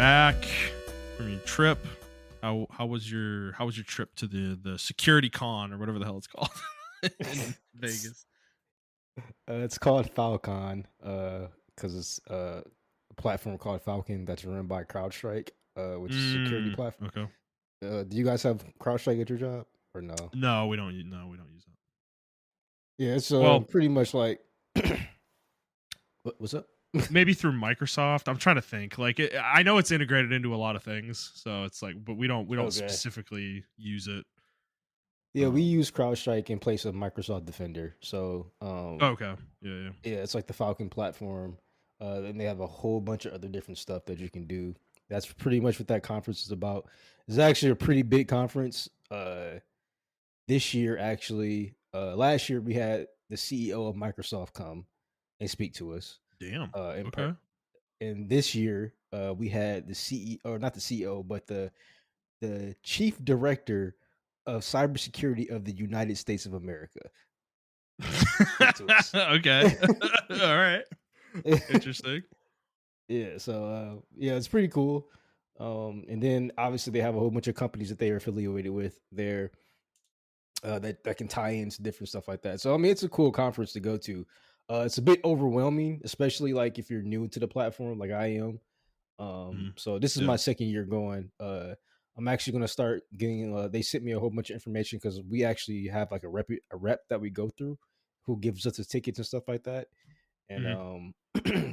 back from your trip. How was your trip to the security con or whatever the hell it's called in Vegas? It's called Falcon, because it's a platform called Falcon that's run by CrowdStrike, which is a security platform. Okay. Do you guys have CrowdStrike at your job or no? No, we don't. No, we don't use that. Yeah, it's Well, pretty much like what's up? maybe through Microsoft. I'm trying to think. Like, I know it's integrated into a lot of things, so it's like, but we don't Okay. specifically use it. Yeah, we use CrowdStrike in place of Microsoft Defender. So, Okay. Yeah. yeah, it's like the Falcon platform. And they have a whole bunch of other different stuff that you can do. That's pretty much what that conference is about. It's actually a pretty big conference. This year, actually, last year we had the CEO of Microsoft come and speak to us. Damn. In Okay. and this year, we had the CEO, or not the CEO, but the chief director of cybersecurity of the United States of America. Okay. All right. Interesting. Yeah. So yeah, it's pretty cool. And then obviously they have a whole bunch of companies that they are affiliated with there that can tie into different stuff like that. So I mean, it's a cool conference to go to. It's a bit overwhelming, especially like if you're new to the platform, like I am. So this is Yeah. my second year going. I'm actually going to start getting. They sent me a whole bunch of information because we actually have like a rep that we go through, who gives us the tickets and stuff like that. And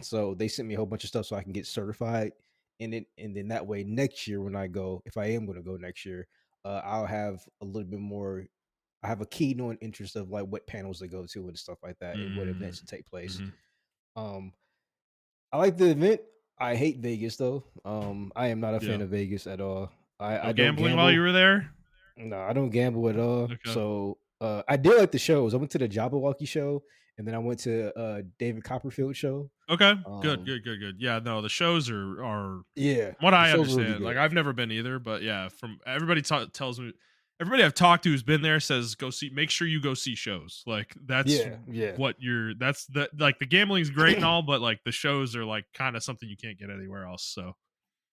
so they sent me a whole bunch of stuff so I can get certified. And then that way next year when I go, if I am going to go next year, I'll have a little bit more. I have a keen on interest of like what panels to go to and stuff like that, and what events to take place. Um, I like the event. I hate Vegas though. I am not a fan of Vegas at all. I No don't gambling while you gamble. were there? No, I don't gamble at all. Okay. So I did like the shows. I went to the Jabberwocky show, and then I went to David Copperfield show. Okay. Good. Um, Yeah, no, the shows are yeah, what the I shows are really understand. Like good. I've never been either, but yeah, from everybody tells me, everybody I've talked to who's been there says make sure you go see shows. Like that's Yeah. that's the like the gambling's great and all, but like the shows are like kind of something you can't get anywhere else. So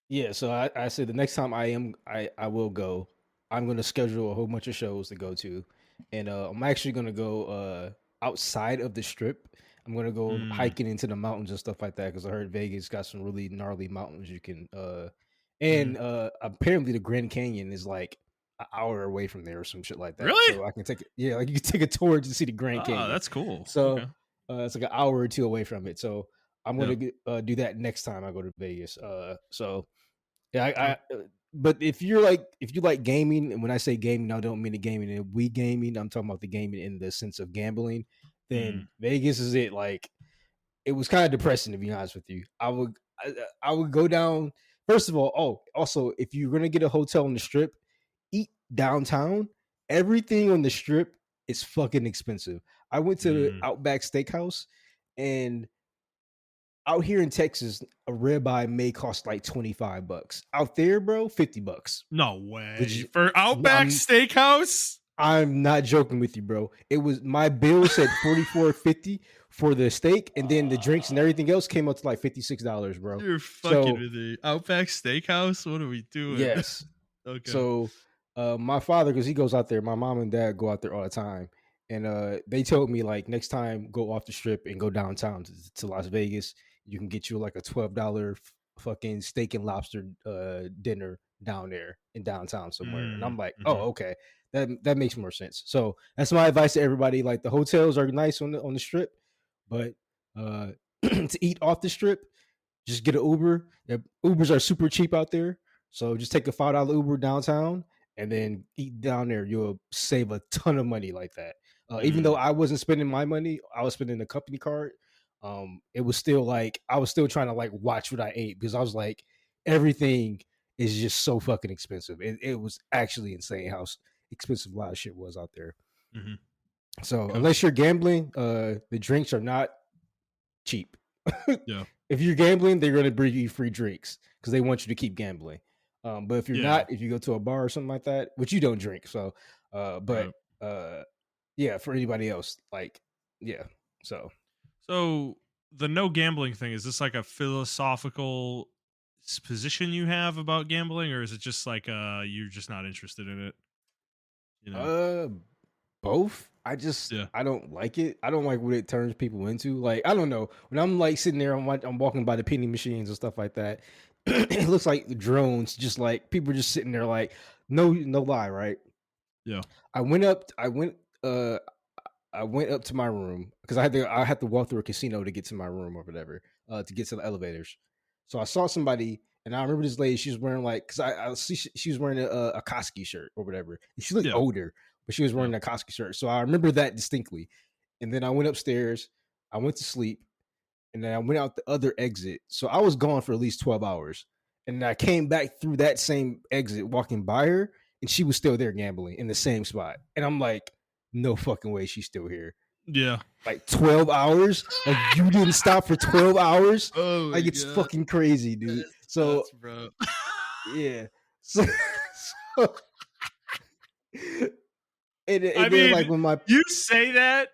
Yeah, so I said the next time I will go, I'm gonna schedule a whole bunch of shows to go to, and I'm actually gonna go outside of the strip. I'm gonna go hiking into the mountains and stuff like that because I heard Vegas got some really gnarly mountains you can. And apparently the Grand Canyon is like an hour away from there or some shit like that. really, So I can take it. Yeah, like you can take a tour to see the Grand Canyon. that's cool. So Okay. it's like an hour or two away from it. So I'm Yeah. gonna do that next time I go to Vegas. So yeah, Okay. but if you like gaming, and when I say gaming, I don't mean the gaming in we gaming. I'm talking about the gaming in the sense of gambling. Then Vegas is it. Like it was kind of depressing to be honest with you. I would go down. First of all, also if you're gonna get a hotel on the strip, eat downtown. Everything on the strip is fucking expensive. I went to Outback Steakhouse, and out here in Texas, a ribeye may cost like $25. Out there, bro, $50. No way. Legit- For Outback Steakhouse? I'm not joking with you, bro. It was my bill said $44.50 for the steak, and then the drinks and everything else came up to like $56, bro. You're fucking So with me. Outback Steakhouse? What are we doing? yes. Okay. So my father, because he goes out there, my mom and dad go out there all the time. And they told me like next time go off the strip and go downtown to Las Vegas. You can get you like a $12 fucking steak and lobster dinner down there in downtown somewhere. And I'm like, oh, okay. That makes more sense. So that's my advice to everybody. Like the hotels are nice on the strip, but to eat off the strip, just get an Uber. Ubers are super cheap out there. So just take a $5 Uber downtown and then eat down there. You'll save a ton of money like that. Even though I wasn't spending my money, I was spending the company card. It was still like I was still trying to like watch what I ate because I was like, everything is just so fucking expensive. It was actually insane how expensive a lot of shit was out there. So unless you're gambling, the drinks are not cheap. Yeah. If you're gambling, they're going to bring you free drinks because they want you to keep gambling. But if you're not, if you go to a bar or something like that, which you don't drink, so yeah, for anybody else, like so the no gambling thing, is this like a philosophical position you have about gambling, or is it just like you're just not interested in it? You know? Uh, both. Yeah. I don't like it. I don't like what it turns people into. Like I don't know when I'm like sitting there, I'm walking by the penny machines and stuff like that. It looks like the drones, just like people just sitting there, like no lie, right? Yeah. I went up. Uh I went up to my room because I had to walk through a casino to get to my room or whatever, to get to the elevators. So I saw somebody, and I remember this lady. She was wearing like, because I see she was wearing a Koski shirt or whatever. And she looked Yeah. older, but she was Yeah. wearing a Koski shirt. So I remember that distinctly. And then I went upstairs. I went to sleep, and then I went out the other exit. So I was gone for at least 12 hours, and I came back through that same exit, walking by her, and she was still there gambling in the same spot. And I'm like, no fucking way, she's still here. Yeah. Like 12 hours? Like you didn't stop for 12 hours? Oh my Like it's god. fucking crazy, dude. That's So nuts, bro. yeah. So, so I and then like mean, when my you say that,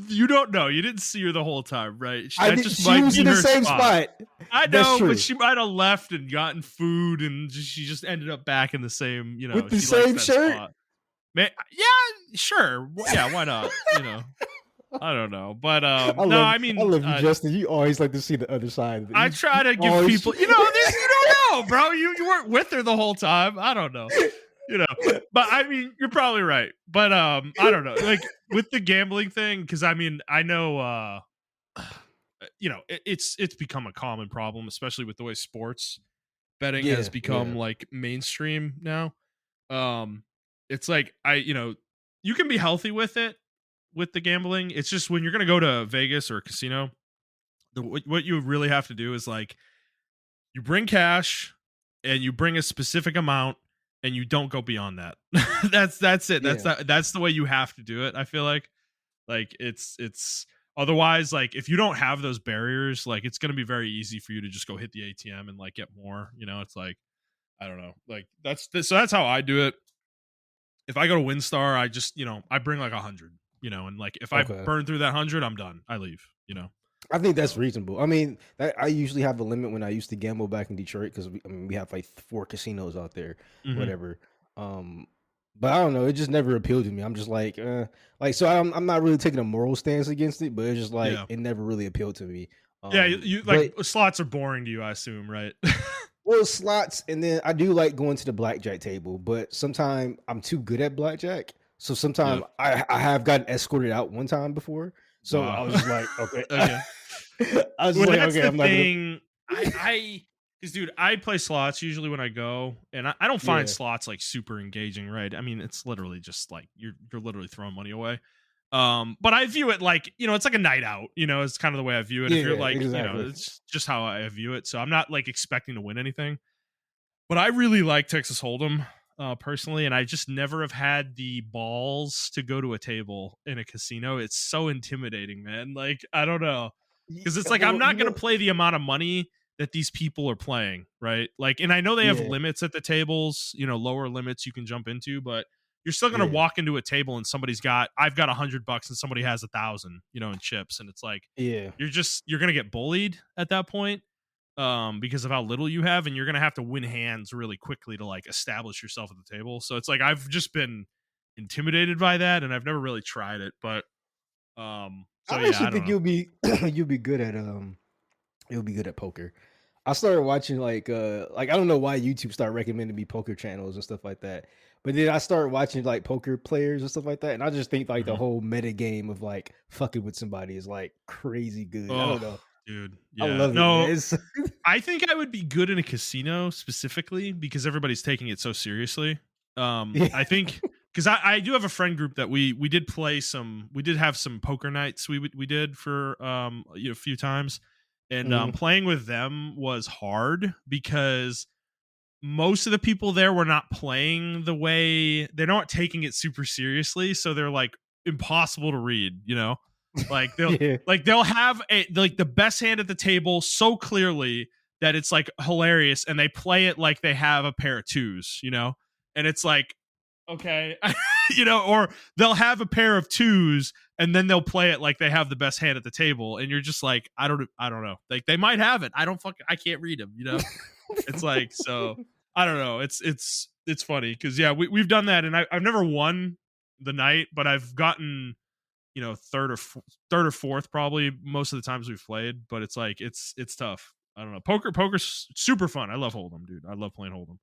you don't know. You didn't see her the whole time, right? I That did just she might was be in the her same spot. spot. I That's know, but true. she might have left and gotten food, and she just ended up back in the same. With the She likes same that shirt? spot. Man, yeah, sure, yeah, why not? I don't know, but no, I I mean, love you, Justin. You always like to see the other side of it. I try to give Always people, there's you don't know, bro. You weren't with her the whole time. I don't know, you know. But I mean, you're probably right. But I don't know, like with the gambling thing, because I mean, I know, it's become a common problem, especially with the way sports betting has Yeah, become yeah. like mainstream now. Um, it's like you can be healthy with it with the gambling. It's just when you're gonna go to Vegas or a casino, what you really have to do is like you bring cash and you bring a specific amount and you don't go beyond that. That's it. Yeah. That's the way you have to do it. I feel like it's otherwise, like if you don't have those barriers, like it's gonna be very easy for you to just go hit the ATM and like get more. It's like I don't know. Like so that's how I do it. If I go to WinStar, I just I bring like 100. And like if I Okay. burn through that 100, I'm done. I leave. I think that's So. reasonable. I mean, I usually have a limit when I used to gamble back in Detroit because we have like 4 casinos out there, Mhm. whatever. But I don't know. It just never appealed to me. I'm just like so. I'm not really taking a moral stance against it, but it's just like Yeah. it never really appealed to me. Yeah, you like But slots are boring to you, I assume, right? well, slots, and then I do like going to the blackjack table, but sometimes I'm too good at blackjack. So Yeah. sometimes I have gotten escorted out one time before. So I Wow. was just like, okay. Okay. I was just Well, like, that's okay, the I'm not gonna. thing. Because dude, I play slots usually when I go, and I don't find Yeah, slots like super engaging, right? I mean, it's literally just like you're literally throwing money away. But I view it like it's like a night out. It's kind of the way I view it. If you're yeah, like, exactly. it's just how I view it. So I'm not like expecting to win anything. But I really like Texas Hold'em personally, and I just never have had the balls to go to a table in a casino. It's so intimidating, man. Like I don't know, because it's like I'm Well, not going to play the amount of money that these people are playing, right? Like, and I know they have yeah, limits at the tables, lower limits you can jump into, but you're still going to yeah, walk into a table and I've got $100 and somebody has 1,000, in chips, and it's like yeah. you're going to get bullied at that point because of how little you have, and you're gonna have to win hands really quickly to like establish yourself at the table. So it's like I've just been intimidated by that, and I've never really tried it. But so I yeah, actually I don't think know. you'll be good at you'll be good at poker. I started watching like I don't know why YouTube started recommending me poker channels and stuff like that. But then I started watching like poker players and stuff like that. And I just think like the Mhm. whole meta game of like fucking with somebody is like crazy good. I Oh, don't know. dude, I yeah, love it, no, man. It's I think I would be good in a casino specifically because everybody's taking it so seriously. yeah. I think because I do have a friend group that we did we did have some poker nights we did for a few times, and Mhm. playing with them was hard because most of the people there were not playing the way they're not taking it super seriously, so they're like impossible to read. Like Yeah. they'll have like the best hand at the table so clearly that it's like hilarious, and they play it like they have a pair of twos. And it's like, okay. Or they'll have a pair of twos and then they'll play it like they have the best hand at the table, and you're just like, I don't know, like they might have it, I can't read them. It's like, so I don't know. It's funny because yeah, we've done that, and I've never won the night, but I've gotten third or fourth probably most of the times we've played. But it's like it's tough. I don't know. Poker's super fun. I love Hold'em, dude. I love playing Hold'em.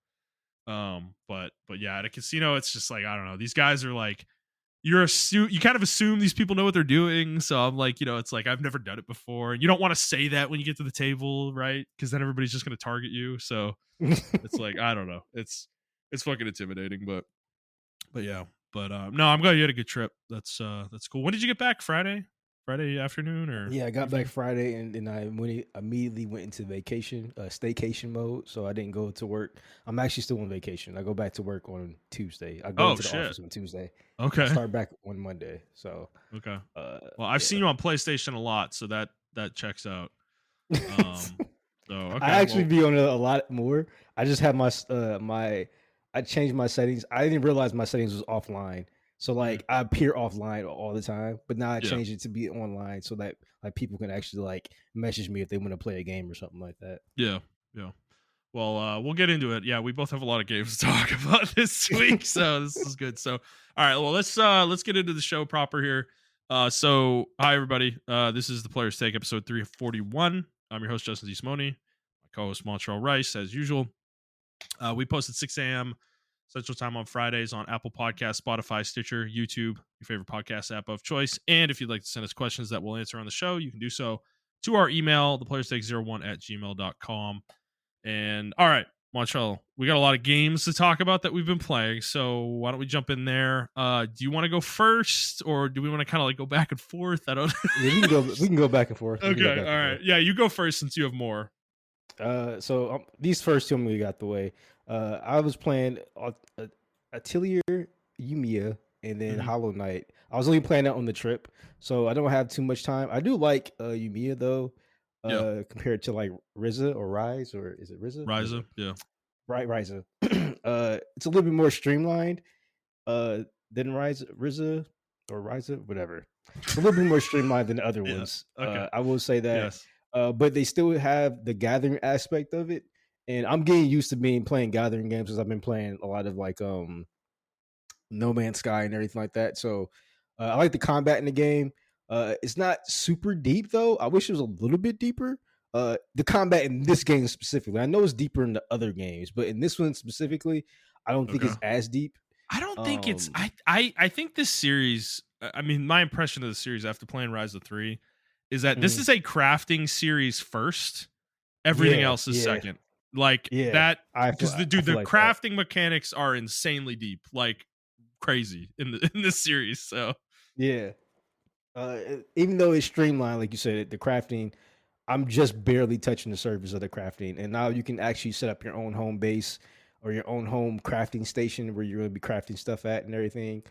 But yeah, at a casino, it's just like I don't know. These guys are like you kind of assume these people know what they're doing. So I'm like, it's like I've never done it before, and you don't want to say that when you get to the table, right? Because then everybody's just going to target you. So it's like I don't know. It's fucking intimidating, but yeah. But no, I'm glad you had a good trip. That's cool. When did you get back? Friday afternoon or Yeah, I got back evening? Friday, and then immediately went into vacation, staycation mode. So I didn't go to work. I'm actually still on vacation. I go back to work on Tuesday. I go Oh into the shit. office on Tuesday. I Okay. start back on Monday. So, Okay. uh, Well, I've seen yeah. you on PlayStation a lot, so that checks out. Um. So I okay. actually Well. be on it a lot more. I just have I changed my settings. I didn't realize my settings was offline. So Mhm. like I appear offline all the time, but now I Yeah. changed it to be online so that like people can actually like message me if they want to play a game or something like that. Yeah. Yeah. Well, we'll get into it. Yeah, we both have a lot of games to talk about this week, so this is good. So, all right, well, let's get into the show proper here. So hi everybody. This is the Players Take episode 341. I'm your host Justin D. Simone, my co-host Montreal Rice, as usual. We post at 6 a.m. Central Time on Fridays on Apple Podcasts, Spotify, Stitcher, YouTube, your favorite podcast app of choice. And if you'd like to send us questions that we'll answer on the show, you can do so to our email, theplayerstake01 at gmail.com. And all right, Montreal, we got a lot of games to talk about that we've been playing. So why don't we jump in there? Do you want to go first, or do we want to kind of like go back and forth? I don't. Yeah, we can go back and forth. We can go Okay, back all and right. forth. Yeah, you go first since you have more. So these first two we got the way. I was playing Atelier Yumia and then Hmm. Hollow Knight. I was only playing that on the trip, so I don't have too much time. I do like Yumia though, Yeah, compared to like Riza or Rise, or is it Riza? Riza, Ryza. Yeah. right? Riza. It's a little bit more streamlined uh than Riza or Riza, whatever. It's a little bit more streamlined than the other Yeah. ones. Okay. I will say that. Yes. But they still have the gathering aspect of it. And I'm getting used to being playing gathering games because I've been playing a lot of like No Man's Sky and everything like that. So I like the combat in the game. It's not super deep though. I wish it was a little bit deeper. The combat in this game specifically, I know it's deeper in the other games, but in this one specifically, I don't think Okay. it's as deep. I don't think it's. Um, I think this series. I mean, my impression of the series after playing Rise of Three is that this mhm. is a crafting series first. Everything Yeah, else is yeah, second. Like yeah. that, I feel because I feel the like that. crafting mechanics are insanely deep, like crazy in this series. So Yeah. Even though it's streamlined, like you said, the crafting, I'm just barely touching the surface of the crafting. And now you can actually set up your own home base or your own home crafting station where you're going to be crafting stuff at and everything.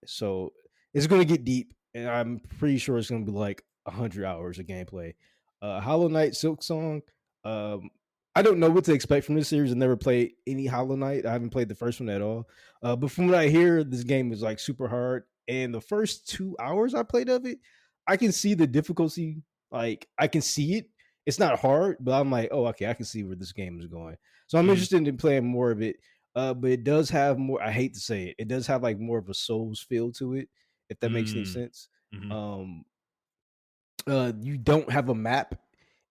So it's going to get deep, and I'm pretty sure it's going to be like 100 hours of gameplay. Hollow Knight Silk Song. Um, I don't know what to expect from this series. I never played any Hollow Knight. I haven't played the first one at all. But from what I hear, this game is like super hard. And the first 2 hours I played of it, I can see the difficulty. Like I can see it. It's not hard, but I'm like, oh, okay, I can see where this game is going. So I'm mm, interested in playing more of it. But it does have more. I hate to say it, it does have like more of a Souls feel to it, if that makes any mm, sense. mhm. Um, you don't have a map,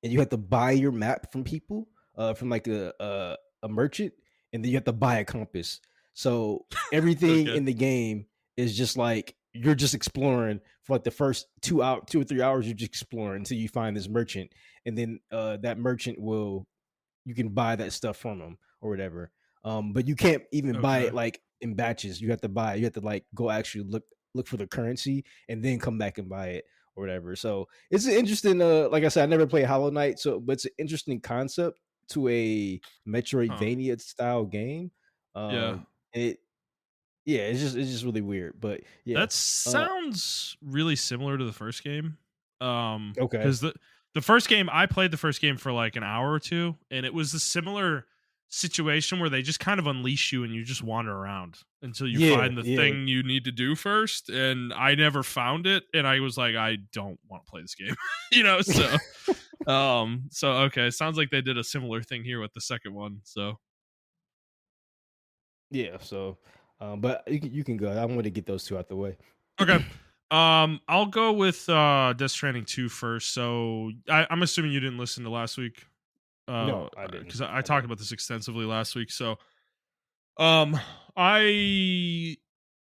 and you have to buy your map from people, from like a merchant, and then you have to buy a compass. So everything Okay. in the game is just like you're just exploring for like the first 2 or 3 hours. You're just exploring until you find this merchant, and then that merchant will you can buy that stuff from them or whatever. But you can't even buy Okay. it like in batches. You have to like go actually look for the currency and then come back and buy it or whatever. So it's an interesting like I said, I never played Hollow Knight, so but it's an interesting concept to a Huh. Metroidvania style game. Yeah. It yeah, it's just really weird. But yeah. That Uh sounds really similar to the first game. okay. Because the first game I played the first game for like an hour or two, and it was a similar situation where they just kind of unleash you and you just wander around until you Yeah, find the yeah. thing you need to do first. And I never found it, and I was like, I don't want to play this game, so So okay, sounds like they did a similar thing here with the second one. So Yeah, so, but you can go. I want to get those 2 out the way. okay. I'll go with Death Stranding 2 first. So I'm assuming you didn't listen to last week. No, I didn't. Because I I talked didn't. about this extensively last week. So um I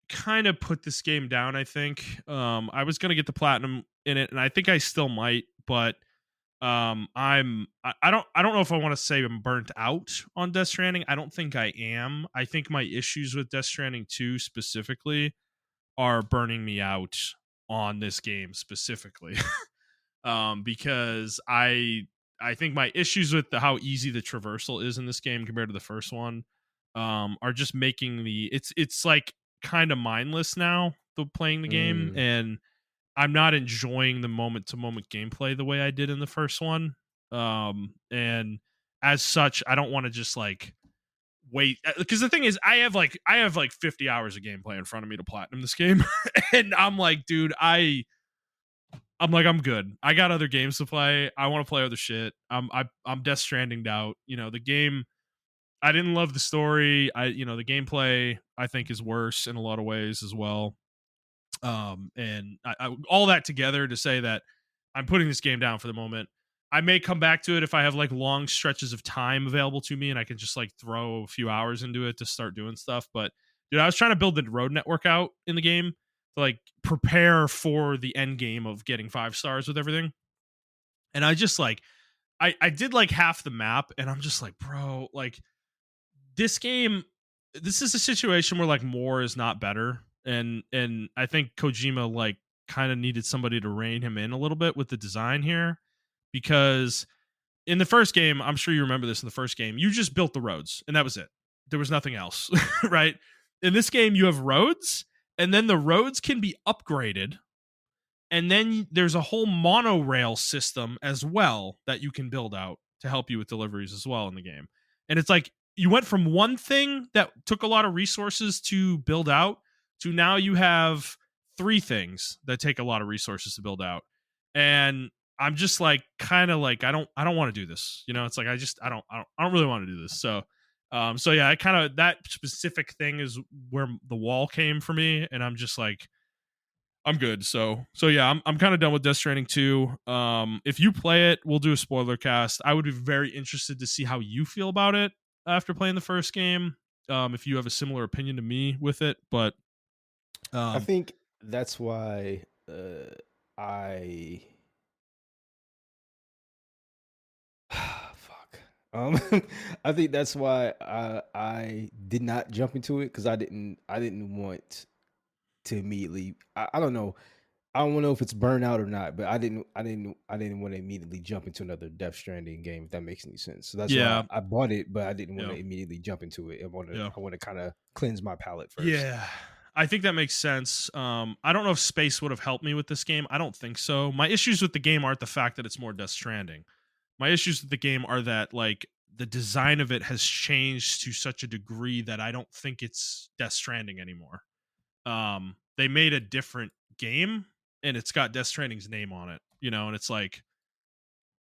kind of put this game down, I think. I was gonna get the platinum in it, and I think I still might, but I don't know if I want to say I'm burnt out on Death Stranding. I don't think I am. I think my issues with Death Stranding 2 specifically are burning me out on this game specifically. Because I think my issues with how easy the traversal is in this game compared to the first one are just making it's like kind of mindless now, the playing the game, Mm, and I'm not enjoying the moment to moment gameplay the way I did in the first one. And as such, I don't want to just like wait, because the thing is I have like 50 hours of gameplay in front of me to platinum this game. And I'm like, dude, I'm like, I'm good. I got other games to play. I want to play other shit. I'm Death Stranding out. The game, I didn't love the story. The gameplay I think is worse in a lot of ways as well. And all that together to say that I'm putting this game down for the moment. I may come back to it if I have like long stretches of time available to me and I can just like throw a few hours into it to start doing stuff. But dude, I was trying to build the road network out in the game to like prepare for the end game of getting 5 stars with everything. And I just like I did like half the map and I'm just like, bro, like this game, this is a situation where like more is not better, and I think Kojima like kind of needed somebody to rein him in a little bit with the design here, because in the first game, I'm sure you remember this, in the first game you just built the roads and that was it. There was nothing else. Right? In this game you have roads, and then the roads can be upgraded, and then there's a whole monorail system as well that you can build out to help you with deliveries as well in the game. And it's like you went from one thing that took a lot of resources to build out to now you have three things that take a lot of resources to build out. And I'm just like kind of like I don't want to do this. It's like I don't really want to do this. So yeah, I kind of, that specific thing is where the wall came for me, and I'm just like I'm good. So yeah, I'm kind of done with Death Stranding 2. If you play it, we'll do a spoiler cast. I would be very interested to see how you feel about it after playing the first game. If you have a similar opinion to me with it, but I um, think that's why, I fuck. Um, I think that's why I did not jump into it, because I didn't want to immediately. I don't know. I don't know if it's burnout or not, but I didn't want to immediately jump into another Death Stranding game, if that makes any sense. So that's why yeah, I bought it, but I didn't want yeah, to immediately jump into it. yeah, I want to kind of cleanse my palate first. yeah. I think that makes sense. I don't know if space would have helped me with this game. I don't think so. My issues with the game aren't the fact that it's more Death Stranding. My issues with the game are that like the design of it has changed to such a degree that I don't think it's Death Stranding anymore. They made a different game and it's got Death Stranding's name on it, and it's like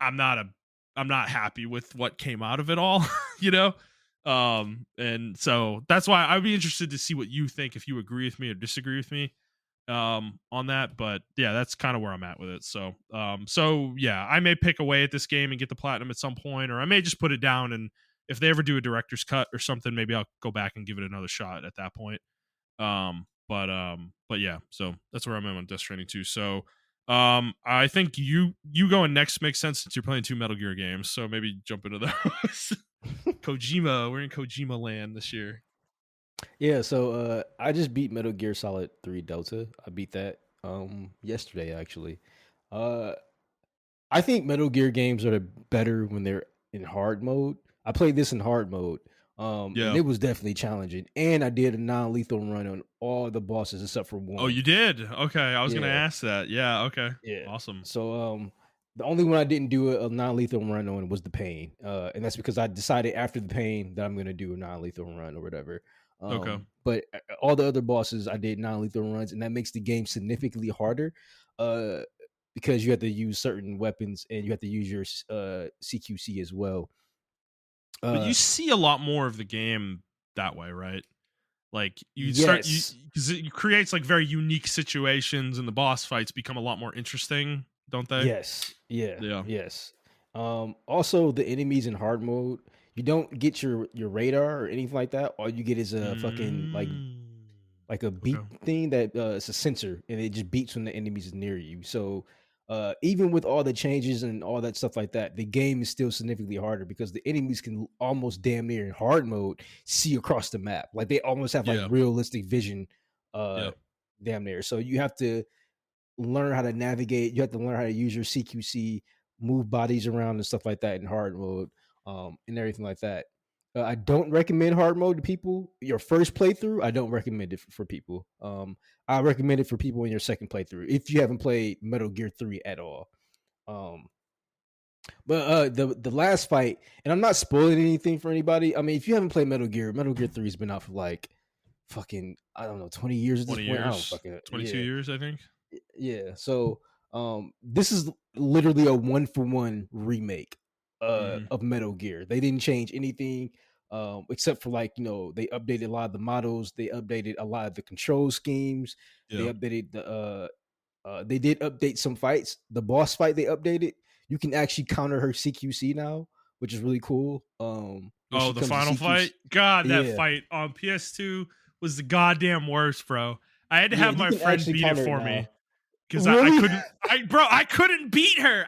I'm not a I'm not happy with what came out of it all, you know? And so that's why I'd be interested to see what you think, if you agree with me or disagree with me on that. But yeah, that's kind of where I'm at with it. So yeah, I may pick away at this game and get the platinum at some point, or I may just put it down, and if they ever do a director's cut or something, maybe I'll go back and give it another shot at that point. But yeah, so that's where I'm at on Death Stranding 2. So I think you going next makes sense since you're playing two Metal Gear games, so maybe jump into those. Kojima, we're in Kojima land this year. Yeah, so I just beat Metal Gear Solid 3 Delta. I beat that yesterday actually. Uh I think Metal Gear games are better when they're in hard mode. I played this in hard mode, and Yeah. it was definitely challenging. And I did a non-lethal run on all the bosses except for Oh, one. you did? Okay, I was gonna Yeah, ask that. Yeah. Okay. yeah. Awesome. So the only one I didn't do a non-lethal run on was the pain. And that's because I decided after the pain that I'm gonna do a non-lethal run or whatever. Okay. But all the other bosses I did non-lethal runs, and that makes the game significantly harder. Uh because you have to use certain weapons and you have to use your CQC as well. But you Uh, see a lot more of the game that way, right? Like you start you yes, because it creates like very unique situations, and the boss fights become a lot more interesting, don't they? yes, yeah, Yeah. yes. Also, the enemies in hard mode, you don't get your radar or anything like that. All you get is a fucking Mm. like a Okay. beat thing that it's a sensor and it just beeps when the enemies is near you. So even with all the changes and all that stuff like that, the game is still significantly harder because the enemies can almost damn near in hard mode see across the map. Like they almost have like Yeah. realistic vision uh Yeah. damn near. So you have to learn how to navigate. You have to learn how to use your CQC, move bodies around and stuff like that in hard mode, and everything like that. I don't recommend hard mode to people. Your first playthrough, I don't recommend it for people. I recommend it for people in your second playthrough if you haven't played Metal Gear 3 at all. Um, but the last fight, and I'm not spoiling anything for anybody. I mean, if you haven't played Metal Gear 3 has been out for like fucking I don't know 20 years at this 20 point. I don't years, fucking 22 yeah. years, I think. Yeah. So this is literally a one for one remake Mhm. of Metal Gear. They didn't change anything except for like, they updated a lot of the models, they updated a lot of the control schemes, they Yeah. updated they did update some fights. The boss fight they updated, you can actually counter her CQC now, which is really cool. When Oh, she the comes to final CQC. fight? God, that Yeah. fight on PS2 was the goddamn worst, bro. I had to Yeah, have you my can friend actually beat it counter it for now. me because I Really? couldn't. I couldn't beat her.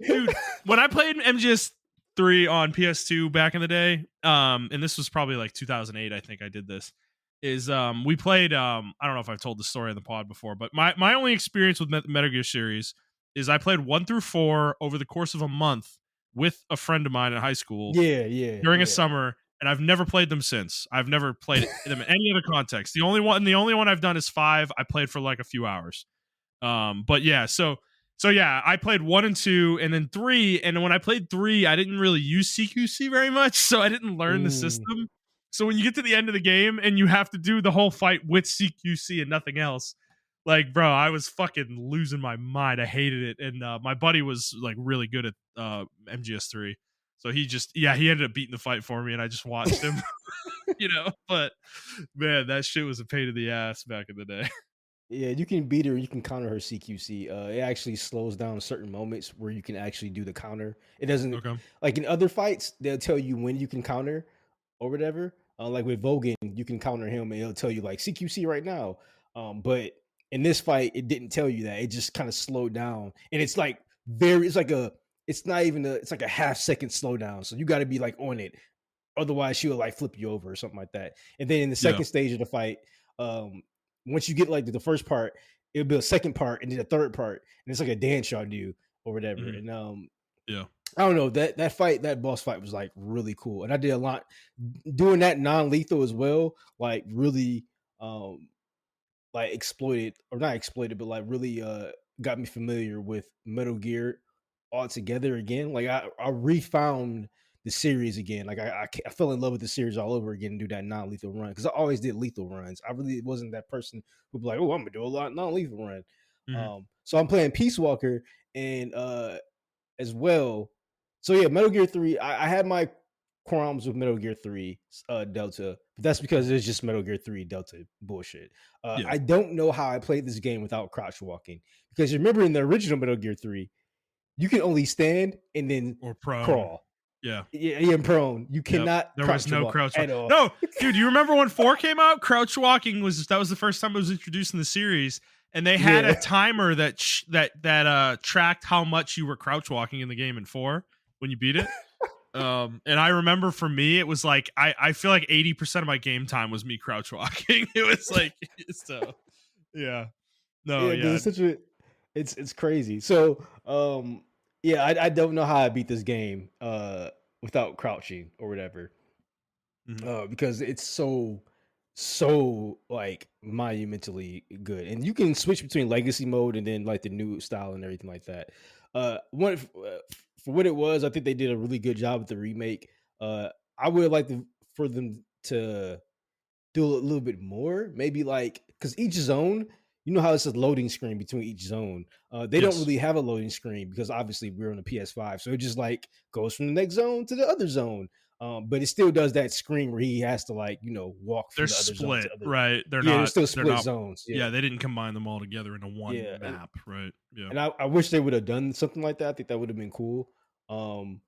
Dude. When I played MGS3 on PS2 back in the day, and this was probably like 2008. I think I did this. Is we played I don't know if I've told the story in the pod before, but my only experience with Metal Gear series is I played 1 through 4 over the course of a month with a friend of mine in high school Yeah, yeah, during a yeah. summer, and I've never played them since. I've never played them in any other context. The only one I've done is 5. I played for like a few hours. But yeah, so yeah, I played 1 and 2, and then 3. And when I played 3, I didn't really use CQC very much, so I didn't learn the Mm. system. So when you get to the end of the game and you have to do the whole fight with CQC and nothing else, like bro, I was fucking losing my mind. I hated it, and my buddy was like really good at MGS3, so he ended up beating the fight for me, and I just watched him, But man, that shit was a pain in the ass back in the day. Yeah, you can beat her. You can counter her CQC. It actually slows down certain moments where you can actually do the counter. It doesn't Okay. like in other fights. They'll tell you when you can counter or whatever. Like with Vogan, you can counter him and it'll tell you like CQC right now. But in this fight, it didn't tell you that. It just kind of slowed down, and it's like very. It's like a. It's not even a. It's like a half second slowdown. So you got to be like on it. Otherwise, she'll like flip you over or something like that. And then in the Yeah. second stage of the fight, um, once you get like to the first part, it'll be a second part and then a third part, and it's like a dance y'all do or whatever. Mhm. And Yeah. I don't know that boss fight was like really cool, and I did a lot doing that non lethal as well. Like really, um, like exploited or not exploited, but like really got me familiar with Metal Gear altogether again. Like I refound the series again. Like I fell in love with the series all over again and do that non lethal run because I always did lethal runs. I really wasn't that person who'd be like, oh, I'm gonna do a lot non lethal run. Mhm. So I'm playing Peace Walker and as well. So yeah, Metal Gear 3. I had my qualms with Metal Gear 3 Delta, but that's because it's just Metal Gear 3 Delta bullshit. Yeah. I don't know how I played this game without crouch walking because you remember in the original Metal Gear 3, you can only stand and then Or prone. crawl. Yeah. Yeah, you're prone. You Yep. cannot There was crouch no walk crouch walk. at all. No, dude, you remember when 4 came out? Crouch walking was the first time it was introduced in the series, and they had a Yeah. timer that tracked how much you were crouch walking in the game in 4 when you beat it. And I remember for me, it was like I feel like 80% of my game time was me crouch walking. It was like so yeah. No, Yeah, because yeah. it's such a it's crazy. So yeah, I don't know how I beat this game without crouching or whatever. Mhm. Because it's so like monumentally good, and you can switch between legacy mode and then like the new style and everything like that. One for what it was, I think they did a really good job with the remake. I would like for them to do a little bit more, maybe like because each zone you know how it's a loading screen between each zone. They don't Yes. really have a loading screen because obviously we're on the PS5, so it just like goes from the next zone to the other zone. But it still does that screen where he has to like walk They're from the other zone to split, the other. right? They're Yeah, there's not still they're split not zones. yeah, Yeah, they didn't combine them all together into yeah, one map, right? Yeah. and I wish they would have done something like that. I think that would have been cool. Um,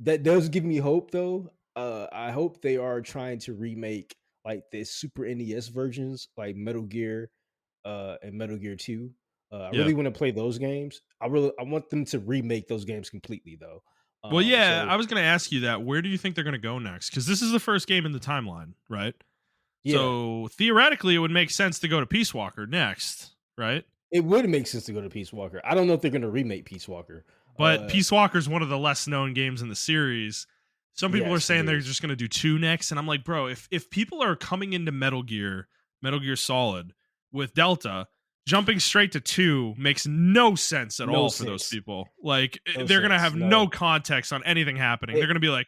that does give me hope, though. I hope they are trying to remake like the Super NES versions, like Metal Gear, and Metal Gear Two. I Yeah. really want to play those games. I want them to remake those games completely, though. Well, yeah, So I was gonna ask you that. Where do you think they're gonna go next? Because this is the first game in the timeline, right? yeah, So theoretically, it would make sense to go to Peace Walker next, right? it would make sense to go to Peace Walker. I don't know if they're going to remake Peace Walker. But Uh, Peace Walker is one of the less known games in the series. Some people are yes, it saying they're is. just going to do two next, and I'm like, bro, if people are coming into Metal Gear Solid with Delta, jumping straight to two makes no sense at No all for those sense. people. Like No they're gonna sense. have no No. context on anything happening. They're It, gonna be like,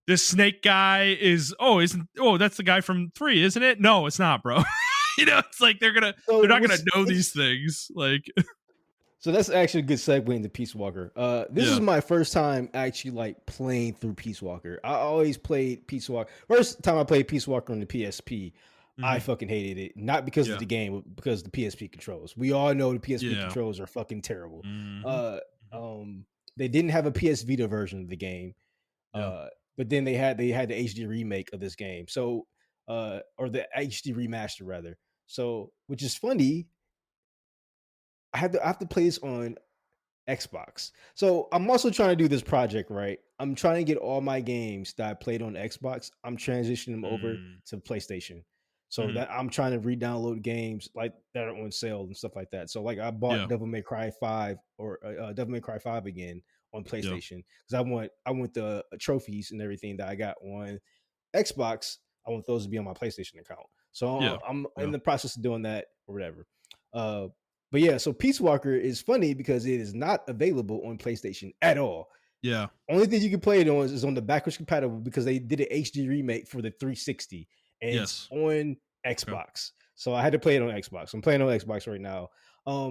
this snake guy is that's the guy from three, isn't it? No, it's not, bro. It's like they're so not gonna what's know these it's things. Like, So that's actually a good segue into Peace Walker. This is yeah. my first time actually like playing through Peace Walker. I always played Peace Walker. First time I played Peace Walker on the PSP, I Hmm. fucking hated it. Not because of Yeah. the game, but because of the PSP controls. We all know the PSP Yeah. controls are fucking terrible. Hmm. Uh, um, they didn't have a PS Vita version of the game. Yeah. Uh, but then they had the HD remake of this game. So, or the HD remaster rather. So, which is funny. I have to play this on Xbox. So I'm also trying to do this project, right? I'm trying to get all my games that I played on Xbox. I'm transitioning them over Mm. to PlayStation. So Mhm. that I'm trying to re-download games like that are on sale and stuff like that. So like I bought Yeah. Devil May Cry 5 or Devil May Cry 5 again on Yeah. PlayStation because I want the trophies and everything that I got on Xbox. I want those to be on my PlayStation account. So Yeah. I'm in Yeah. the process of doing that or whatever. Uh, but yeah, so Peace Walker is funny because it is not available on PlayStation at all. Yeah. Only thing you can play it on is on the backwards compatible because they did an HD remake for the 360 and it's Yes. on Okay. Xbox. So I had to play it on Xbox. I'm playing on Xbox right now.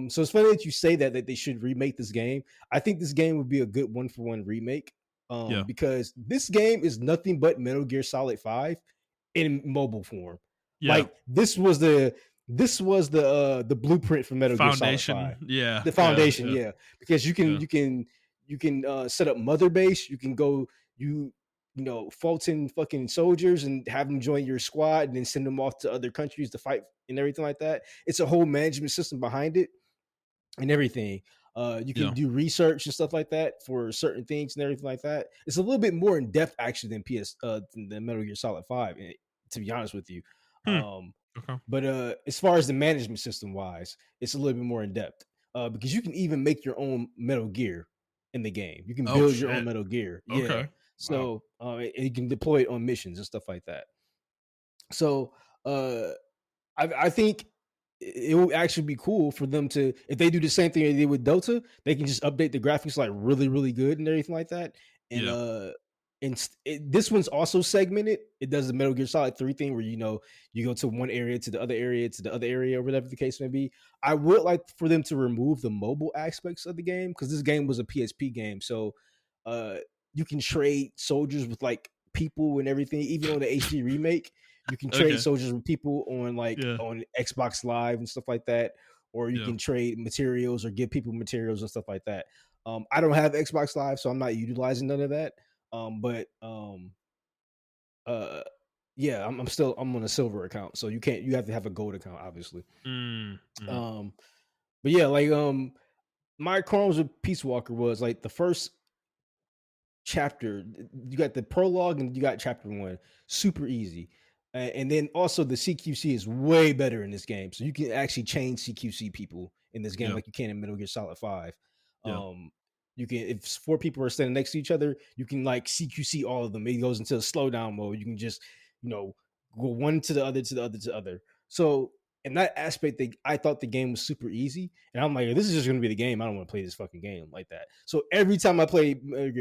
So it's funny that you say that they should remake this game. I think this game would be a good one for one remake. Yeah. Because this game is nothing but Metal Gear Solid 5 in mobile form. Yeah. Like this was the blueprint for Metal Gear Solid Foundation. 5. Yeah. The Yeah. foundation, Yeah. yeah. Because Yeah. you can set up mother base. You can go Fulton fucking soldiers and have them join your squad and then send them off to other countries to fight and everything like that. It's a whole management system behind it and everything. You can Yeah. do research and stuff like that for certain things and everything like that. It's a little bit more in depth actually than Metal Gear Solid 5, to be honest with you. Hmm. Um, Okay. but as far as the management system wise, it's a little bit more in depth because you can even make your own Metal Gear in the game. You can Oh build your own shit. Metal Gear. Yeah. Okay. Wow. So and you can deploy it on missions and stuff like that. So uh, I think it would actually be cool for them to, if they do the same thing they did with Delta, they can just update the graphics like really, really good and everything like that. And Yeah. this one's also segmented. It does the Metal Gear Solid 3 thing where you go to one area to the other area to the other area or whatever the case may be. I would like for them to remove the mobile aspects of the game because this game was a PSP game. So uh you can trade soldiers with like people and everything, even on the HD remake you can trade Okay. soldiers with people on like Yeah. on Xbox Live and stuff like that, or you Yeah. can trade materials or give people materials and stuff like that. I don't have Xbox Live, so I'm not utilizing none of that. But uh, yeah, I'm on a silver account, so you have to have a gold account, obviously. Mm. Mhm. Um, but yeah, like my Chromes with Peace Walker was like the first chapter. You got the prologue and you got chapter one. Super easy. And then also the CQC is way better in this game. So you can actually change CQC people in this game Yeah. like you can in Metal Gear Solid 5. Yeah. You can, if four people are standing next to each other, you can like CQC all of them. It goes into a slowdown mode. You can just, you know, go one to the other to the other to the other. So in that aspect, I thought the game was super easy, and I'm like, this is just gonna be the game. I don't want to play this fucking game like that. So every time I play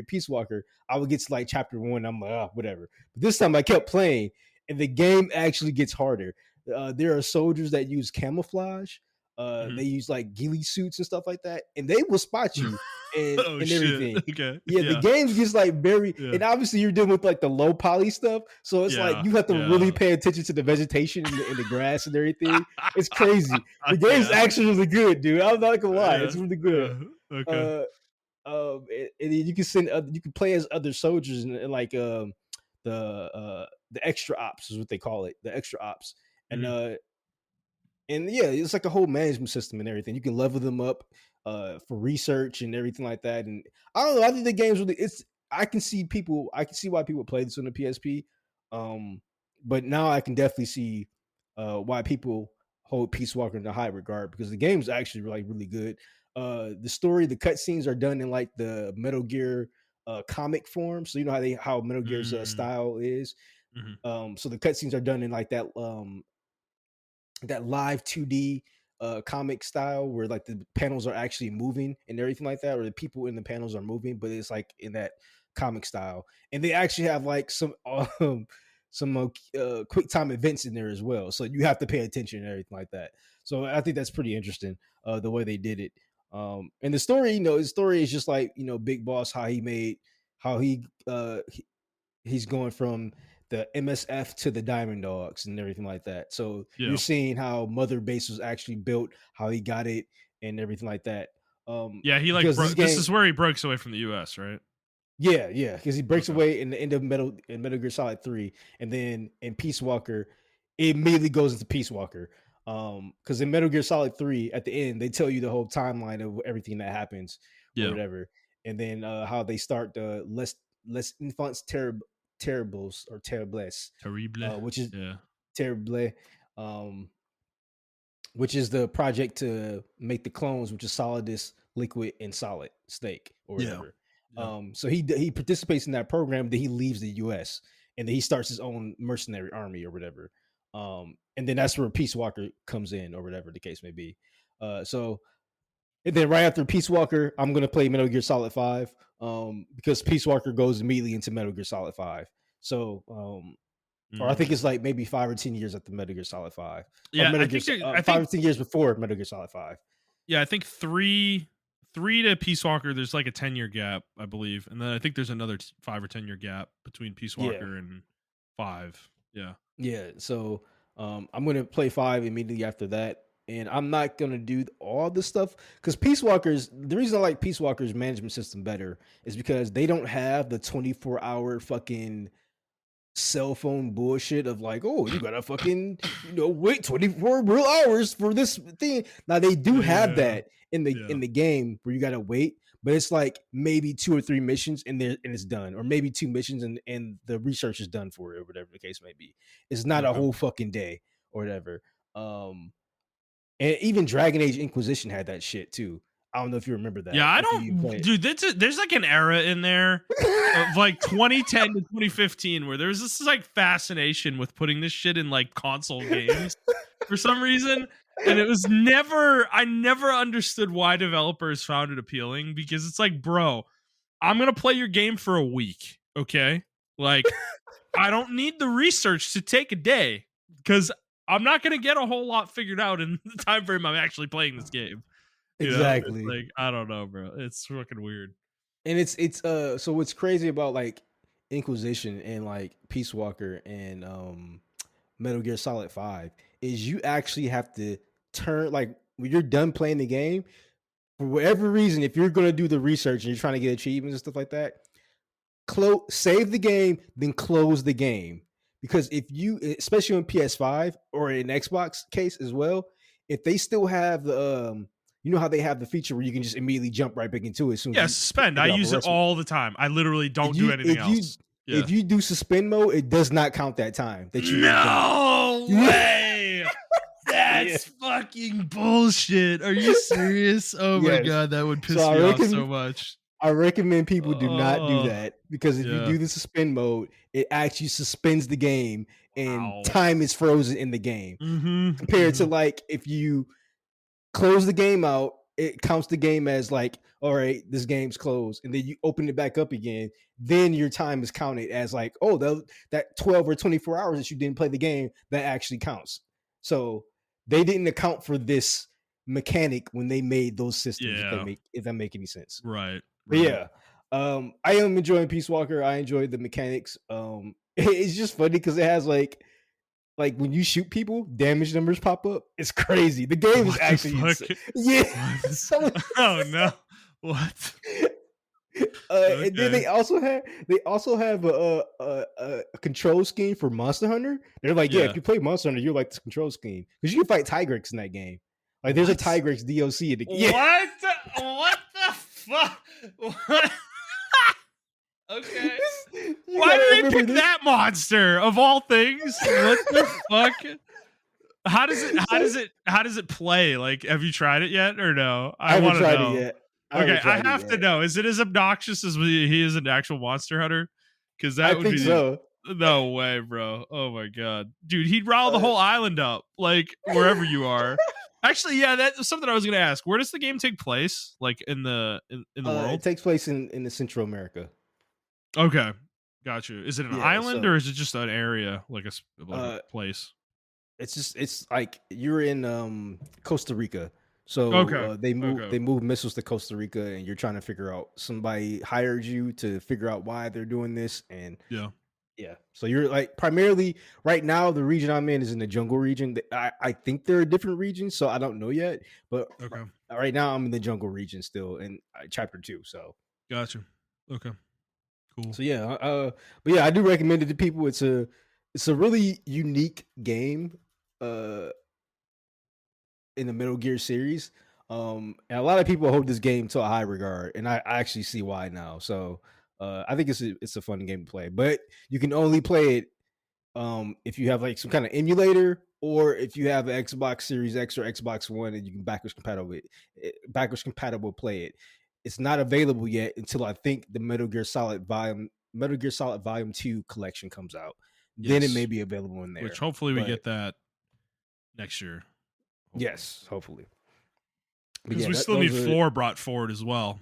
Peace Walker, I would get to like chapter one. I'm like, oh, whatever. But this time I kept playing, and the game actually gets harder. There are soldiers that use camouflage. Mhm. They use like ghillie suits and stuff like that, and they will spot you and Oh, and shit. everything. Okay. Yeah, the Yeah. games gets like very, Yeah. and obviously you're dealing with like the low poly stuff, so it's like Yeah. you have to really Yeah. pay attention to the vegetation and the grass and everything. It's crazy. The game's Yeah. actually really good, dude. I'm not gonna lie, Yeah. it's really good. Yeah. Okay. Uh, and then you can send, you can play as other soldiers and like the extra ops is what they call it, the extra ops, and Mhm. yeah, it's like a whole management system and everything. You can level them up for research and everything like that. And I don't know. I think the game's really. It's. I can see people. I can see why people play this on the PSP. Um, but now I can definitely see why people hold Peace Walker in the high regard because the game's actually like really good. The story, the cutscenes are done in like the Metal Gear comic form. So you know how Metal Gear's Mm. style is. Mhm. So the cutscenes are done in like that live 2D comic style where like the panels are actually moving and everything like that, or the people in the panels are moving, but it's like in that comic style. And they actually have like some quick time events in there as well. So you have to pay attention and everything like that. So I think that's pretty interesting, the way they did it. And the story, the story is just like, Big Boss, how he's going from the MSF to the Diamond Dogs and everything like that. So you're Yeah. seeing how Mother Base was actually built, how he got it, and everything like that. Yeah, he like Because this this game, is where he breaks away from the US, right? yeah, because he breaks Okay. away in the end of Metal Gear Solid 3, and then in Peace Walker, it immediately goes into Peace Walker. Because in Metal Gear Solid 3, at the end, they tell you the whole timeline of everything that happens or Yeah. whatever, and then how they start the less infants terribles or terribles, Terrible. which is Yeah. terrible, um, which is the project to make the clones, which is Solidus, Liquid, and Solid Snake or Yeah. whatever. Yeah. So he participates in that program. Then he leaves the U.S. and then he starts his own mercenary army or whatever. And then that's where Peace Walker comes in or whatever the case may be. So and then right after Peace Walker, I'm gonna play Metal Gear Solid 5. Because Peace Walker goes immediately into Metal Gear Solid 5. So or I think it's Mm. like maybe 5 or 10 years after Metal Gear Solid 5, or Yeah, I 5 or 10 years before Metal Gear Solid 5. yeah, I think 3 to Peace Walker there's like a 10-year gap, I believe. And then I think there's another 5 or 10-year gap between Peace Yeah, Walker and 5. Yeah. yeah. So I'm gonna play 5 immediately after that, and I'm not gonna do all the stuff because Peace Walker's. The reason I like Peace Walker's management system better is because they don't have the 24-hour fucking cell phone bullshit of like, oh, you gotta fucking, wait 24 real hours for this thing. Now they do have Yeah. that in the Yeah. in the game where you gotta wait, but it's like maybe 2 or 3 missions and it's done, or maybe 2 missions and the research is done for it, or whatever the case may be. It's not a Okay. whole fucking day or whatever. Um, and even Dragon Age Inquisition had that shit too. I don't know if you remember Yeah, that. I If you don't play dude, there's like an era in there of like 2010 to 2015 where there's this like fascination with putting this shit in like console games for some reason. And it was never I never understood why developers found it appealing because it's like, bro, I'm gonna play your game for a week, okay? Like, I don't need the research to take a day because I'm not gonna get a whole lot figured out in the time frame I'm actually playing this game. It's exactly. like I don't know, bro. It's fucking weird. And it's so what's crazy about like Inquisition and like Peace Walker and Metal Gear Solid 5 is you actually have to turn, like, when you're done playing the game, for whatever reason, if you're gonna do the research and you're trying to get achievements and stuff like that, save the game, then close the game. Because if you, especially on PS5 or in Xbox case as well, if they still have the you know how they have the feature where you can just immediately jump right back into it as soon as Yeah, you suspend. I get off a use it rest. all the time. I literally If don't do you anything if you else. Yeah. if you do suspend mode, it does not count that time that you were done. No way. Yeah. That's fucking bullshit. Are you serious? Oh my Yes. god, that would So piss me off so much. I recommend people do not do Oh, that because if you yeah. do the suspend mode, it actually suspends the game and Wow. time is frozen in the game. Mhm. Compared to Mhm. like if you close the game out, it counts the game as like, all right, this game's closed, and then you open it back up again. Then your time is counted as like, oh, that 12 or 24 hours that you didn't play the game that actually counts. So they didn't account for this mechanic when they made those systems. Yeah. If that make any sense. Right. But Right. yeah, I am enjoying Peace Walker. I enjoy the mechanics. It's just funny because it has like when you shoot people, damage numbers pop up. It's crazy. The game is What the actually fuck? insane. Yeah. What? So Oh no. What? and then Okay. they also have a control scheme for Monster Hunter. They're like, yeah, if Yeah. you play Monster Hunter, you'll like this control scheme because you can fight Tigrex in that game. Like, there's a What? Tigrex DLC in the yeah. What? What the fuck? What? Okay. You Why gotta did they remember pick this. that monster of all things? What the fuck? How does it how So, does it how does it play? Like, have you tried it yet or no? I I haven't want to tried it know. yet. I Okay, haven't I tried it have to yet. know. Is it as obnoxious as he is an actual monster hunter? Because I that would think be so. no way, bro. Oh my god, dude, he'd rile the Uh, whole island up, like wherever you are. Actually, yeah, that's something I was gonna ask. Where does the game take place? Like in the it world? takes place in the Central America. Okay, got you. Is it an Yeah, island so or is it just an area, like a uh, place? it's like you're in Costa Rica. So Okay, they okay, move missiles to Costa Rica, and you're trying to figure out somebody hired you to figure out why they're doing this, and yeah, yeah. So you're like primarily right now the region I'm in is in the jungle region. I think there are different regions, so I don't know yet. But okay, right now I'm in the jungle region still in chapter 2. got you. Okay, cool. So yeah, but yeah, I do recommend it to people. It's a really unique game uh in the Metal Gear series. And a lot of people hold this game to a high regard, and I actually see why now. So I think it's a fun game to play, but you can only play it if you have like some kind of emulator, or if you have an Xbox Series X or Xbox One, and you can backwards compatible play it. It's not available yet until I think the Metal Gear Solid Volume 2 collection comes out. Then it may Yes, be available in which there. hopefully we But get that next year. Hopefully, yes, hopefully. But because yeah, we still need those are four brought forward as well.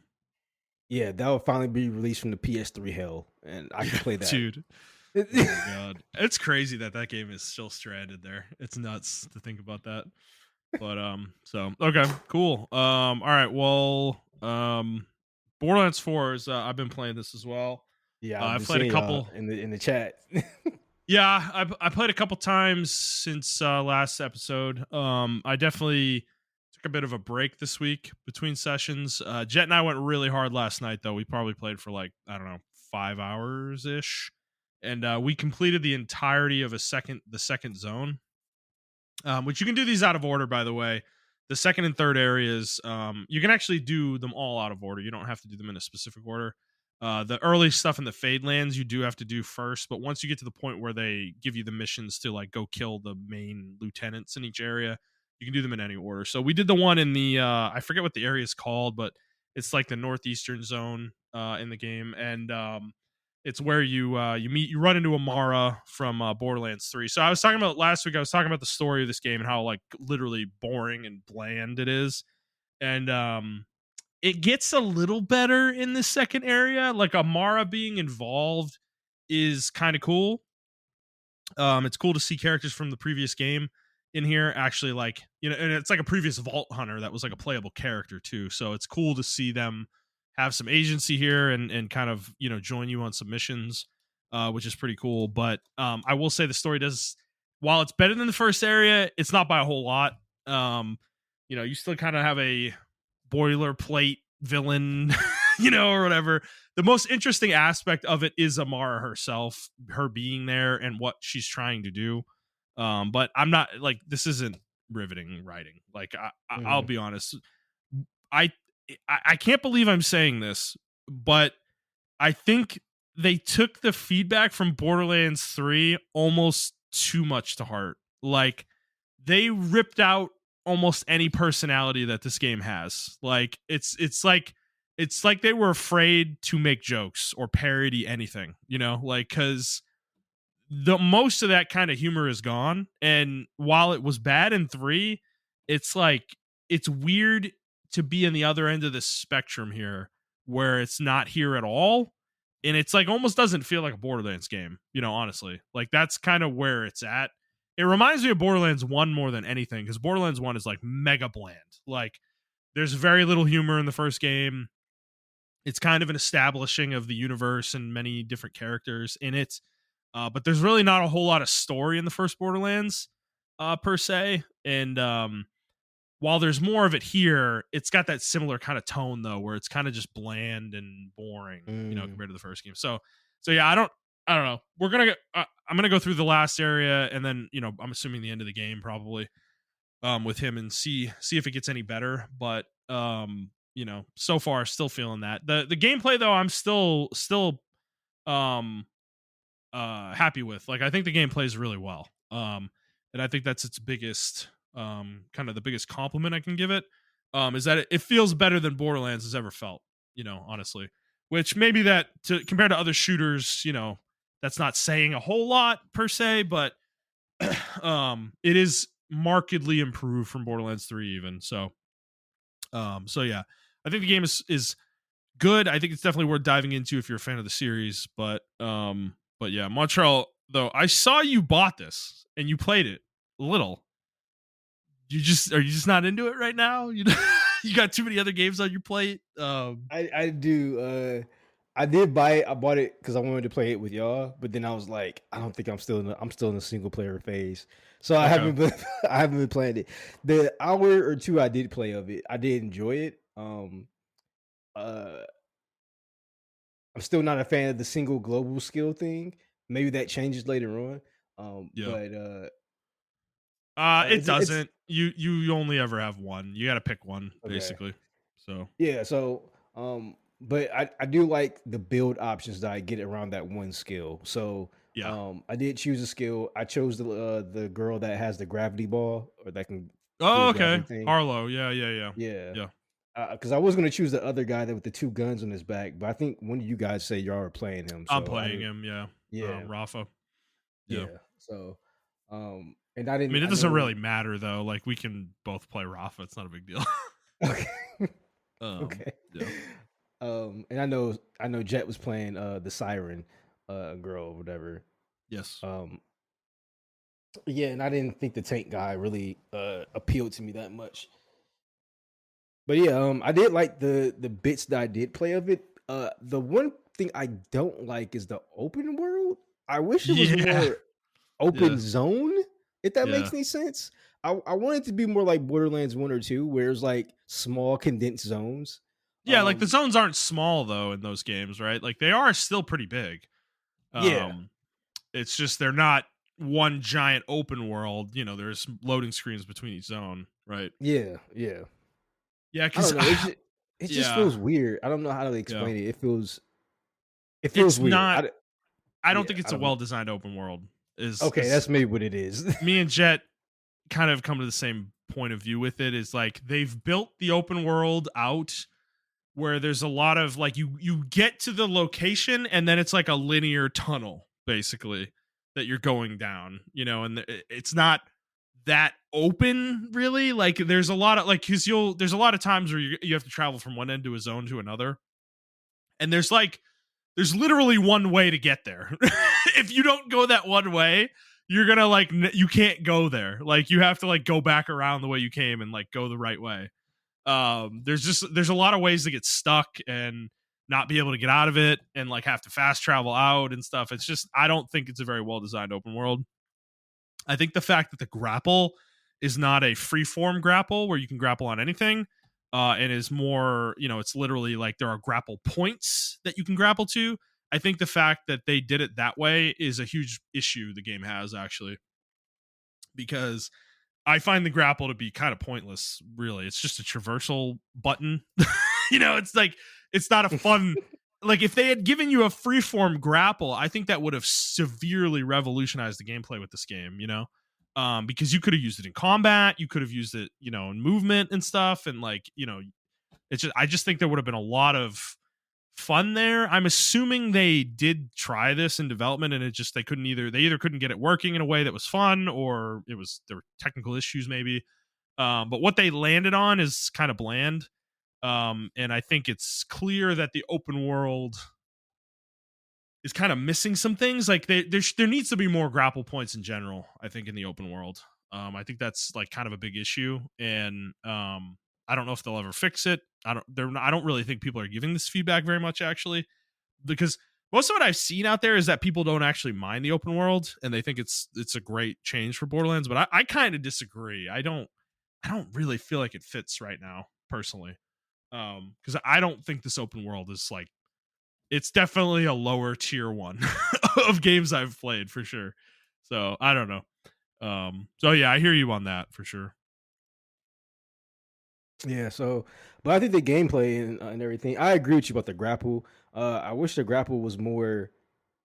yeah, that will finally be released from the PS3 hell, and I can Yeah, play that. dude. Oh my god, it's crazy that game is still stranded there. It's nuts to think about that. But so okay, cool. All right, well, Borderlands 4 is I've been playing this as well. Yeah, I've I've been played a seeing y'all couple. in the chat. Yeah, I played a couple times since last episode. I definitely took a bit of a break this week between sessions. Jet and I went really hard last night, though. We probably played for like I don't know 5 hours ish, and we completed the entirety of the second zone. Which you can do these out of order, by the way. The second and third areas, you can actually do them all out of order. You don't have to do them in a specific order. The early stuff in the Fade Lands you do have to do first, but once you get to the point where they give you the missions to like go kill the main lieutenants in each area, you can do them in any order. So we did the one in the I forget what the area is called, but it's like the northeastern zone in the game, and it's where you run into Amara from Borderlands 3. So I was talking about last week. I was talking about the story of this game and how like literally boring and bland it is, and it gets a little better in the second area. Like Amara being involved is kind of cool. It's cool to see characters from the previous game in here actually, like, and it's like a previous Vault Hunter that was like a playable character too. So it's cool to see them have some agency here and kind of join you on some missions, which is pretty cool. But I will say the story does, while it's better than the first area, it's not by a whole lot. You still kind of have a boilerplate villain, or whatever. The most interesting aspect of it is Amara herself, her being there and what she's trying to do. But I'm not like, this isn't riveting writing. Like I'll Mhm. be honest, I I can't believe I'm saying this, but I think they took the feedback from Borderlands 3 almost too much to heart. Like they ripped out almost any personality that this game has. Like it's like they were afraid to make jokes or parody anything, like cuz the most of that kind of humor is gone, and while it was bad in 3, it's like it's weird to be in the other end of the spectrum here where it's not here at all, and it's like almost doesn't feel like a Borderlands game, honestly. Like that's kind of where it's at, It reminds me of Borderlands 1 more than anything, because Borderlands 1 is like mega bland. Like there's very little humor in the first game. It's kind of an establishing of the universe and many different characters in it. But there's really not a whole lot of story in the first Borderlands, per se. And while there's more of it here, it's got that similar kind of tone though, where it's kind of just bland and boring, Mm, compared to the first game. So yeah, I don't know. I'm gonna go through the last area, and then I'm assuming the end of the game probably, with him, and see if it gets any better. But so far still feeling that the gameplay though, I'm still um happy with. Like I think the game plays really well. And I think that's its biggest kind of the biggest compliment I can give it. Is that it feels better than Borderlands has ever felt, honestly. Which maybe that to compared to other shooters, that's not saying a whole lot per se, but it is markedly improved from Borderlands 3 even. So yeah. I think the game is good. I think it's definitely worth diving into if you're a fan of the series. But yeah, Montreal though, I saw you bought this and you played it a little. Are you just not into it right now? You got too many other games on your plate. I do. I did buy it. I bought it because I wanted to play it with y'all, but then I was like, I don't think I'm still in the single player phase, so I Okay. haven't been I haven't been playing it. The hour or two I did play of it, I did enjoy it. Uh, I'm still not a fan of the single global skill thing. Maybe that changes later on. Yeah. But It it's doesn't. You only ever have one. You got to pick one okay. basically. So Yeah, so but I do like the build options that I get around that one skill. So yeah. I did choose a skill. I chose the girl that has the gravity ball or that can do Oh, the okay. gravity thing. Harlow. Yeah. Yeah. Yeah. Yeah. Yeah. Because I was gonna choose the other guy that with the two guns on his back, but I think one of you guys say y'all are playing him, I'm so I playing didn't. him. Yeah. Yeah, Rafa. Yeah. yeah. So, and I I mean, didn't. it I doesn't really know. matter though. Like we can both play Rafa. It's not a big deal. Okay. um. Okay. Yeah. And I know Jet was playing the Siren girl or whatever. Yes. Um yeah, and I didn't think the tank guy really appealed to me that much. But yeah, I did like the bits that I did play of it. The one thing I don't like is the open world. I wish it was Yeah. more open Yeah. zone, if that Yeah. makes any sense. I want it to be more like Borderlands 1 or 2, where it's like small condensed zones. Yeah. Like the Um, zones aren't small though in those games, right? Like they are still pretty big. yeah, Um. It's just they're not one giant open world. There's loading screens between each zone, right? yeah. Yeah. I Because don't know. It just yeah. feels weird. I don't know how to Yeah. explain it. It feels It's weird. not. I don't Yeah, think it's I a don't know. well designed open world. Okay, Is that's maybe what it is. Me and Jet kind of come to the same point of view with it. Is like they've built the open world out where there's a lot of like you get to the location and then it's like a linear tunnel basically that you're going down, and it's not that open really. Like there's a lot of like because you'll there's a lot of times where you have to travel from one end to a zone to another, and there's literally one way to get there. If you don't go that one way, you're gonna like you can't go there. Like you have to like go back around the way you came and like go the right way. There's a lot of ways to get stuck and not be able to get out of it and like have to fast travel out and stuff. It's just I don't think it's a very well designed open world. I think the fact that the grapple is not a free form grapple where you can grapple on anything, and is more, it's literally like there are grapple points that you can grapple to. I think the fact that they did it that way is a huge issue the game has actually, because I find the grapple to be kind of pointless, really. It's just a traversal button. It's like it's not a fun like if they had given you a freeform grapple, I think that would have severely revolutionized the gameplay with this game, because you could have used it in combat, you could have used it, in movement and stuff, and like, it's just I just think there would have been a lot of fun there. I'm assuming they did try this in development and it just they either couldn't get it working in a way that was fun, or there were technical issues maybe. But what they landed on is kind of bland. And I think it's clear that the open world is kind of missing some things. Like there needs to be more grapple points in general. I think in the open world, I think that's like kind of a big issue, and I don't know if they'll ever fix it. I don't really think people are giving this feedback very much actually, because most of what I've seen out there is that people don't actually mind the open world and they think it's a great change for Borderlands. But I kind of disagree. I don't really feel like it fits right now personally. Because I don't think this open world is like, it's definitely a lower tier one of games I've played for sure. So I don't know. So yeah, I hear you on that for sure. Yeah, so but I think the gameplay and everything. I agree with you about the grapple. I wish the grapple was more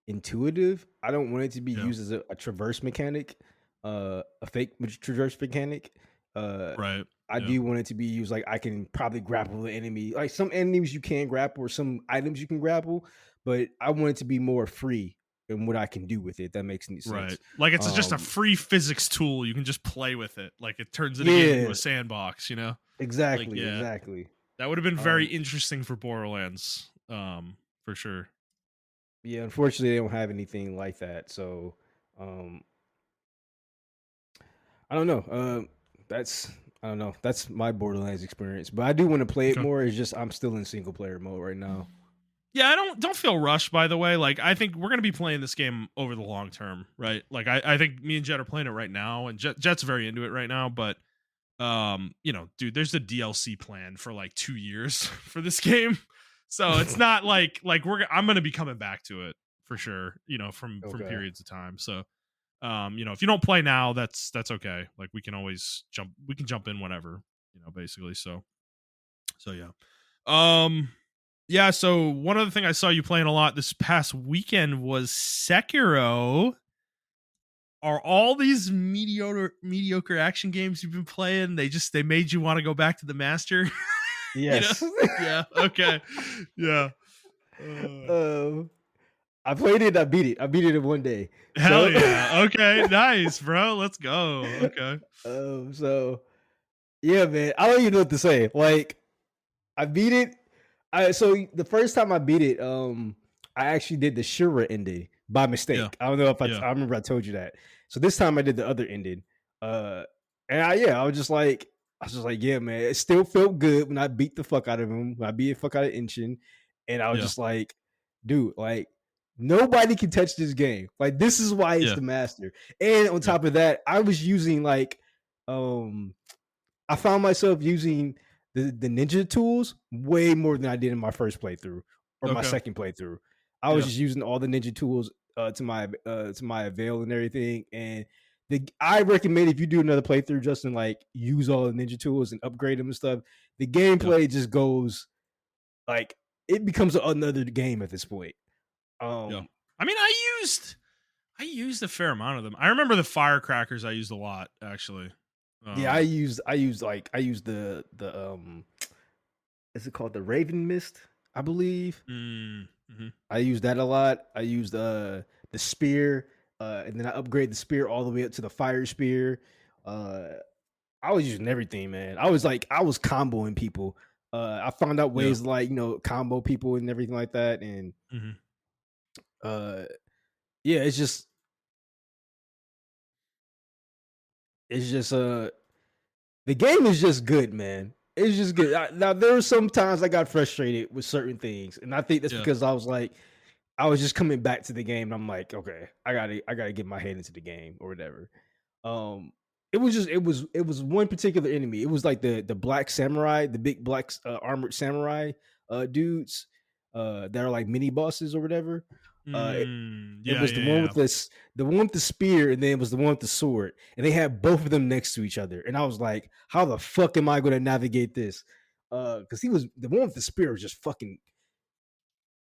intuitive. I don't want it to be Yeah. used as a traverse mechanic, a fake traverse mechanic. Uh, Right. I Yeah. do want it to be used like I can probably grapple the enemy. Like some enemies you can grapple or some items you can grapple, but I want it to be more free in what I can do with it. That makes any Right. sense. Like it's just a Um, free physics tool. You can just play with it. Like it turns the game into yeah, a sandbox, you know? Like, exactly, yeah, exactly. that would have been very Um, interesting for Borderlands. For sure. yeah, unfortunately, they don't have anything like that. So, um, I don't know. That's I don't know. That's my Borderlands experience, but I do want to play it Okay. more. It's just I'm still in single player mode right now. Yeah, I don't feel rushed by the way. Like I think we're gonna be playing this game over the long term, right? Like I think me and Jet are playing it right now, and Jet's very into it right now, but dude, there's a DLC plan for like 2 years for this game. So it's not like I'm gonna be coming back to it for sure, from Okay. periods of time. So if you don't play now, that's okay. Like we can jump in whenever, basically. So yeah. Um yeah, so one other thing I saw you playing a lot this past weekend was Sekiro. Are all these mediocre action games you've been playing, they made you want to go back to the master? you know? Yes. Yeah, okay. Yeah. Uh, um, I played it. I beat it. I beat it in one day. hell So, yeah. Okay, nice, bro. Let's go. Okay. so yeah, man. I don't even know what to say. Like, I beat it. So the first time I beat it, I actually did the Shura ending by Yeah. mistake. I don't know if Yeah. I remember I told you that. So this time I did the other ending. Uh, and I was just like, yeah, man, it still felt good when I beat the fuck out of him. When I beat the fuck out of Inchin, and I was Yeah. just like, dude, like nobody can touch this game. Like this is why it's Yeah. the master. And on Yeah. top of that, I was using I found myself using the ninja tools way more than I did in my first playthrough or my Okay. second playthrough. I was Yeah. just using all the ninja tools to my avail and everything. And I recommend if you do another playthrough, Justin, like use all the ninja tools and upgrade them and stuff. The Yeah. gameplay just goes like it becomes another game at this point. Yeah. Um, I mean, I used a fair amount of them. I remember the firecrackers I used a lot, actually. yeah, Um I used is it called the Raven Mist? I believe. mhm. I use that a lot. I used the spear, and then I upgrade the spear all the way up to the fire spear. Uh, I was using everything, man. I was comboing people. I found out Yeah. ways to, like combo people and everything like that. And Mhm. uh, yeah, it's just the game is just good, man. It's just good. Now there were some times I got frustrated with certain things, and I think that's Yeah. because I was just coming back to the game and I'm like, okay, I gotta get my head into the game or whatever. Um it was one particular enemy. It was like the black samurai, the big black armored samurai dudes that are like mini bosses or whatever. It, it Yeah, was yeah, yeah. the one with the spear, and then it was the one with the sword, and they had both of them next to each other. And I was like, how the fuck am I gonna navigate this? Because he was the one with the spear was just fucking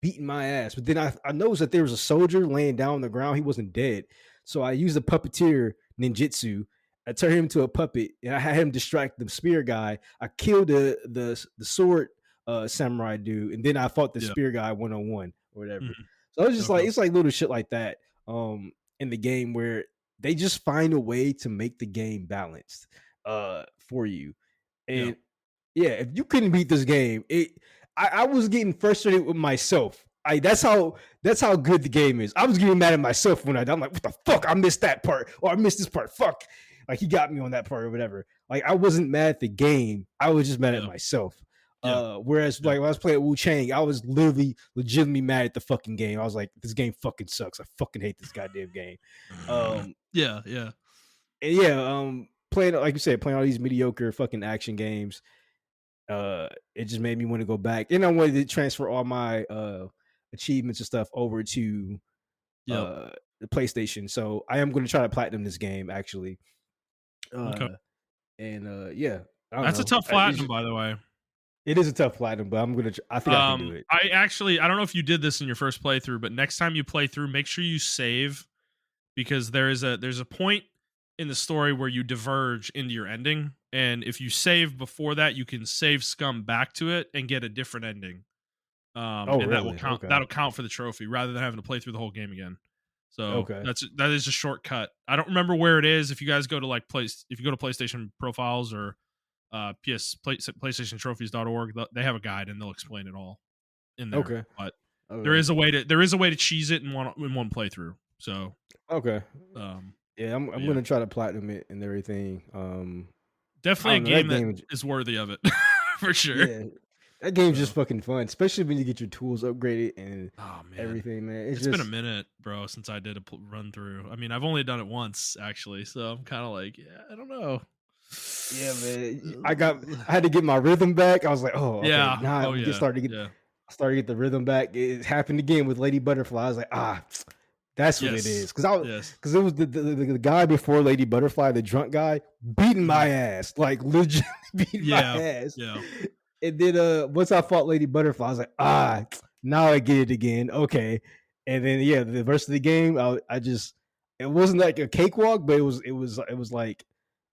beating my ass. But then I noticed that there was a soldier laying down on the ground. He wasn't dead. So I used a puppeteer ninjutsu. I turned him into a puppet and I had him distract the spear guy. I killed the sword samurai dude, and then I fought the Yeah. spear guy 1-on-1 or whatever. Mhm. So I was just like, Okay. it's like little shit like that in the game where they just find a way to make the game balanced for you. Yeah. And yeah, if you couldn't beat this game, I was getting frustrated with myself that's how good the game is. I was getting mad at myself when I'm like, what the fuck? I missed that part, or I missed this part. Fuck. Like he got me on that part or whatever. Like I wasn't mad at the game. I was just mad at Yeah. myself. Yeah. Whereas Yeah. like when I was playing Wu Chang, I was literally legitimately mad at the fucking game. I was like, this game fucking sucks. I fucking hate this goddamn game. Yeah. Yeah. And yeah, playing like you said, playing all these mediocre fucking action games. It just made me want to go back. And I wanted to transfer all my achievements and stuff over to Yep. uh the PlayStation. So I am going to try to platinum this game actually. Okay. Uh and yeah, I don't That's a know. tough platinum, by the way. It is a tough platinum, but I think I can do it. I don't know if you did this in your first playthrough, but next time you play through, make sure you save, because there's a point in the story where you diverge into your ending, and if you save before that, you can save scum back to it and get a different ending. Oh, And really? Okay. that'll count for the trophy rather than having to play through the whole game again. So Okay. that is a shortcut. I don't remember where it is. If you guys go to if you go to PlayStation profiles or PlayStationTrophies.org, they have a guide and they'll explain it all in there. Okay. But there Okay. is a way to cheese it in one playthrough. So Okay. um, Yeah, I'm yeah, gonna try to platinum it and everything. I definitely a don't know. That game that game, is worthy of it for sure. yeah, that game's just So, fucking fun, especially when you get your tools upgraded and oh man, everything, man. It's it's been a just minute, bro, since I did a run through. I mean, I've only done it once actually, so I'm kind of like, yeah, I don't know. yeah, man. I had to get my rhythm back. I was like, oh, okay. Yeah. Now Oh we get yeah. started to get Yeah. started to get the rhythm back. It happened again with Lady Butterfly. I was like, that's what it Yes. is. Because Yes. because it was the guy before Lady Butterfly, the drunk guy, beating Mhm. my ass, like legit beating my Yeah. ass. Yeah. And then once I fought Lady Butterfly, I was like, now I get it again. Okay. And then yeah, the rest of the game, I just it wasn't like a cakewalk, but it was like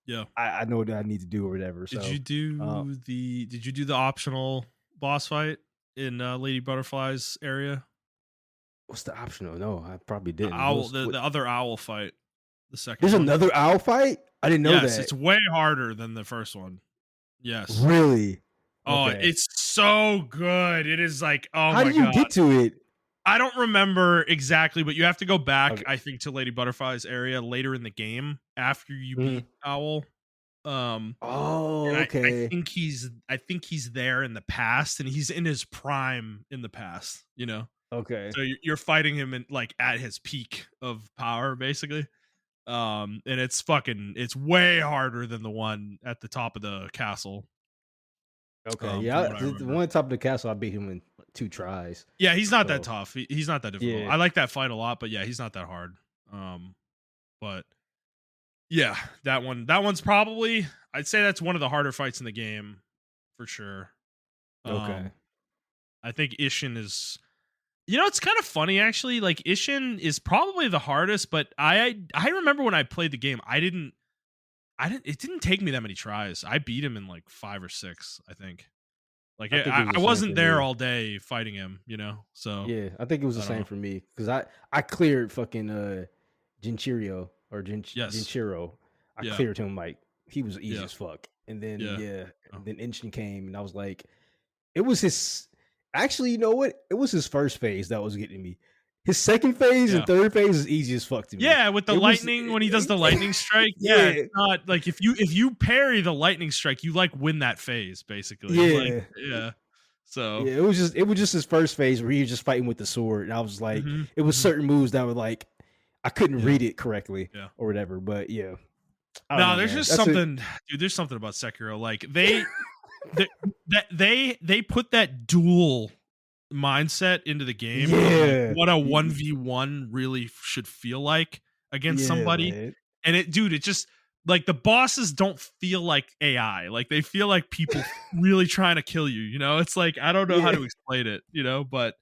Yeah. I know what I need to do or whatever. Did So you uh, do the optional boss fight in Lady Butterfly's area? what's the optional? No, I probably The didn't. owl, What? the other owl fight, the second There's one. another owl fight? I didn't know Yes, that. it's way harder than the first one. Yes. Really? Oh, Okay. it's so good. It is like, oh How my did you god. get to it? I don't remember exactly, but you have to go back, Okay. I think, to Lady Butterfly's area later in the game after you beat Mhm. Owl. Um, Oh, and okay. I think he's there in the past, and he's in his prime in the past. Okay. So you're fighting him in like at his peak of power, basically. And it's way harder than the one at the top of the castle. Okay. From Yeah. what I The remember. one on top of the castle, I beat him in 2 tries. Yeah, he's not that So tough. He's not that difficult. yeah. I like that fight a lot, but yeah, he's not that hard. But yeah, that one's probably, I'd say that's one of the harder fights in the game for sure. Okay. Um, I think Ishin is. It's kind of funny actually. Like Ishin is probably the hardest, but I remember when I played the game, it didn't take me that many tries. I beat him in like 5 or 6, I think. Like I think it was I the same for wasn't there me. all day fighting him. So Yeah, I think it was the I don't same know. for me because I cleared fucking Jinchirio or Yes. Jinchiro. I Yeah. cleared him like he was easy Yeah. as fuck. And then Yeah. yeah, Oh. and then Inshin came and I was like, it was his. Actually, you know what? It was his first phase that was getting me. His second phase and Yeah. third phase is easy as fuck to me. Yeah, with the It was lightning, when he does the lightning strike, yeah, it's yeah, not like if you parry the lightning strike, you like win that phase basically. Like, yeah. yeah. So, Yeah, it was just his first phase where he was just fighting with the sword, and I was like, mhm, it was mhm, certain moves that were like I couldn't yeah, read it correctly yeah. or whatever. But yeah, I don't No, know, there's man. just That's it. something, dude. There's something about Sekiro. Like they, they put that dual mindset into the game of like Yeah, what a 1v1 really should feel like against yeah, somebody. man. And it just like the bosses don't feel like AI. Like they feel like people really trying to kill you. It's like, I don't know how Yeah, to explain it, but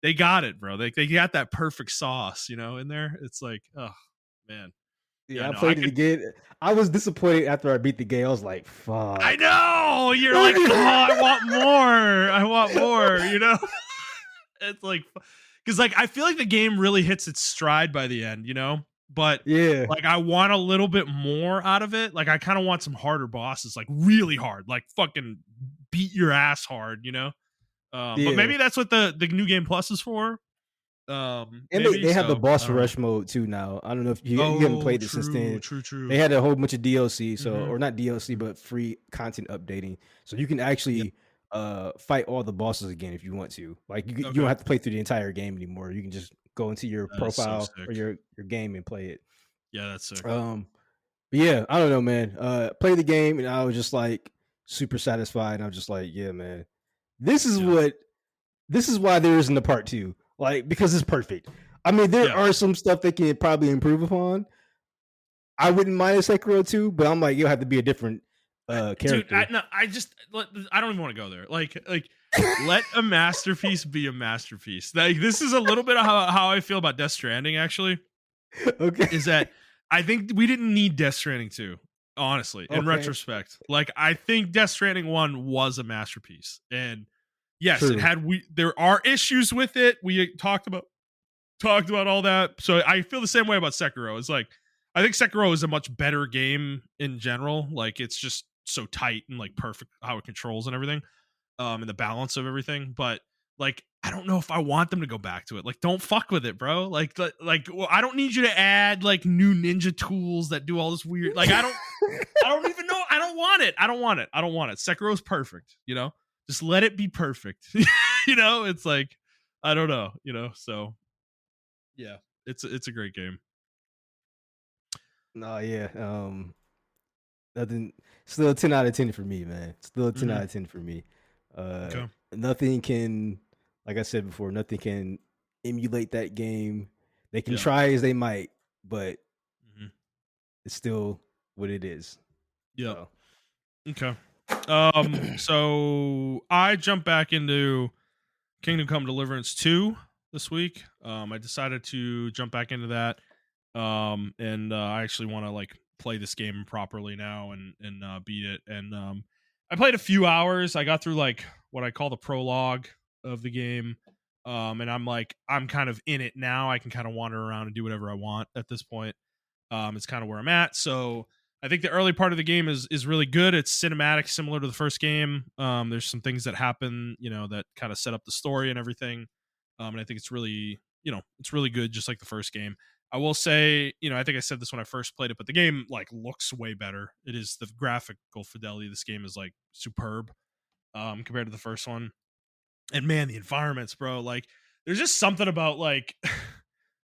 they got it, bro. They got that perfect sauce, in there. It's like, oh man. Yeah, yeah. I no, I played it could. again. I was disappointed after I beat the game. I was like, I fuck. know you're like, oh, I want more. I want more. It's like, because like I feel like the game really hits its stride by the end. But Yeah, like I want a little bit more out of it. Like I kind of want some harder bosses, like really hard, like fucking beat your ass hard. But Yeah. maybe that's what the new game plus is for. And they Maybe they have the so. I boss don't know. rush mode too now. I don't know if you haven't Oh, played it since true, then. true, They true. had a whole bunch of DLC, so Mm-hmm. or not DLC, Mm-hmm. but free content updating. So you can Yeah. actually fight all the bosses again if you want to. Like you don't Okay. have to play through the entire game anymore. You can just go into your That is so profile sick. or your game and play it. Yeah, that's sick. But yeah, I don't know, man. Play the game and I was just like super satisfied. And I was just like, yeah, man. This is Yeah. what this is why there isn't a part two. Like, because it's perfect. I mean, there Yeah. are some stuff they can probably improve upon. I wouldn't mind a Sekiro 2, but I'm like, you'll have to be a different Dude, character. I don't even want to go there. Like let a masterpiece be a masterpiece. Like this is a little bit of how I feel about Death Stranding actually, Okay. is that I think we didn't need Death Stranding 2, honestly, in Okay. retrospect. Like I think Death Stranding 1 was a masterpiece. And yes, it True. had we there are issues with it. We talked about all that. So I feel the same way about Sekiro. It's like I think Sekiro is a much better game in general. Like it's just so tight and like perfect how it controls and everything, and the balance of everything. But like I don't know if I want them to go back to it. Like don't fuck with it, bro. Well, I don't need you to add like new ninja tools that do all this weird. Like I don't even know. I don't want it. I don't want it. I don't want it. Sekiro's perfect. Just let it be perfect. It's like I don't know. So yeah, it's a great game. No, yeah. Nothing. Still a 10 out of 10 for me, man. Still a 10 Mm-hmm. out of 10 for me. Uh, Okay. nothing can, like I said before, nothing can emulate that game. They can Yeah. try as they might, but Mm-hmm. it's still what it is. Yep. So, Okay. So I jumped back into Kingdom Come Deliverance 2 this week. I decided to jump back into that. And I actually want to like play this game properly now and beat it. And I played a few hours. I got through like what I call the prologue of the game. And I'm kind of in it now. I can kind of wander around and do whatever I want at this point. It's kind of where I'm at. So I think the early part of the game is really good. It's cinematic, similar to the first game. There's some things that happen, that kind of set up the story and everything. And I think it's really good, just like the first game. I will say, I think I said this when I first played it, but the game like looks way better. It is the graphical fidelity of this game is like superb compared to the first one. And man, the environments, bro, like there's just something about like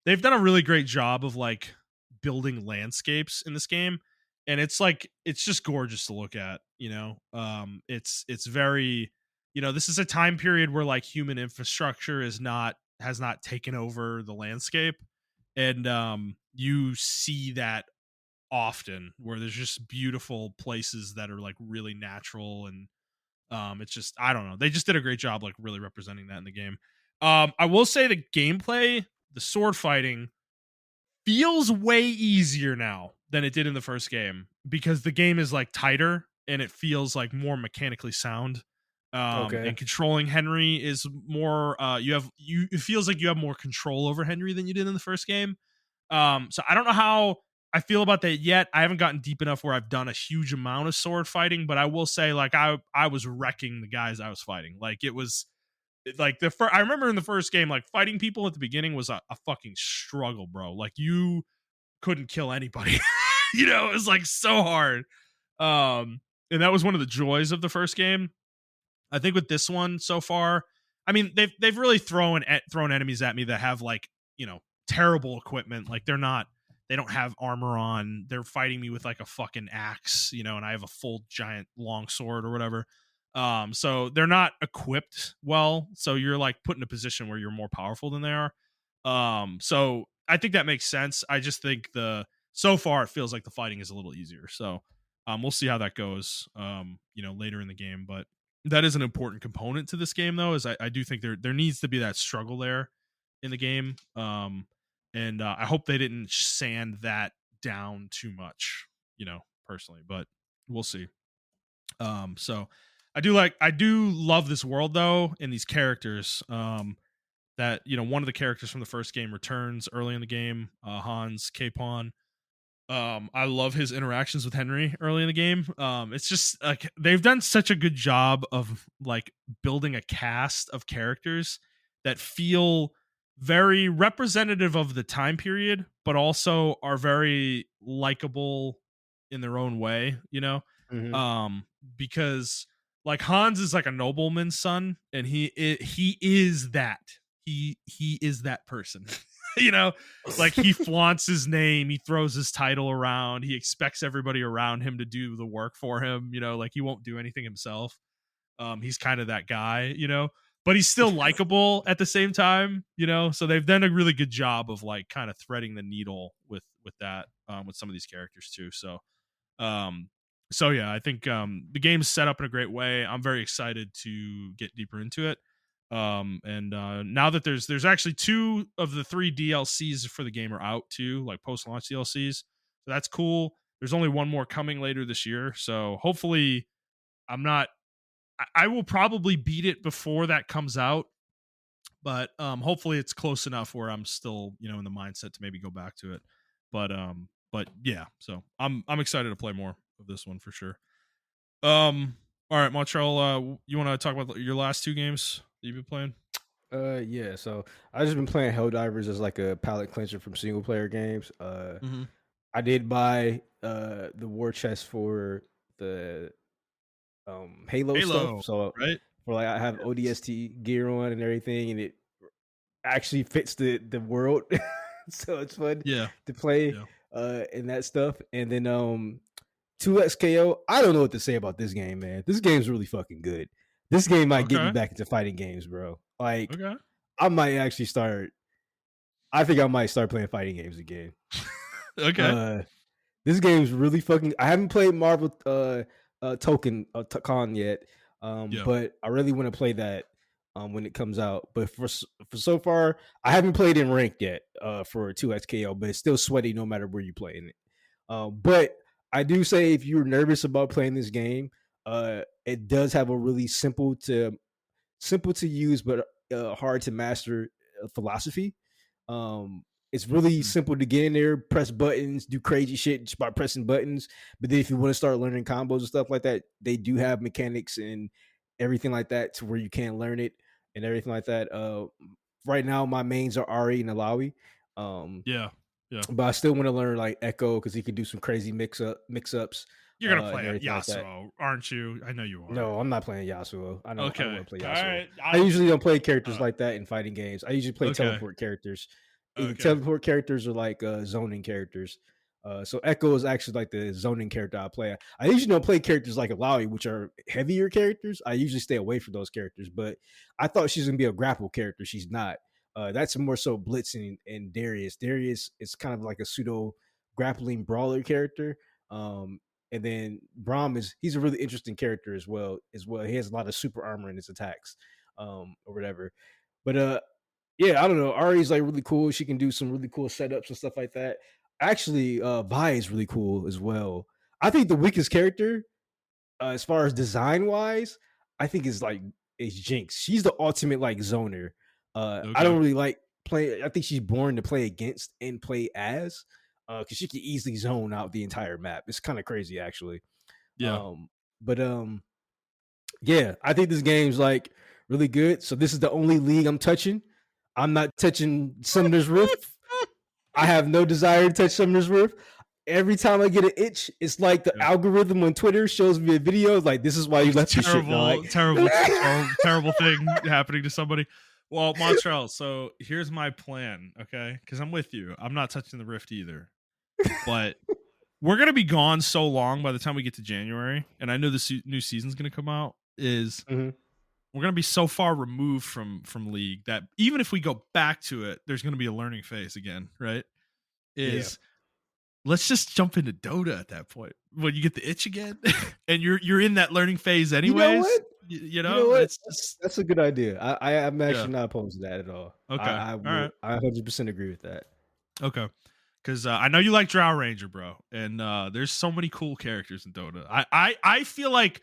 they've done a really great job of like building landscapes in this game, and it's just gorgeous to look at. It's very, this is a time period where like human infrastructure has not taken over the landscape, and you see that often where there's just beautiful places that are like really natural. And it's just, I don't know, they just did a great job like really representing that in the game. I will say the gameplay, the sword fighting feels way easier now than it did in the first game, because the game is like tighter and it feels like more mechanically sound. okay. And controlling Henry is more it feels like you have more control over Henry than you did in the first game. So I don't know how I feel about that yet. I haven't gotten deep enough where I've done a huge amount of sword fighting, but I will say like I was wrecking the guys I was fighting. Like it was like I remember in the first game, like fighting people at the beginning was a fucking struggle, bro. Like you couldn't kill anybody. It was like so hard. And that was one of the joys of the first game. I think with this one so far, I mean they've really thrown enemies at me that have like, terrible equipment. Like they don't have armor on. They're fighting me with like a fucking axe, and I have a full giant long sword or whatever. So they're not equipped well. So you're like put in a position where you're more powerful than they are. So I think that makes sense. I just think so far it feels like the fighting is a little easier. So we'll see how that goes later in the game. But that is an important component to this game though, is I do think there needs to be that struggle there in the game. And I hope they didn't sand that down too much, personally, but we'll see. So I do love this world though, and these characters. That one of the characters from the first game returns early in the game, Hans Capon. I love his interactions with Henry early in the game. It's just like they've done such a good job of like building a cast of characters that feel very representative of the time period, but also are very likable in their own way, you know? Mhm. Um, because like Hans is like a nobleman's son, and he is that. He is that person. you know, like he flaunts his name, he throws his title around, he expects everybody around him to do the work for him, like he won't do anything himself. He's kind of that guy, but he's still likable at the same time, so they've done a really good job of like kind of threading the needle with that with some of these characters too. Um so yeah, I think the game's set up in a great way. I'm very excited to get deeper into it. And now that there's actually two of the three DLCs for the game are out too, like post launch DLCs. So that's cool. There's only one more coming later this year. So hopefully I'm not I will probably beat it before that comes out, but hopefully it's close enough where I'm still, in the mindset to maybe go back to it. But yeah, so I'm excited to play more of this one for sure. All right, Montreal, you want to talk about your last two games that you've been playing? Yeah. So I just been playing Helldivers as like a palate cleanser from single player games. Mm-hmm. I did buy the war chest for the Halo stuff. Halo, So right? for like I have Yes. ODST gear on and everything, and it actually fits the world. So it's fun Yeah, to play yeah. in that stuff. And then 2XKO. I don't know what to say about this game, man. This game's really fucking good. This game might get me Okay, back into fighting games, bro. Like okay, I might actually start. I think I might start playing fighting games again. okay. Uh, this game's really fucking. I haven't played Marvel Token Con yet, Yeah. but I really want to play that when it comes out. But for so far, I haven't played in ranked yet for 2XKO, but it's still sweaty no matter where you play in it. But I do say if you're nervous about playing this game, it does have a really simple to use but hard to master philosophy. It's really Mm, simple to get in there, press buttons, do crazy shit just by pressing buttons. But then if you want to start learning combos and stuff like that, they do have mechanics and everything like that to where you can learn it and everything like that. Right now, my mains are Ari and Alawi. Um, yeah, yeah. but I still want to learn like Echo because he can do some crazy mix ups You're gonna and play everything like that. Yasuo, aren't you? I know you are. No, I'm not playing Yasuo. I don't Okay. want to play All Yasuo. right. I usually don't play Uh, characters like that in fighting games. I usually play okay. teleport characters. Either Okay. teleport characters or like zoning characters. So Echo is actually like the zoning character I play. I usually don't play characters like Alawi, which are heavier characters. I usually stay away from those characters. But I thought she's gonna be a grapple character. She's not. That's more so Blitz and Darius. Darius is kind of like a pseudo grappling brawler character. Um, and then Braum he's a really interesting character as well. He has a lot of super armor in his attacks, or whatever. But yeah, I don't know. Ari's like really cool. She can do some really cool setups and stuff like that. Actually, Vi is really cool as well. I think the weakest character, as far as design wise, I think is Jinx. She's the ultimate like zoner. I Okay. don't really like play. I think she's born to play against and play as, because she can easily zone out the entire map. It's kind of crazy actually. Yeah. Um, but yeah, I think this game's like really good. So this is the only league I'm touching. I'm not touching Summoner's Rift. I have no desire to touch Summoner's Rift. Every time I get an itch, it's like the Yeah. algorithm on Twitter shows me a video like this is why you Of left this shit. And I'm terrible, like, terrible, terrible thing happening to somebody. Well, Montreal. So here's my plan. Okay, because I'm with you. I'm not touching the Rift either. But we're gonna be gone so long by the time we get to January, and I know the new season's gonna come out. Is mhm. we're gonna be so far removed from League that even if we go back to it, there's gonna be a learning phase again. Right? Yeah. Is let's just jump into Dota at that point when you get the itch again, and you're in that learning phase You know anyways. what? You You know know, what? it's just That's a good idea. I'm yeah. actually not opposed to that at all. Okay, I all right, will. I 100% agree with that. okay. Because I know you like Drow Ranger, bro, and there's so many cool characters in Dota. I feel like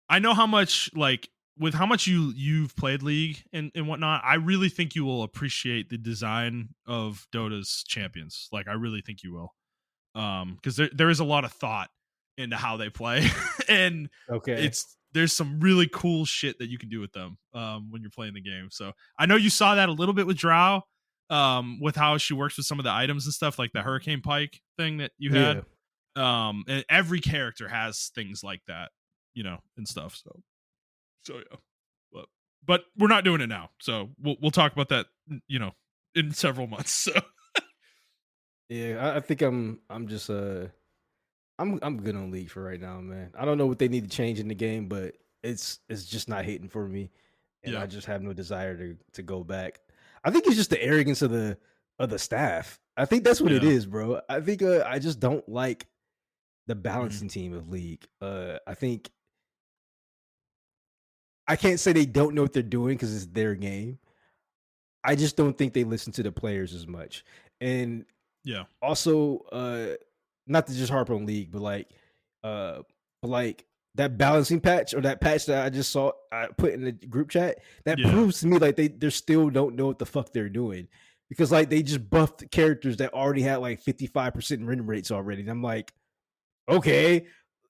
I know how much like with how much you've played League and whatnot. I really think you will appreciate the design of Dota's champions. Like I really think you will. because there is a lot of thought into how they play, and Okay. there's some really cool shit that you can do with them when you're playing the game. So I know you saw that a little bit with Drow, with how she works with some of the items and stuff, like the hurricane pike thing that you had. Yeah. And every character has things like that, and stuff. So yeah, but we're not doing it now. So we'll talk about that, in several months. So Yeah, I think I'm just I'm good on League for right now, man. I don't know what they need to change in the game, but it's just not hitting for me, and I yeah, just have no desire to go back. I think it's just the arrogance of the staff. I think that's what it yeah, is, bro. I think I just don't like the mhm, balancing team of League. I think I can't say they don't know what they're doing because it's their game. I just don't think they listen to the players as much, and yeah, also, not to just harp on League, uh, but like that balancing patch or that patch that I just saw I put in the group chat, that yeah, proves to me like they still don't know what the fuck they're doing. Because like they just buffed characters that already had like 55% win rates already. And I'm like, okay.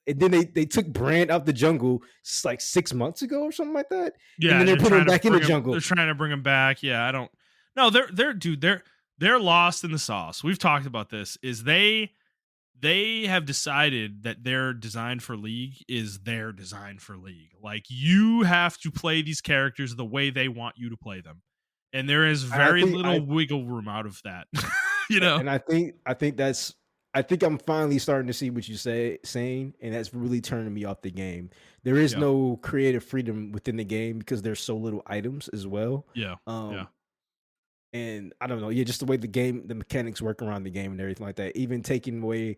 And then they took Brand out the jungle like 6 months ago or something like that. And yeah. then And they're they're putting him trying to back in the bring him. They're jungle. trying to bring him back. Yeah, I don't. No, they're dude. They're lost in the sauce. We've talked about this. Is they have decided that their design for League is their design for League. Like, you have to play these characters the way they want you to play them, and there is And I very think little I wiggle room out of that. you know? And I think that's I think I'm finally starting to see what you saying, and that's really turning me off the game. There is Yeah, no creative freedom within the game because there's so little items as well. yeah, yeah, Um, and I don't know, yeah, just the way the mechanics work around the game and everything like that. Even taking away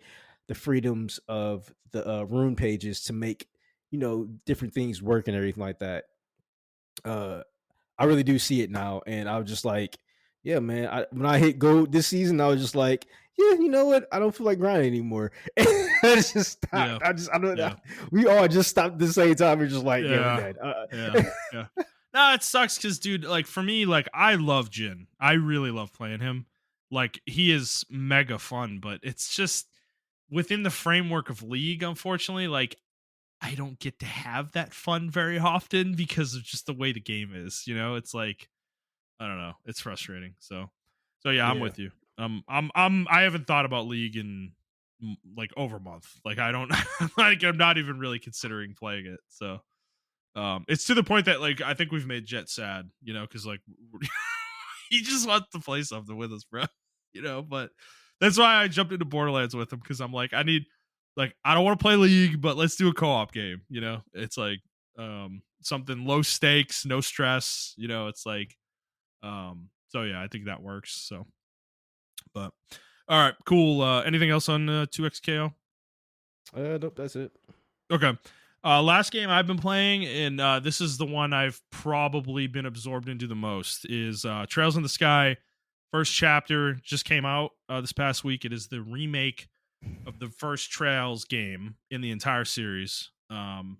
the freedoms of the rune pages to make different things work and everything like that. Uh, I really do see it now, and I was just like, yeah, man. When I hit gold this season, I was just like, yeah, you know what? I don't feel like grinding anymore. I just yeah, stopped. I don't know. yeah, We all just stopped at the same time. We're just like, yeah, we're yeah, dead. yeah, yeah. No, it sucks because, dude, like, for me, like, I love Jin. I really love playing him. Like, he is mega fun, but it's just within the framework of League, unfortunately, like, I don't get to have that fun very often because of just the way the game is. It's like, I don't know. It's frustrating. So yeah, I'm Yeah. with you. I haven't thought about League in like over a month. Like, I don't like, I'm not even really considering playing it. So it's to the point that, like, I think we've made Jet sad, because, like, he just wants to play something with us, bro. But that's why I jumped into Borderlands with him, because I'm like, I don't want to play League, but let's do a co-op game. It's like something low stakes, no stress. It's like so yeah, I think that works. So, but all right, cool. Anything else on 2XKO? Nope, that's it. Okay. Last game I've been playing, and this is the one I've probably been absorbed into the most, is Trails in the Sky. First chapter just came out this past week. It is the remake of the first Trails game in the entire series. And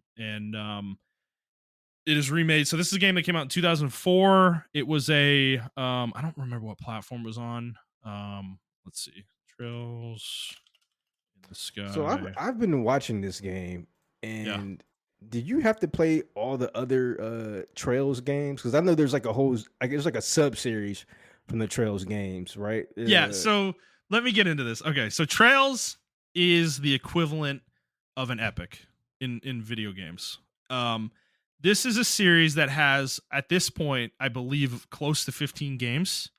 it is remade. So this is a game that came out in 2004. It was I don't remember what platform it was on. Let's see. Trails in the So I've Sky. I've been watching this game, Yeah. and did you have to play all the other Trails games? Because I know there's like a whole, like there's like a sub series from the Trails games, right? Yeah, so let me get into this. Okay, so Trails is the equivalent of an epic in video games. Um this is a series that has, at this point, I believe, close to 15 games,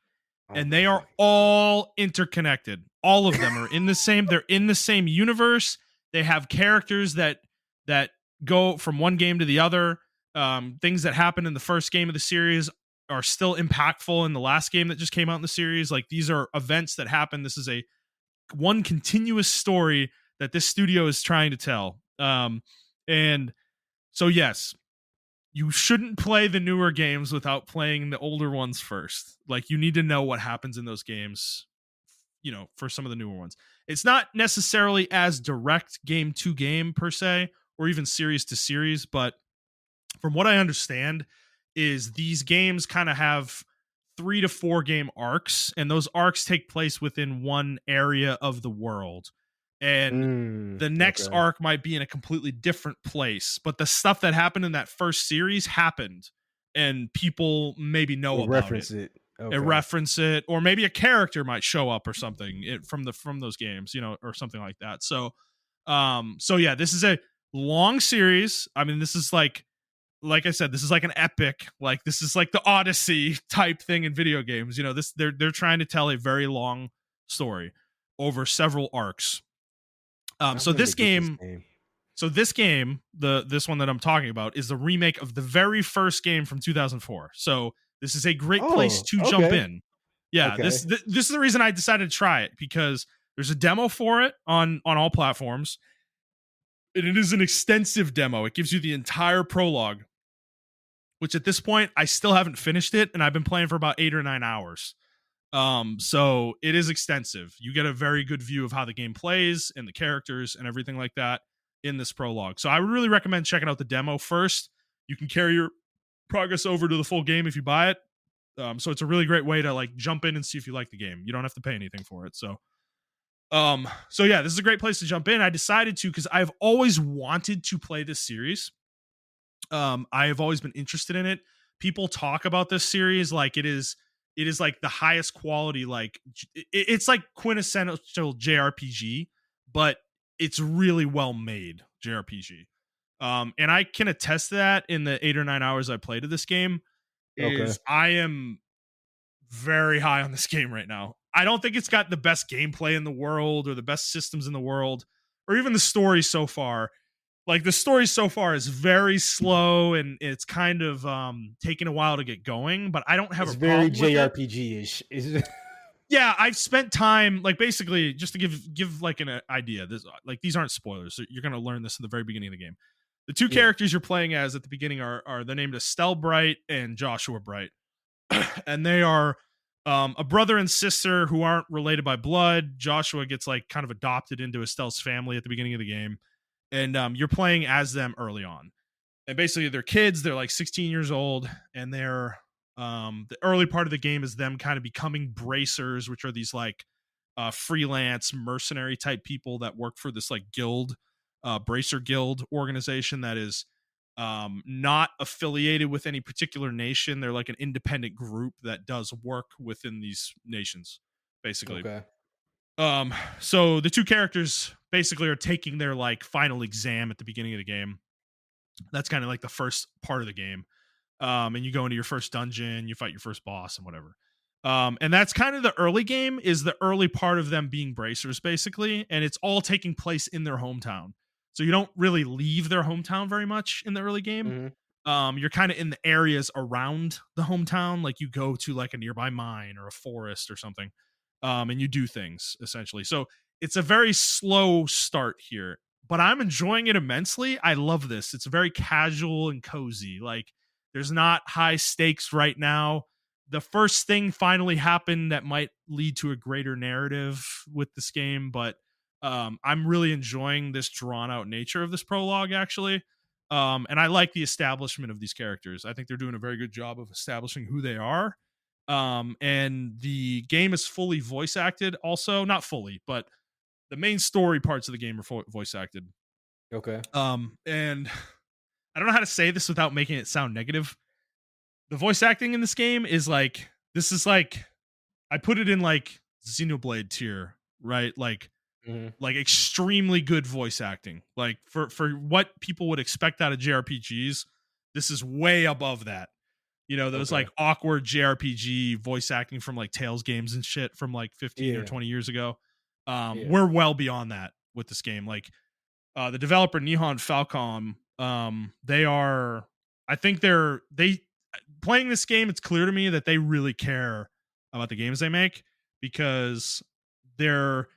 Oh and my they are all interconnected. All of them are in the same they're in the same universe. They have characters that go from one game to the other. Things that happen in the first game of the series are still impactful in the last game that just came out in the series. Like, these are events that happen. This is a one continuous story that this studio is trying to tell. And so, yes, you shouldn't play the newer games without playing the older ones first. Like, you need to know what happens in those games, for some of the newer ones. It's not necessarily as direct game to game per se, or even series to series, but from what I understand, is these games kind of have 3 to 4 game arcs, and those arcs take place within one area of the world. and the next Okay. arc might be in a completely different place, but the stuff that happened in that first series happened, and people maybe know Or about it reference it. and Okay. reference it, or maybe a character might show up or something from those games, or something like that. So yeah, this is a long series. I mean, this is like I said, this is like an epic, like this is like the Odyssey type thing in video games. This they're trying to tell a very long story over several arcs. Um, I so wanted to this get this game, game. this one that I'm talking about is the remake of the very first game from 2004. So this is a great place Oh, to jump okay. in. Yeah, Okay. this is the reason I decided to try it, because there's a demo for it on all platforms, and it is an extensive demo. It gives you the entire prologue, which at this point I still haven't finished it, and I've been playing for about 8 or 9 hours. So it is extensive. You get a very good view of how the game plays and the characters and everything like that in this prologue. So I would really recommend checking out the demo first. You can carry your progress over to the full game if you buy it. So it's a really great way to like jump in and see if you like the game. You don't have to pay anything for it. So yeah, this is a great place to jump in. I decided to because I've always wanted to play this series. I have always been interested in it. People talk about this series like it is like the highest quality, like it's like quintessential JRPG, but it's really well made JRPG. And I can attest to that in the 8 or 9 hours I played of this game. Okay. Is I am very high on this game right now. I don't think it's got the best gameplay in the world or the best systems in the world or even the story so far. Like the story so far is very slow and it's kind of taking a while to get going, but I don't have It's a very problem with it. JRPG-ish. Is Yeah, I've spent time like basically just to give like an idea. This like these aren't spoilers. So you're gonna learn this in the very beginning of the game. The two yeah. characters you're playing as at the beginning are they're named Estelle Bright and Joshua Bright, and they are a brother and sister who aren't related by blood. Joshua gets like kind of adopted into Estelle's family at the beginning of the game, and you're playing as them early on. And basically, they're kids. They're like 16 years old, and they're the early part of the game is them kind of becoming bracers, which are these like freelance mercenary type people that work for this like guild, bracer guild organization that is not affiliated with any particular nation. They're like an independent group that does work within these nations, basically. Okay. So the two characters basically are taking their like final exam at the beginning of the game. That's kind of like the first part of the game. And you go into your first dungeon, you fight your first boss and whatever. And that's kind of the early game, is the early part of them being bracers basically, and it's all taking place in their hometown. So you don't really leave their hometown very much in the early game. Mhm. You're kind of in the areas around the hometown, like you go to like a nearby mine or a forest or something, and you do things essentially. So it's a very slow start here, but I'm enjoying it immensely. I love this. It's very casual and cozy. Like there's not high stakes right now. The first thing finally happened that might lead to a greater narrative with this game, but I'm really enjoying this drawn out nature of this prologue actually. And I like the establishment of these characters. I think they're doing a very good job of establishing who they are. And the game is fully voice acted, also not fully, but the main story parts of the game are voice acted. Okay. And I don't know how to say this without making it sound negative. The voice acting in this game is like this is like I put it in like Xenoblade tier, right? Mhm. Like extremely good voice acting. Like for what people would expect out of JRPGs, this is way above that. Those Okay. like awkward JRPG voice acting from like Tales games and shit from like 15 or Yeah. 20 years ago. Yeah. We're well beyond that with this game. Like the developer Nihon Falcom, they are I think they playing this game, it's clear to me that they really care about the games they make, because there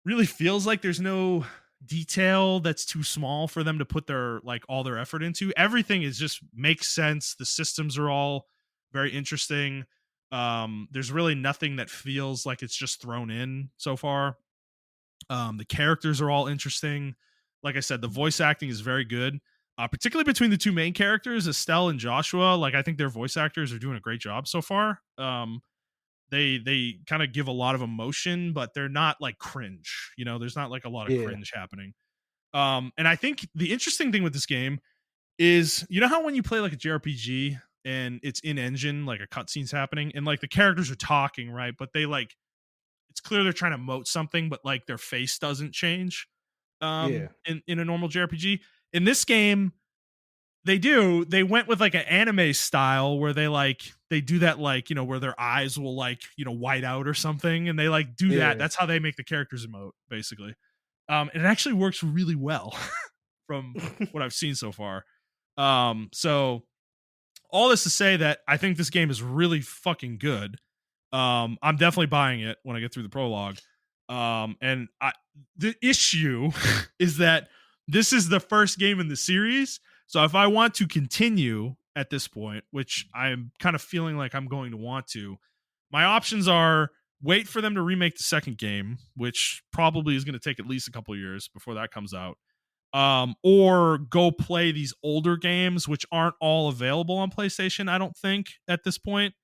really feels like there's no detail that's too small for them to put their like all their effort into. Everything is just makes sense. The systems are all very interesting. There's really nothing that feels like it's just thrown in so far. The characters are all interesting. Like I said, the voice acting is very good, particularly between the two main characters, Estelle and Joshua. Like I think their voice actors are doing a great job so far. They kind of give a lot of emotion, but they're not like cringe. There's not like a lot of Yeah. cringe happening. And I think the interesting thing with this game is, how when you play like a JRPG and it's in engine, like a cutscene's happening and like the characters are talking, right? But they like it's clear they're trying to emote something, but like their face doesn't change. Yeah. In a normal JRPG. In this game, they went with like an anime style where they do that, like, where their eyes will like, white out or something, and they like do that. Yeah. That's how they make the characters emote, basically. And it actually works really well from what I've seen so far. So all this to say that I think this game is really fucking good. I'm definitely buying it when I get through the prologue. And the issue is that this is the first game in the series. So if I want to continue at this point, which I'm kind of feeling like I'm going to want to, my options are wait for them to remake the second game, which probably is going to take at least a couple years before that comes out. Or go play these older games, which aren't all available on PlayStation, I don't think, at this point.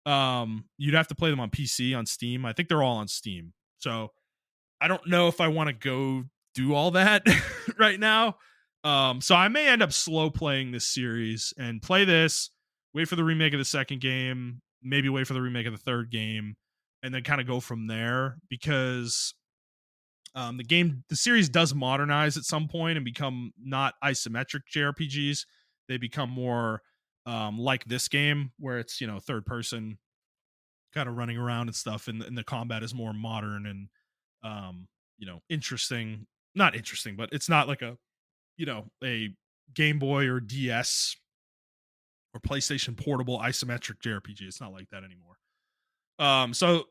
You'd have to play them on PC, on Steam. I think they're all on Steam. So I don't know if I want to go do all that right now. So I may end up slow playing this series and play this, wait for the remake of the second game, maybe wait for the remake of the third game, and then kind of go from there, because the series does modernize at some point and become not isometric JRPGs. They become more like this game, where it's third person, kind of running around and stuff, and the combat is more modern and interesting. Not interesting, but it's not like a Game Boy or DS or PlayStation Portable isometric JRPG. It's not like that anymore. So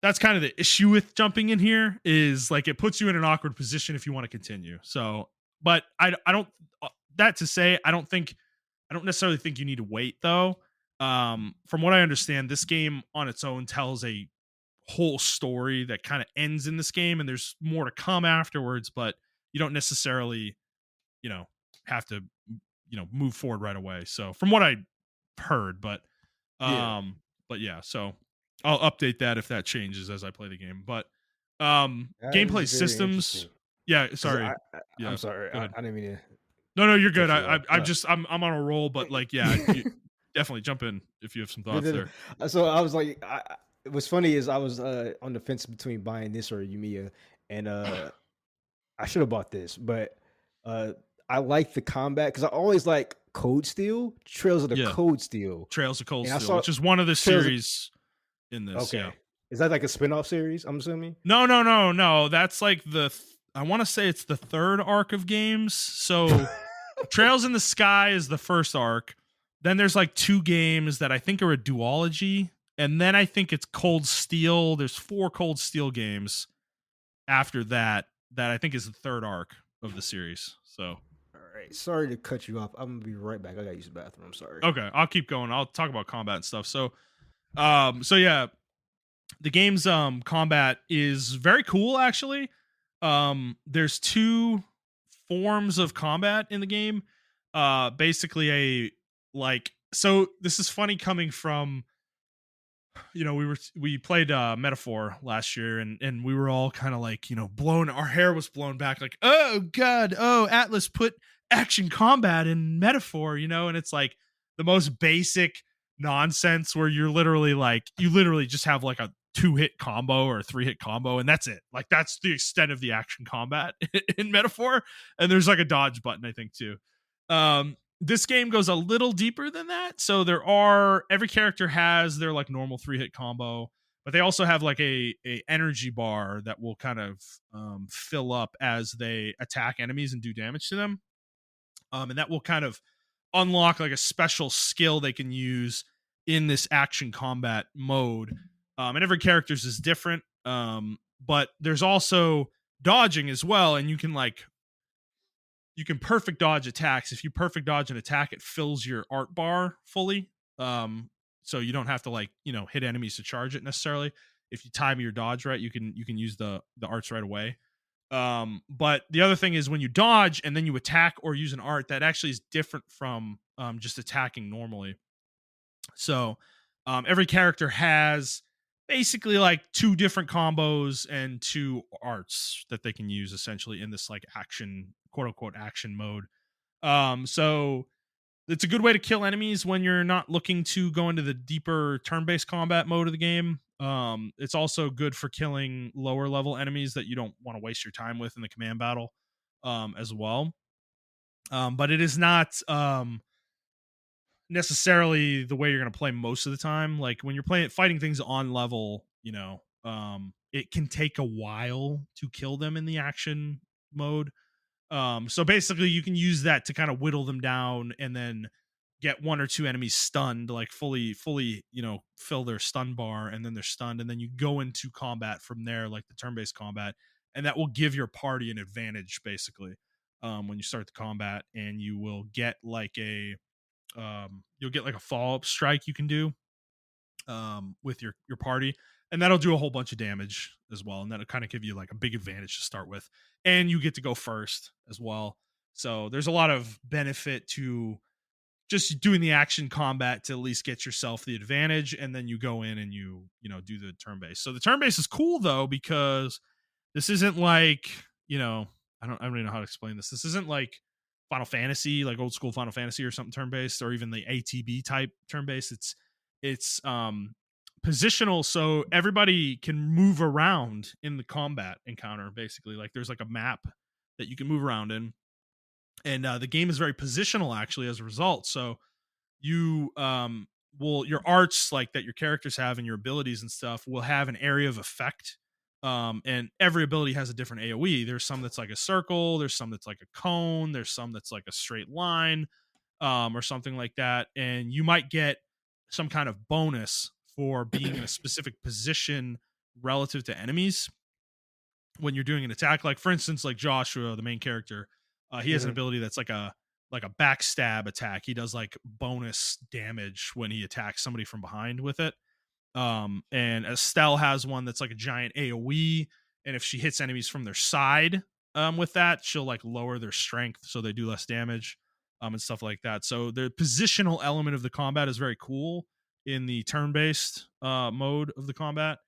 that's kind of the issue with jumping in here, is like it puts you in an awkward position if you want to continue. So, but I don't that to say, I don't necessarily think you need to wait though. From what I understand, this game on its own tells a whole story that kind of ends in this game, and there's more to come afterwards, but you don't necessarily, you know, have to, move forward right away. So from what I heard, Yeah. but yeah, so I'll update that if that changes as I play the game. But That is gameplay very systems, interesting. yeah, Because sorry. I'm Yeah, sorry. go ahead. I didn't mean No, you're to good. cut you off. I'm just I'm on a roll, but like, yeah, you definitely jump in if you have some No, thoughts no, there. no. So I was like, what's funny is I was on the fence between buying this or Yumiya, and I should have bought this, but uh, I like the combat because I always like Code Steel, Trails of the Yeah, Code Steel, Trails of Cold and I Steel, saw which is one of the Trails. series in this. Yeah. Okay, is that like a spinoff series? I'm assuming. No, no, no, no. That's like I want to say it's the third arc of games. So Trails in the Sky is the first arc. Then there's like two games that I think are a duology. And then I think it's Cold Steel. There's 4 Cold Steel games after that I think is the third arc of the series. So, All right, sorry to cut you off. I'm gonna be right back. I gotta use the bathroom. I'm sorry. okay, I'll keep going. I'll talk about combat and stuff. So yeah, the game's combat is very cool actually. There's 2 forms of combat in the game. Basically a like so this is funny coming from, we played Metaphor last year, and we were all kind of like, blown, our hair was blown back, like, oh god, oh, Atlas put action combat in Metaphor, and it's like the most basic nonsense where you literally just have like a 2-hit combo or a 3-hit combo, and that's it. Like, that's the extent of the action combat in Metaphor. And there's like a dodge button, I think, too. This game goes a little deeper than that. So every character has their like normal 3-hit combo, but they also have like a energy bar that will kind of fill up as they attack enemies and do damage to them. And that will kind of unlock like a special skill they can use in this action combat mode. And every character's is different. But there's also dodging as well, and you can perfect dodge attacks. If you perfect dodge an attack, it fills your art bar fully. So you don't have to hit enemies to charge it necessarily. If you time your dodge right, you can use the arts right away. But the other thing is when you dodge and then you attack or use an art, that actually is different from just attacking normally. So every character has basically like two different combos and two arts that they can use essentially in this like action, quote unquote action mode. So it's a good way to kill enemies when you're not looking to go into the deeper turn-based combat mode of the game. It's also good for killing lower level enemies that you don't want to waste your time with in the command battle, as well. But it is not necessarily the way you're going to play most of the time. Like when you're playing fighting things on level, it can take a while to kill them in the action mode. So basically you can use that to kind of whittle them down and then get one or two enemies stunned, like fully, fill their stun bar, and then they're stunned, and then you go into combat from there, like the turn-based combat, and that will give your party an advantage basically. When you start the combat, and you'll get like a follow-up strike you can do with your party, and that'll do a whole bunch of damage as well, and that'll kind of give you like a big advantage to start with, and you get to go first as well. So there's a lot of benefit to just doing the action combat to at least get yourself the advantage, and then you go in and do the turn base. So the turn base is cool though, because this isn't like, I don't even know how to explain this. This isn't like Final Fantasy, like old school Final Fantasy or something turn based, or even the ATB type turn based. It's positional, so everybody can move around in the combat encounter. Basically, like there's like a map that you can move around in, and the game is very positional actually as a result. So you will your arts like that your characters have and your abilities and stuff will have an area of effect, and every ability has a different AoE. There's some that's like a circle, there's some that's like a cone, there's some that's like a straight line, or something like that, and you might get some kind of bonus for being in a specific position relative to enemies when you're doing an attack. Like for instance, like Joshua, the main character, he has an Mhm. ability that's like a backstab attack. He does like bonus damage when he attacks somebody from behind with it. And Estelle has one that's like a giant AoE, and if she hits enemies from their side, with that, she'll like lower their strength so they do less damage, and stuff like that. So the positional element of the combat is very cool in the turn-based mode of the combat,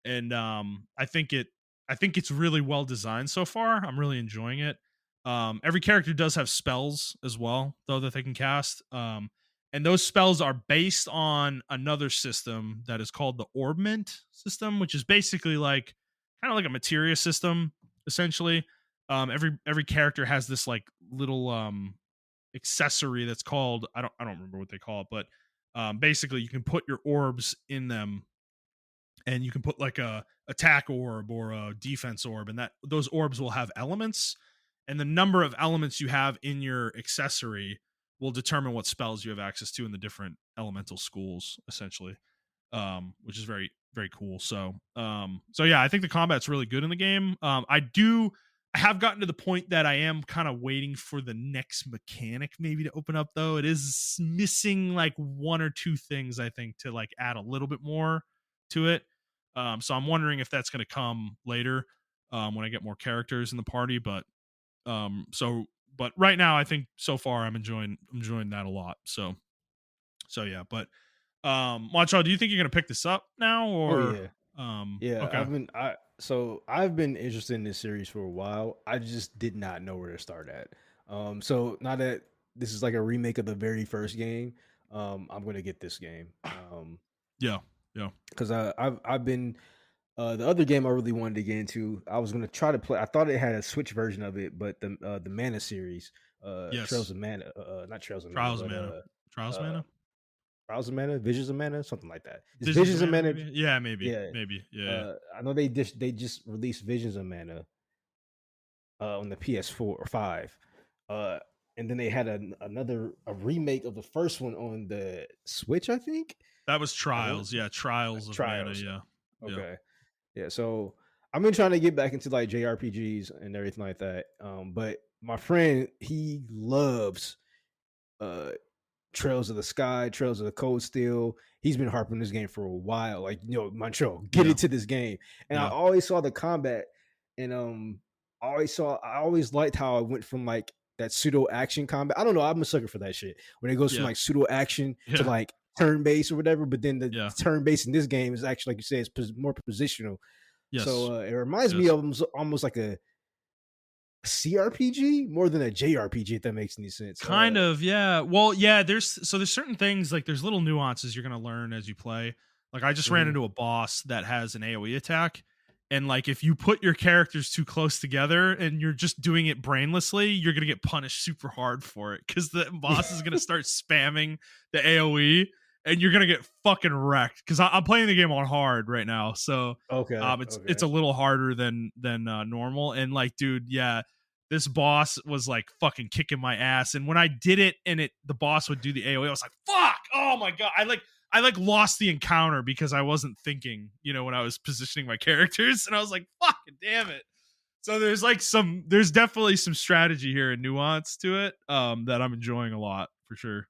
and I think it's really well designed so far. I'm really enjoying it. Every character does have spells as well, though, that they can cast. And those spells are based on another system that is called the Orbment system, which is basically like kind of like a materia system, essentially. Every character has this like little accessory that's called, I don't remember what they call it, but basically you can put your orbs in them, and you can put like a attack orb or a defense orb, and that those orbs will have elements, and the number of elements you have in your accessory will determine what spells you have access to in the different elemental schools, essentially. Which is very very cool. So yeah, I think the combat's really good in the game. I have gotten to the point that I am kind of waiting for the next mechanic maybe to open up, though. It is missing like one or two things, I think, to like add a little bit more to it. So I'm wondering if that's going to come later, when I get more characters in the party. But right now, I think so far I'm enjoying that a lot. So yeah. But Montreal, do you think you're going to pick this up now, Oh or yeah. Yeah, okay? I've been interested in this series for a while. I just did not know where to start at. So now that this is like a remake of the very first game, I'm gonna get this game. Yeah, yeah, Because I've been the other game I really wanted to get into. I was gonna try to play. I thought it had a Switch version of it, but the Mana series, Trails yes. of Mana, not Trails of Mana, Trials of but Mana, Trials of uh, Mana, Trials of Mana, Visions of Mana, something like that. It's Visions of Visions of Mana, Mana. maybe. Yeah, maybe, Yeah, maybe. Yeah, I know they just released Visions of Mana on the PS4 or 5. Uh, and then they had another a remake of the first one on the Switch, I think. that was I want Trials. Yeah, Trials of Mana. Trials. Yeah, yeah, Okay. Yeah, so I've been trying to get back into like JRPGs and everything like that. But my friend, he loves uh Trails of the Sky, Trails of the Cold Steel. He's been harping this game for a while. Like, Montreal, get yeah, into this game. And I yeah, always saw the combat, and I always liked how it went from like that pseudo action combat. I don't know. I'm a sucker for that shit. When it goes from yeah, like pseudo action to yeah, like turn based or whatever. But then the Yeah. turn based in this game is actually, like you said, it's more positional. Yes. So it reminds me Yes. of almost like a CRPG more than a JRPG, if that makes any sense. Kind of, yeah. Well, yeah, there's certain things, like there's little nuances you're gonna learn as you play. Like I just ran Mhm. into a boss that has an AoE attack, and like if you put your characters too close together and you're just doing it brainlessly, you're gonna get punished super hard for it because the boss is gonna start spamming the AoE, and you're gonna get fucking wrecked. Because I'm playing the game on hard right now, so Okay, it's okay. a little harder than normal. And like, dude, yeah, this boss was like fucking kicking my ass. And when I did it and the boss would do the AoE, I was like, fuck, oh my God. I lost the encounter because I wasn't thinking, when I was positioning my characters, and I was like, fucking damn it. So there's definitely some strategy here and nuance to it, that I'm enjoying a lot for sure.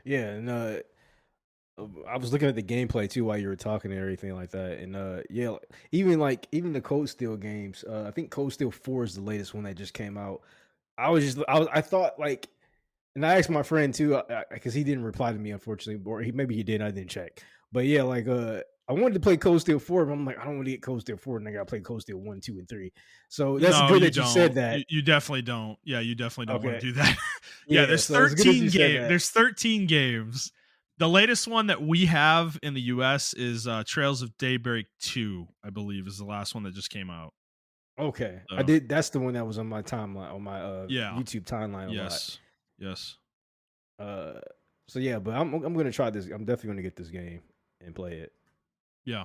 Yeah, and I was looking at the gameplay too while you were talking and everything like that, and yeah, even the Cold Steel games. I think Cold Steel 4 is the latest one that just came out. I thought like, and I asked my friend too because he didn't reply to me unfortunately, or maybe he did. I didn't check, but yeah, like I wanted to play Cold Steel 4, but I'm like, I don't want to get Cold Steel 4, and I got to play Cold Steel 1, 2, and 3. So that's No, good you that you said don't. that. You definitely don't. Yeah, you definitely don't want Okay, to do that. Yeah, yeah, so it's good that you said that. There's 13 games. The latest one that we have in the US is Trails of Daybreak 2, I believe, is the last one that just came out. Okay, I So, did. That's the one that was on my timeline, on my yeah. YouTube timeline a lot. Yes. Yes. Uh, so yeah, but I'm gonna try this. I'm definitely gonna get this game and play it. Yeah.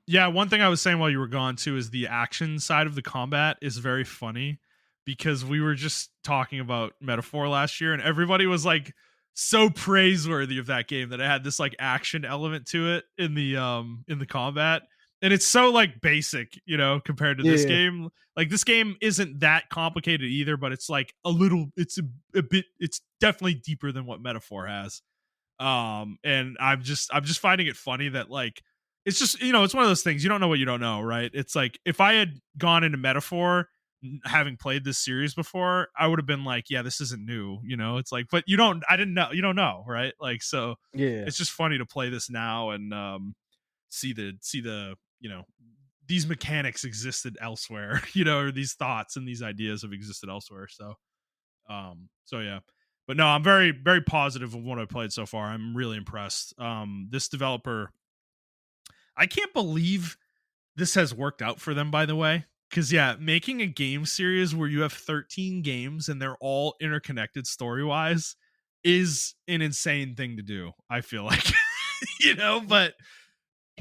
Yeah, one thing I was saying while you were gone too is the action side of the combat is very funny, because we were just talking about Metaphor last year and everybody was like so praiseworthy of that game that it had this like action element to it in the combat. And it's so like basic, compared to this Yeah, game. Like this game isn't that complicated either, but it's like a little it's a bit it's definitely deeper than what Metaphor has. And I'm just finding it funny that like it's just, it's one of those things, you don't know what you don't know, right? It's like if I had gone into Metaphor having played this series before, I would have been like, yeah, this isn't new, it's like, but I didn't know, you don't know, right? Like, so yeah, it's just funny to play this now and see the these mechanics existed elsewhere, or these thoughts and these ideas have existed elsewhere. So yeah. But no, I'm very, very positive of what I played so far. I'm really impressed. This developer, I can't believe this has worked out for them, by the way. Because yeah, making a game series where you have 13 games and they're all interconnected story wise is an insane thing to do. I feel like, but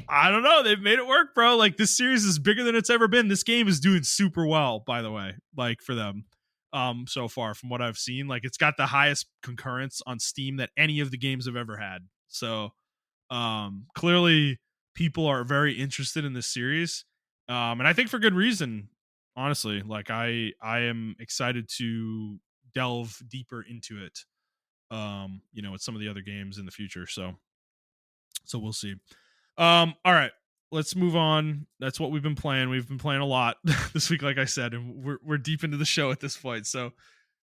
I don't know. They've made it work, bro. Like this series is bigger than it's ever been. This game is doing super well, by the way, like for them. So far from what I've seen, like it's got the highest concurrence on Steam that any of the games have ever had. So clearly people are very interested in this series. And I think for good reason, honestly. Like I am excited to delve deeper into it. With some of the other games in the future. So we'll see. All right, let's move on. That's what we've been playing. We've been playing a lot this week, like I said, and we're deep into the show at this point, so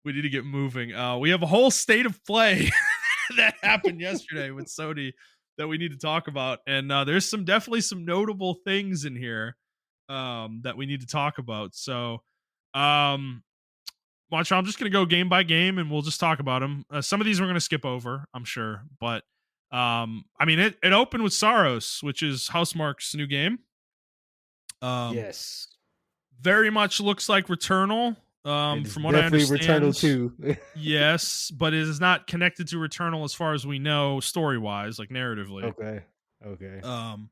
we need to get moving. We have a whole state of play that happened yesterday with Sony that we need to talk about, and there's definitely some notable things in here that we need to talk about. So, um, Montreal, I'm just going to go game by game and we'll just talk about them. Some of these we're going to skip over, I'm sure. But, I mean, it opened with Saros, which is Housemarque's new game. Um, yes, Very much looks like Returnal, it is from what I definitely Returnal understand. 2. Yes, but it is not connected to Returnal as far as we know, story wise, like narratively. Okay, okay. Um,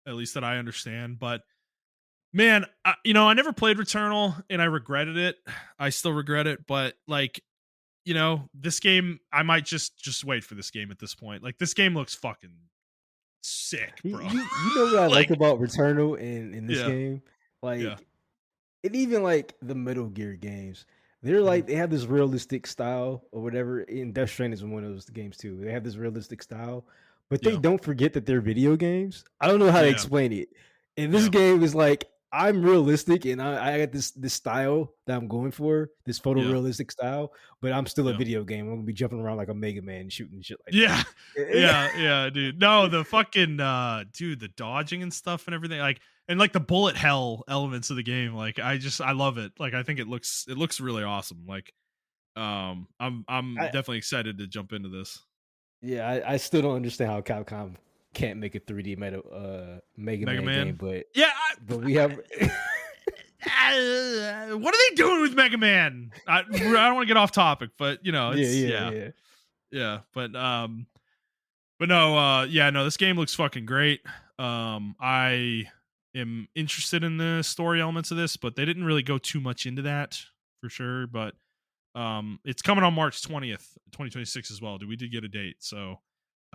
at least that I understand. But man, I never played Returnal and I regretted it. I still regret it, but like, this game, I might just wait for this game at this point. Like this game looks fucking sick, You, bro. you know what I like Like, about Returnal in this yeah, game? yeah, Like, and even like the Metal Gear games, they're mhm, like they have this realistic style or whatever. In Death Stranding is one of those games too. They have this realistic style, but they yeah, don't forget that they're video games. I don't know how to yeah, explain it. And this yeah, game is like I'm realistic and I got this style that I'm going for, this Yeah. photorealistic style, but I'm still a Yeah. video game. I'm gonna be jumping around like a Mega Man shooting shit like that. Yeah. Yeah, yeah, dude. No, the fucking dude, the dodging and stuff and everything, like and like the bullet hell elements of the game, like I love it. Like I think it looks really awesome. Like I'm I definitely excited to jump into this. yeah, I still don't understand how Capcom can't make a 3D Mega Mega Man game, Man. Yeah, but we have what are they doing with Mega Man? I don't want to get off topic, but you know, yeah, it's yeah, yeah. yeah. Yeah, but no, yeah, no, this game looks fucking great. I am interested in the story elements of this, but they didn't really go too much into that for sure. But it's coming on March 20th, 2026 as well. We did get a date, so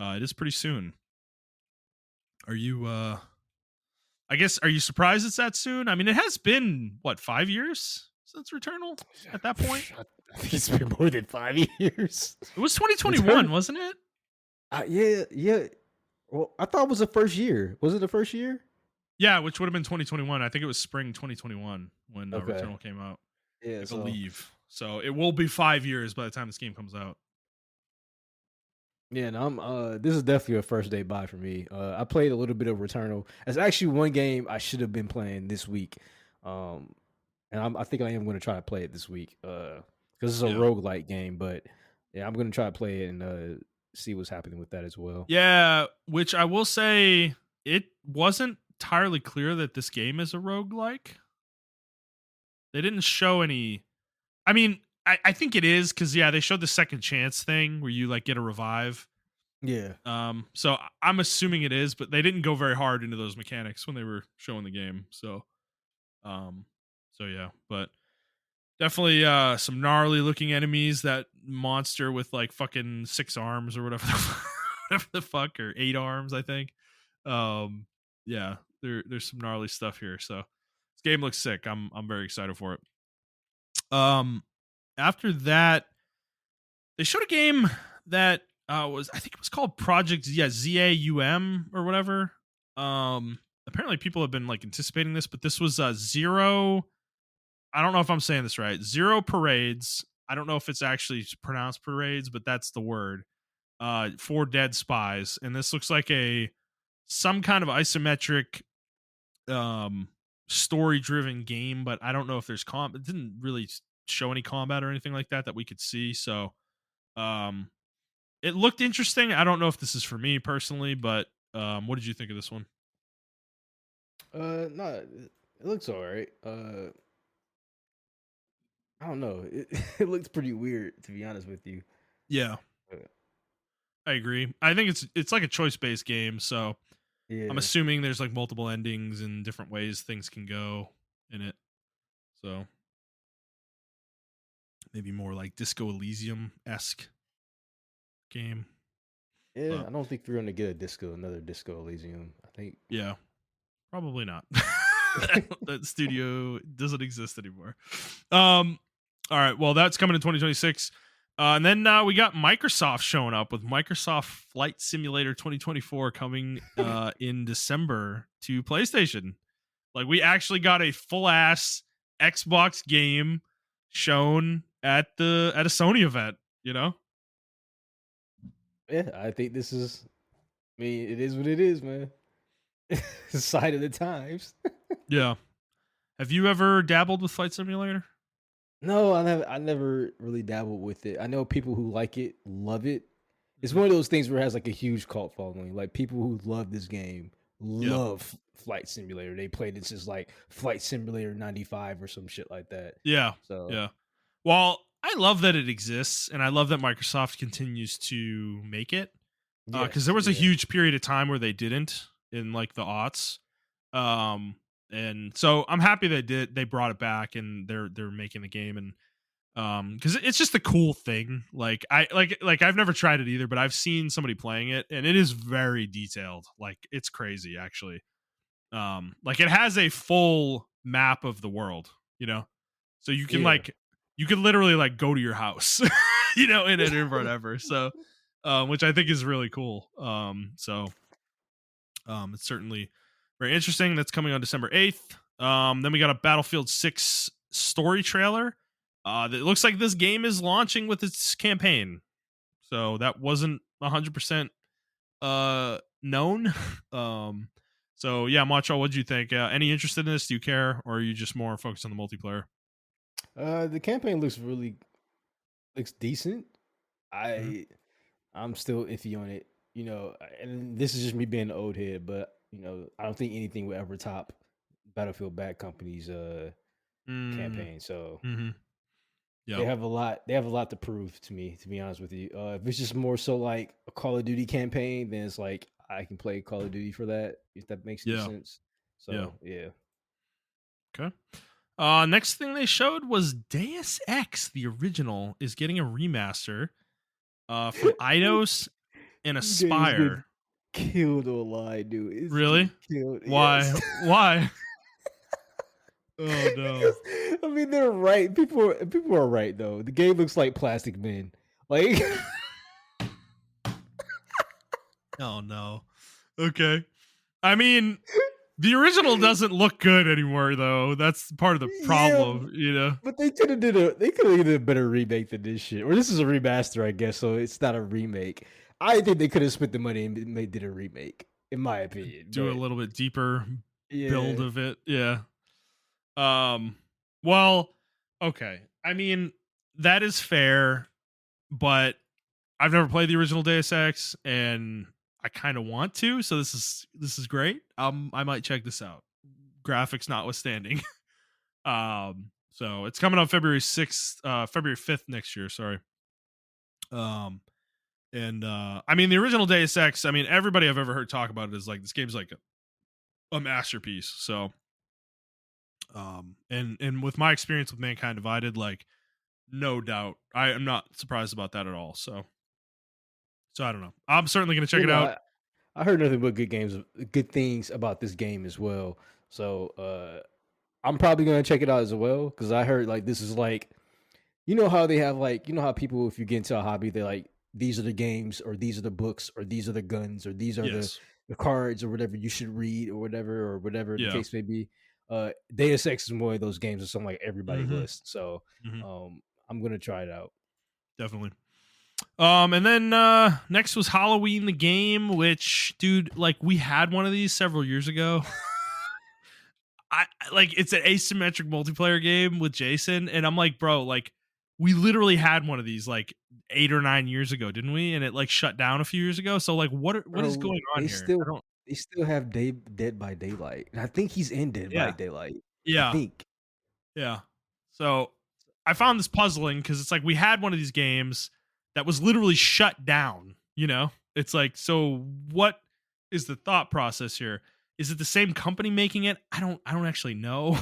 it is pretty soon. Are you? I guess are you surprised it's that soon? I mean, it has been what 5 years since Returnal. At that point, I think it's been more than 5 years. it was 2021, Return, wasn't it? yeah, yeah. Well, I thought it was the first year. Was it the first year? Yeah, which would have been 2021. I think it was spring 2021 when Okay. Returnal came out. Yeah. I So believe. So it will be 5 years by the time this game comes out. yeah, no, I'm this is definitely a first day buy for me. I played a little bit of Returnal. It's actually one game I should have been playing this week. Um and I think I am going to try to play it this week. Cuz it's a Yeah. roguelike game, but yeah, I'm going to try to play it and see what's happening with that as well. Yeah, which I will say it wasn't entirely clear that this game is a roguelike. They didn't show any. I mean, I think it is because yeah, they showed the second chance thing where you like get a revive. Yeah. So I'm assuming it is, but they didn't go very hard into those mechanics when they were showing the game. Um, so yeah, but definitely some gnarly looking enemies. That monster with like fucking 6 arms or whatever whatever the fuck, or 8 arms, I think. Um yeah, there's some gnarly stuff here. So this game looks sick. I'm very excited for it. Um After that, they showed a game that was, I think it was called Project, yeah, ZAUM or whatever. Apparently people have been like anticipating this, but this was zero, I don't know if I'm saying this right. Zero Parades. I don't know if it's actually pronounced parades, but that's the word. For Dead Spies, and this looks like a some kind of isometric um story driven game, but I don't know if there's it didn't really show any combat or anything like that we could see. So um it looked interesting. I don't know if this is for me personally, but what did you think of this one? No, it looks all right. I don't know. It it looks pretty weird to be honest with you. Yeah, Uh, I agree. I think it's like a choice based game, so I'm yeah. assuming there's like multiple endings and different ways things can go in it. So maybe more like Disco Elysium esque game. Yeah, But I don't think we're gonna get another Disco Elysium. I think yeah, probably not. That studio doesn't exist anymore. All right, well that's coming in 2026. And then we got Microsoft showing up with Microsoft Flight Simulator 2024 coming in December to PlayStation. Like we actually got a full ass Xbox game shown at a Sony event, you know? yeah, I think this is. I mean, it is what it is, man. Side of the times. Yeah. Have you ever dabbled with Flight Simulator? No, I never really dabbled with it. I know people who like it, love it. It's Mhm. one of those things where it has like a huge cult following. Like people who love this game Yeah. love Flight Simulator. They played it since like Flight Simulator 95 or some shit like that. Yeah. So Yeah. Well, I love that it exists, and I love that Microsoft continues to make it. Because there yes, was a yeah. huge period of time where they didn't in like the aughts. And so I'm happy they did. They brought it back, and they're making the game, and because it's just a cool thing. Like I've never tried it either, but I've seen somebody playing it, and it is very detailed. Like it's crazy, actually. Like it has a full map of the world, you know, so you can Yeah. like you can literally like go to your house, you know, in it or whatever. So, which I think is really cool. It's certainly very interesting. That's coming on December 8th. Then we got a Battlefield 6 story trailer. That looks like this game is launching with its campaign. So that wasn't 100% known. um so yeah, Macho, what do you think? Any interest in this? Do you care, or are you just more focused on the multiplayer? The campaign looks decent. Mhm. I I'm still iffy on it. And this is just me being an old head, but I don't think anything will ever top Battlefield Bad Company's Mm, campaign. So mhm. they Yep. have a lot. They have a lot to prove to me, to be honest with you. If it's just more so like a Call of Duty campaign, then it's like I can play Call of Duty for that. If that makes any Yeah. sense. Yeah. So yeah. Okay. Next thing they showed was Deus Ex, the original, is getting a remaster from Eidos and This game is getting Aspire. killed online, dude. It's Really? getting killed. Yes. Why? Why? Oh no. 'Cause, I mean, they're right. People are right though. The game looks like Plastic Men. Like Oh no. Okay. I mean, the original doesn't look good anymore though. That's part of the yeah, problem, you know. but they could have did a better remake than this shit. Or this is a remaster, I guess, so it's not a remake. I think they could have spent the money and did a remake, in my opinion. Do a But little bit deeper build yeah. of it. Yeah. Um well, okay. I mean, that is fair, but I've never played the original Deus Ex, and I kind of want to. So this is great. I might check this out. Graphics notwithstanding. So it's coming on February 5th next year. Sorry. Um, and I mean the original Deus Ex. I mean everybody I've ever heard talk about it is like this game's like a masterpiece. So and with my experience with Mankind Divided, like no doubt, I am not surprised about that at all. So I don't know. I'm certainly gonna check You it know, out. I heard nothing but good things about this game as well. So I'm probably gonna check it out as well because I heard like this is like how they have like how people, if you get into a hobby, they're like, these are the games or these are the books or these are the guns or these are Yes. the cards or whatever you should read or whatever the Yeah. case may be. Deus Ex is one of those games that's on like everybody Mm-hmm. list. So Mm-hmm. I'm gonna try it out. Definitely. And then next was Halloween the game, which dude, like we had one of these several years ago. Like it's an asymmetric multiplayer game with Jason, and I'm like, bro, like we literally had one of these like 8 or 9 years ago, didn't we? And it like shut down a few years ago. So like, what is Bro, going on here? I don't. they still have Dead by Daylight. And I think he's in Dead by Yeah, Daylight. I yeah, think. yeah. So I found this puzzling because it's like we had one of these games that was literally shut down. You know, it's like, so what is the thought process here? Is it the same company making it? I don't actually know.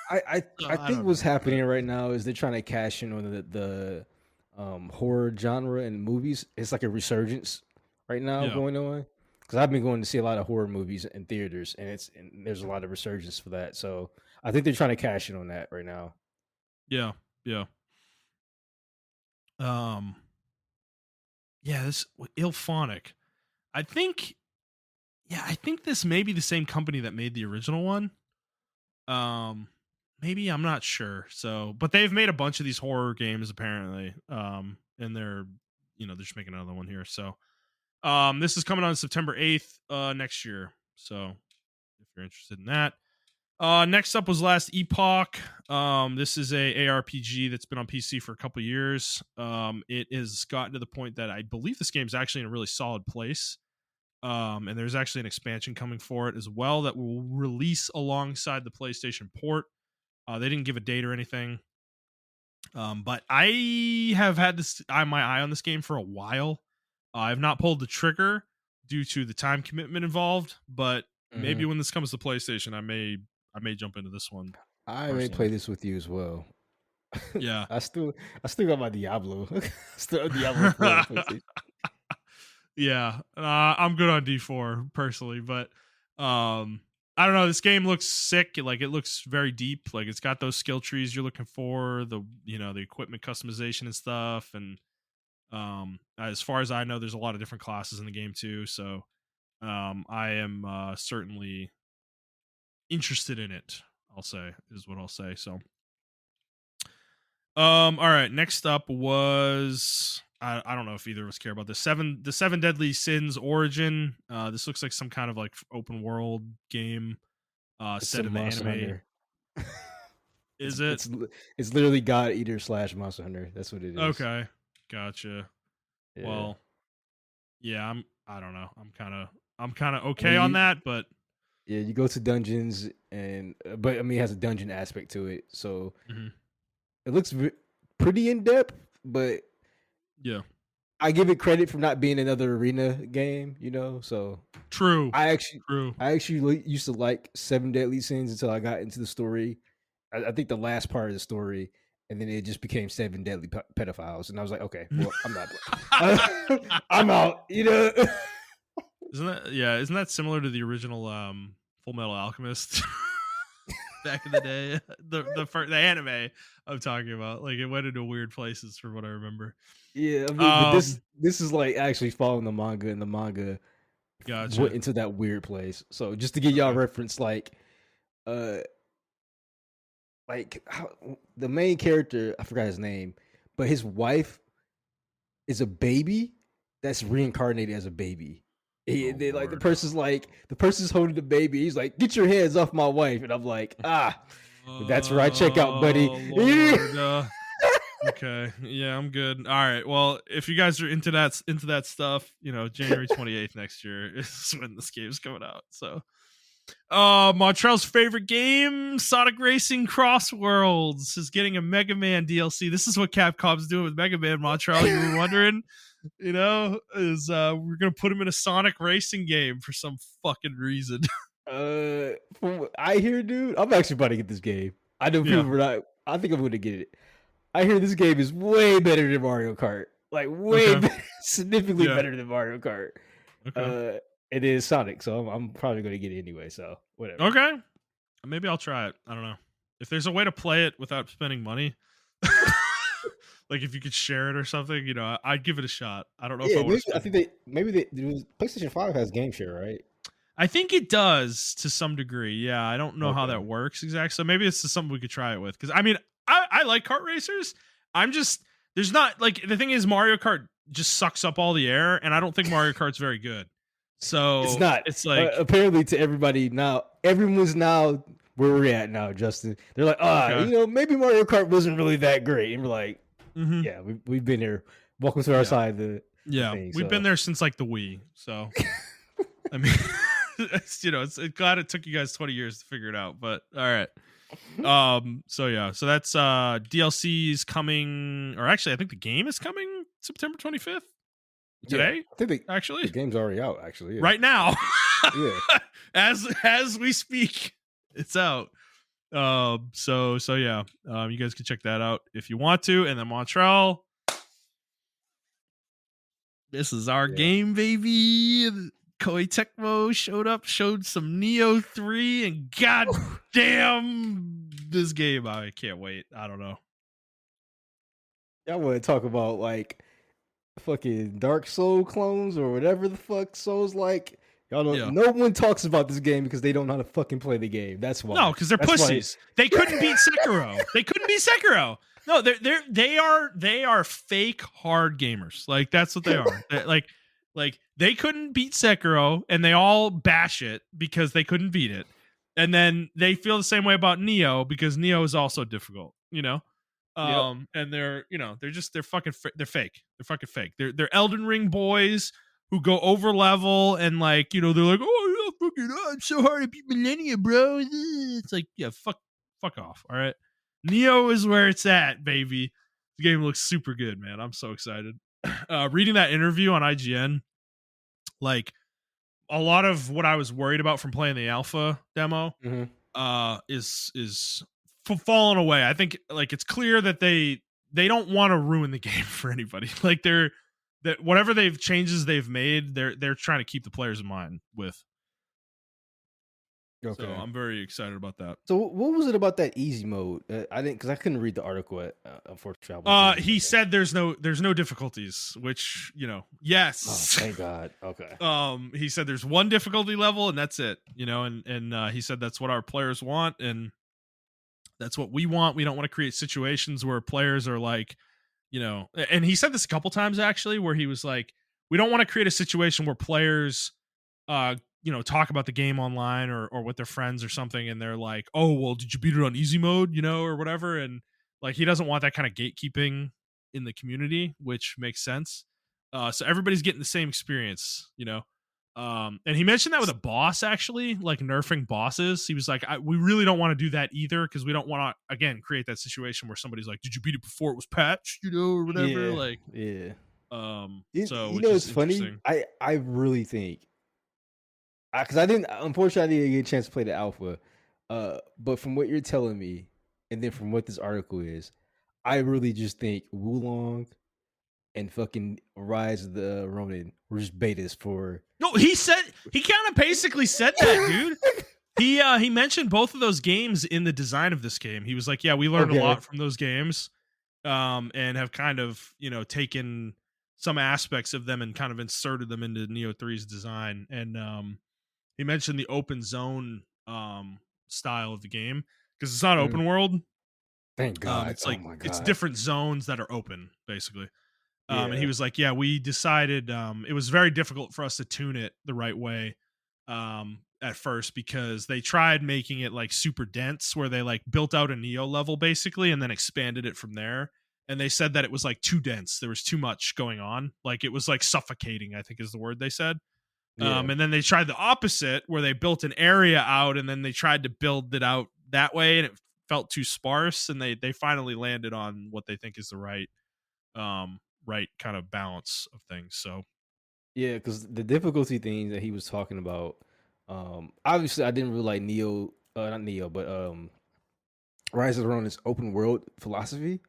I I think don't what's know, but happening right now is they're trying to cash in on horror genre in movies. It's like a resurgence right now yeah, going on because I've been going to see a lot of horror movies in theaters, and there's a lot of resurgence for that. So I think they're trying to cash in on that right now. yeah, yeah. Um, yeah, this Ilphonic. I think, yeah, I think this may be the same company that made the original one. Um, Maybe I'm not sure. So, but they've made a bunch of these horror games apparently. And they're just making another one here. So, this is coming on September 8th, next year. So, if you're interested in that. Next up was Last Epoch. This is a ARPG that's been on PC for a couple years. It has gotten to the point that I believe this game is actually in a really solid place. And there's actually an expansion coming for it as well that will release alongside the PlayStation port. They didn't give a date or anything. But I have had my eye on this game for a while. I've not pulled the trigger due to the time commitment involved, but maybe Mhm. when this comes to PlayStation, I may jump into this one I may play personally. this with you as well. Yeah. I still got my Diablo. Still have Diablo 4 on PlayStation. Yeah. I'm good on D4 personally, but I don't know. This game looks sick. Like it looks very deep. Like it's got those skill trees you're looking for, the equipment customization and stuff. And as far as I know, there's a lot of different classes in the game too. So I am certainly interested in it. I'll say is what I'll say. So, all right. Next up was I don't know if either of us care about this. The Seven Deadly Sins Origin. This looks like some kind of like open world game It's set a in the Monster anime. Hunter. Is it? It's literally God Eater / Monster Hunter. That's what it is. Okay. Gotcha. Yeah. Well, yeah, I don't know. I'm kind of I mean, okay on that, but you go to dungeons and but I mean it has a dungeon aspect to it. So mhm. it looks pretty in depth, but Yeah. I give it credit for not being another arena game, So True. I actually True. I actually used to like Seven Deadly Sins until I got into the story. I think the last part of the story, and then it just became Seven Deadly Pedophiles, and I was like, okay, well, I'm not. I'm out. Isn't that similar to the original Full Metal Alchemist back in the day? The anime I'm talking about. Like it went into weird places from what I remember. Yeah, I mean, but this Um this is like actually following the manga, and the manga went Gotcha. into that weird place. So just to give y'all Okay. reference, uh, how the main character, I forgot his name, but his wife is a baby that's reincarnated as a baby. Oh They like Lord. the person's holding the baby. He's like, "Get your hands off my wife!" And I'm like, that's where I check out, buddy. Oh Lord. Okay. Yeah, I'm good. All right. Well, if you guys are into that stuff, January 28th next year is when this game's coming out. So, Montrell's favorite game, Sonic Racing Cross Worlds, is getting a Mega Man DLC. This is what Capcom's doing with Mega Man, Montrell. You were wondering, is we're gonna put him in a Sonic racing game for some fucking reason. From what I hear, dude, I'm actually about to get this game. I know Yeah. people are not. I think I'm going to get it. I hear this game is way better than Mario Kart. Like way Okay. better, significantly Yeah. better than Mario Kart. Okay. It is Sonic, so I'm probably going to get it anyway. So whatever. Okay. Maybe I'll try it. I don't know. If there's a way to play it without spending money, like if you could share it or something, I'd give it a shot. I don't know if I Yeah, want to I spend. think PlayStation 5 has Game Share, right? I think it does to some degree. Yeah, I don't know how Okay. that works exactly. So maybe it's just something we could try it with. Because I mean, I like kart racers. I'm just there's not like the thing is Mario Kart just sucks up all the air, and I don't think Mario Kart's very good. It's So not. it's like Apparently, to everybody now, everyone's now where we're at now, Justin. They're like, okay, maybe Mario Kart wasn't really that great, and we're like, hmm yeah, we've been here. Welcome to our yeah, side of the yeah, thing. we've been So there since like the Wii. So I mean, it's glad it took you guys 20 years to figure it out, but all right. So yeah, so that's DLC's coming, or actually, I think the game is coming September 25th yeah, today. I think the Actually, game's already out. Actually, yeah, right now, yeah. as we speak, it's out. So yeah, you guys can check that out if you want to, and then Montreal. This is our Yeah. game, baby. Koei Tecmo showed some Neo 3, and god damn this game. I can't wait. I don't know. I want to talk about like fucking Dark Soul clones or whatever the fuck Souls like. Y'all don't. Yeah. No one talks about this game because they don't know how to fucking play the game. That's why. No, because they're That's why. pussies. They couldn't beat Sekiro. They couldn't beat Sekiro. No, they are fake hard gamers. Like that's what they are. Like they couldn't beat Sekiro, and they all bash it because they couldn't beat it. And then they feel the same way about Neo because Neo is also difficult. Yep. And they're fucking they're fake. They're fucking fake. They're Elden Ring boys who go over level and like they're like, oh yeah, fucking I'm so hard to beat Millennia, bro. It's like, yeah, fuck off. All right, Neo is where it's at, baby. The game looks super good, man. I'm so excited. Reading that interview on IGN, like a lot of what I was worried about from playing the alpha demo, Mm-hmm. is falling away. I think like it's clear that they don't want to ruin the game for anybody. Like that whatever changes they've made, they're trying to keep the players in mind with. Okay. So I'm very excited about that. So what was it about that easy mode? I didn't because I couldn't read the article. Unfortunately, He said there's no difficulties, which yes. Oh, thank God. Okay. He said there's one difficulty level and that's it. And he said that's what our players want, and That's what we want. We don't want to create situations where players are like, and he said this a couple times actually, where he was like, we don't want to create a situation where players talk about the game online or with their friends or something, and they're like, oh well, did you beat it on easy mode, or whatever. And like he doesn't want that kind of gatekeeping in the community, which makes sense. So everybody's getting the same experience. And he mentioned that with a boss, actually, like nerfing bosses. He was like, we really don't want to do that either, because we don't want to, again, create that situation where somebody's like, did you beat it before it was patched, or whatever. Yeah, Like, yeah. so, You which know, is it's funny. interesting. I really think, because I didn't, unfortunately, I didn't get a chance to play the alpha. But from what you're telling me, and then from what this article is, I really just think Wulong and fucking Rise of the Ronin were just betas for. No, he kind of basically said that, dude. He mentioned both of those games in the design of this game. He was like, yeah, we learned a Okay. lot from those games, and have kind of taken some aspects of them and kind of inserted them into Neo 3's design. And he mentioned the open zone style of the game, because it's not Mm, open world. thank God. It's Oh like my it's God. different zones that are open, basically. And he Yeah. was like, yeah, we decided it was very difficult for us to tune it the right way at first, because they tried making it like super dense, where they like built out a Neo level basically and then expanded it from there. And they said that it was like too dense. There was too much going on. Like it was like suffocating, I think is the word they said. Yeah. And then they tried the opposite, where they built an area out and then they tried to build it out that way, and it felt too sparse. And they finally landed on what they think is the right kind of balance of things. So Yeah, because the difficulty thing that he was talking about, obviously I didn't really like Neo, not Neo, but Rise of the Ronin's open world philosophy.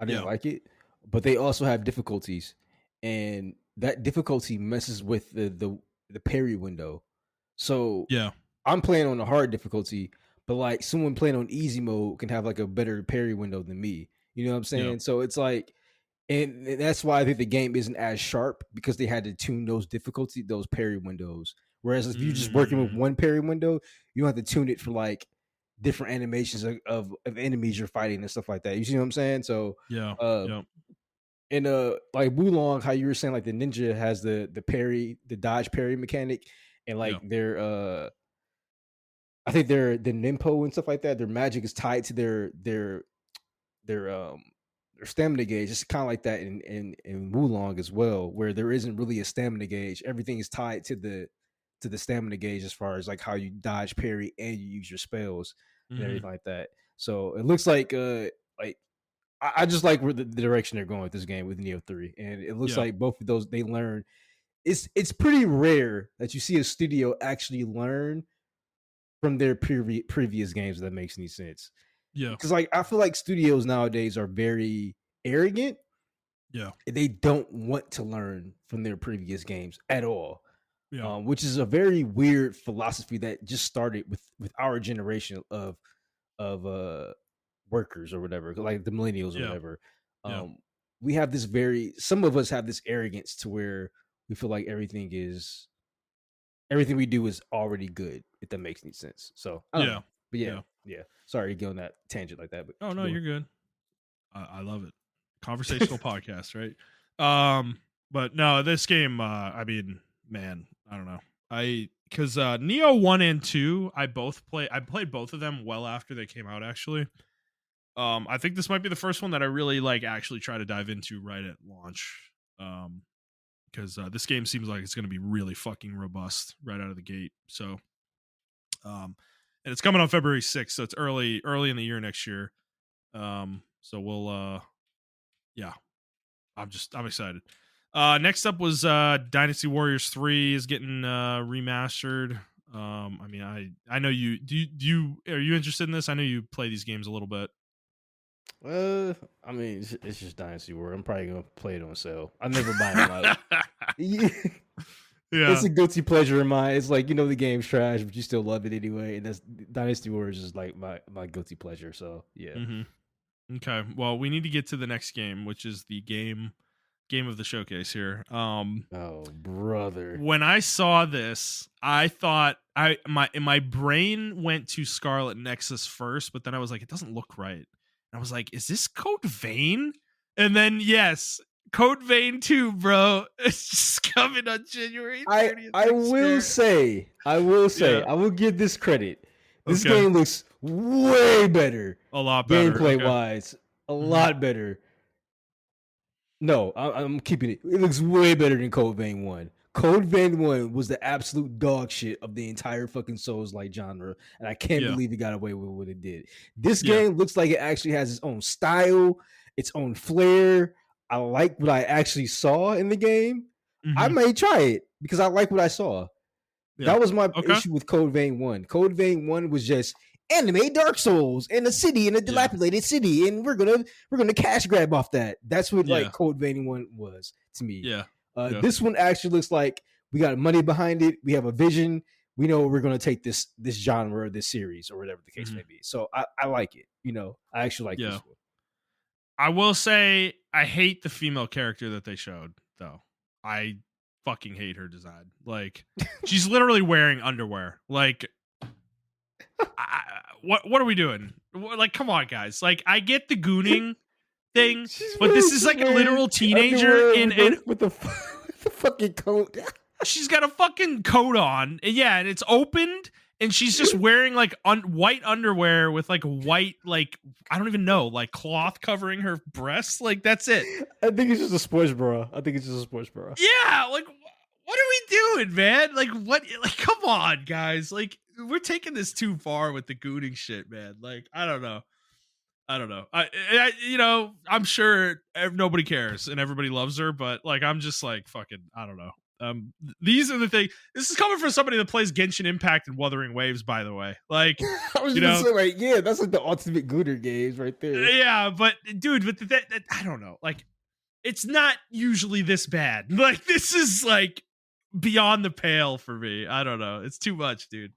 I didn't yeah, like it, but they also have difficulties, and that difficulty messes with the parry window. So yeah, I'm playing on the hard difficulty, but like someone playing on easy mode can have like a better parry window than me. You know what I'm yeah. saying? So it's like, and that's why I think the game isn't as sharp, because they had to tune those difficulty, those parry windows. Whereas if you're just working with Mm, one parry window, you don't have to tune it for like different animations of enemies you're fighting and stuff like that. You see what I'm saying? So, yeah, uh, yeah, and like Wulong, how you were saying, like the ninja has the parry, the dodge parry mechanic, and like yeah, I think the Nimpo and stuff like that. Their magic is tied to their their stamina gauge. It's kind of like that in Wulong as well, where there isn't really a stamina gauge. Everything is tied to the stamina gauge, as far as like how you dodge, parry, and you use your spells and hmm, everything like that. So it looks like I just like where the direction they're going with this game with Neo 3. And it looks yeah, like both of those they learn. It's pretty rare that you see a studio actually learn from their previous games, if that makes any sense. yeah, Because like I feel like studios nowadays are very arrogant. yeah, They don't want to learn from their previous games at all, yeah, which is a very weird philosophy that just started with our generation of workers or whatever, like the millennials or yeah, whatever. yeah, Um, we have this very some of us have this arrogance to where we feel like everything we do is already good, if that makes any sense. So I don't yeah, know. But yeah, yeah. yeah. Sorry to go on that tangent like that, but Oh keep no, going. you're good. I love it. Conversational podcast, right? But no, this game. I mean, man, I don't know. Because Neo 1 and 2, I played both of them well after they came out. Actually, I think this might be the first one that I really like actually try to dive into right at launch. Because this game seems like it's going to be really fucking robust right out of the gate. So, and it's coming on February 6th, so it's early in the year next year. So we'll, yeah, I'm excited. Next up was Dynasty Warriors 3 is getting remastered. I mean, I know you are you interested in this? I know you play these games a little bit. I mean, it's just Dynasty World. I'm probably gonna play it on sale. I never buy them out. Yeah. It's Yeah. a guilty pleasure of mine. It's like, the game's trash, but you still love it anyway. And that's Dynasty Warriors is like my guilty pleasure. So yeah. hmm Okay. Well, we need to get to the next game, which is the game game of the showcase here. Oh, brother. When I saw this, I thought my brain went to Scarlet Nexus first, but then I was like, it doesn't look right. And I was like, is this Code Vein? And then yes, Code Vein 2, bro. It's just coming on January I 30th I next will year. say, I will say, Yeah. I will give this credit. This Okay. game looks way better, A lot better. gameplay Okay. wise, a Hmm. lot better. No, I'm keeping it. It looks way better than Code Vein 1. Code Vein 1 was the absolute dog shit of the entire fucking Souls-like genre, and I can't Yeah. believe it got away with what it did. This Yeah. game looks like it actually has its own style, its own flair. I like what I actually saw in the game. I Hmm. may try it because I like what I saw. Yeah. That was my Okay. issue with Code Vein 1. Code Vein 1 was just anime Dark Souls in a city, in a Yeah. dilapidated city, and we're gonna cash grab off that. That's what like Yeah. Code Vein 1 was to me. Yeah. Yeah. This one actually looks like we got money behind it. We have a vision. We know we're gonna take this genre or this series or whatever the case Hmm. may be. So I like it. I actually like Yeah. this one. I will say I hate the female character that they showed, though. I fucking hate her design. Like, she's literally wearing underwear. Like, what are we doing? Like, come on, guys. Like, I get the gooning thing, but this is She's like a wearing literal teenager underwear in with and with the fucking coat. she's got a fucking coat on. And yeah, and it's opened and she's just wearing like white underwear with like white, like, I don't even know, like cloth covering her breasts. Like, that's it. I think it's just a sports bra. I think it's just a sports bra. Yeah, like what are we doing, man? Like what? Like come on, guys. Like we're taking this too far with the gooning shit, man. Like I don't know. I don't know. I'm sure nobody cares and everybody loves her, but like I'm just like fucking. I don't know. These are the things. This is coming from somebody that plays Genshin Impact and Wuthering Waves, by the way. Like, I was you just know, say, like, yeah, that's like the ultimate gooner games right there. yeah, but dude, but that I don't know. Like, it's not usually this bad. Like, this is like beyond the pale for me. I don't know. It's too much, dude.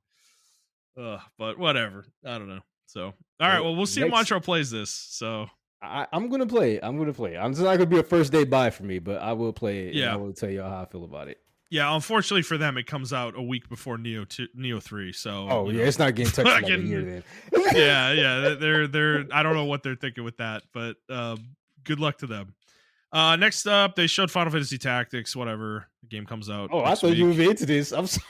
But whatever. I don't know. So, all right. Well, Well, we'll see if next, Montreal plays this. So, I'm gonna play it. I'm gonna play it. It's not gonna be a first day buy for me, but I will play it, and I yeah. will tell you how I feel about it. Yeah. Unfortunately for them, it comes out a week before Neo 3. So, Oh yeah, it's not getting touched for like a year then. yeah. They're, I don't know what they're thinking with that, but good luck to them. Next up, they showed Final Fantasy Tactics, whatever. The game comes out Oh, I next thought you week. were into this. I'm sorry.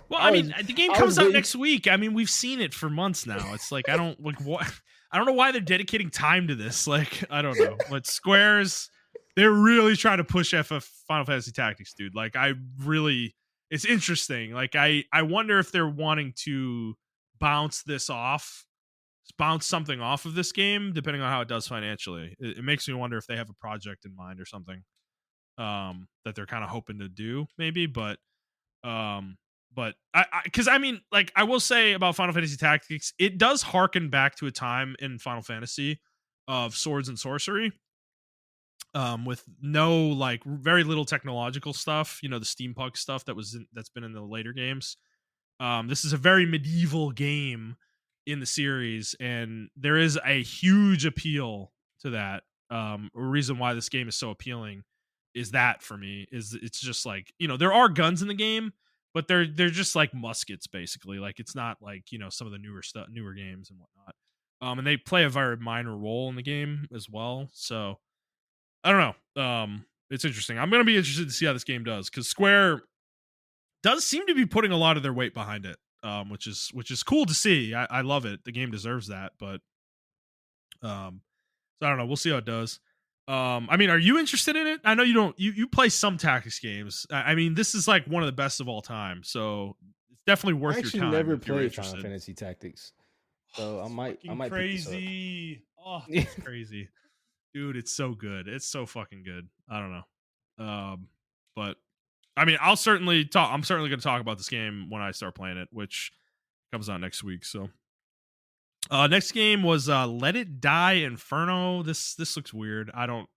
Well, I I was mean, the game I was comes out waiting. next week. I mean, we've seen it for months now. It's like I don't like what I don't know why they're dedicating time to this. Like I don't know, but Square's they're really trying to push FF Final Fantasy Tactics, dude. Like it's interesting. Like I wonder if they're wanting to bounce this off, bounce something off of this game, depending on how it does financially. It makes me wonder if they have a project in mind or something that they're kind of hoping to do, maybe, um, but because I mean, like I will say about Final Fantasy Tactics, it does harken back to a time in Final Fantasy of swords and sorcery, with no like very little technological stuff. You know, the steampunk stuff that's been in the later games. This is a very medieval game in the series, and there is a huge appeal to that. A reason why this game is so appealing is that for me is it's just like there are guns in the game, but they're just like muskets basically. Like it's not like some of the newer games and whatnot. And they play a very minor role in the game as well. So I don't know. It's interesting. I'm gonna be interested to see how this game does because Square does seem to be putting a lot of their weight behind it, which is cool to see. I love it. The game deserves that, but so I don't know. We'll see how it does. I mean, are you interested in it? I know you don't. You play some tactics games. I mean, this is like one of the best of all time, so it's definitely I worth your actually time never if you're played Final interested. Fantasy Tactics, Oh, so I it's might I fucking might pick this up. crazy. Oh, Yeah. it's crazy, dude. It's so good. It's so fucking good. I don't know. But I mean, I'll certainly talk. I'm certainly going to talk about this game when I start playing it, which comes out next week. So, next game was Let It Die Inferno. This looks weird. I don't.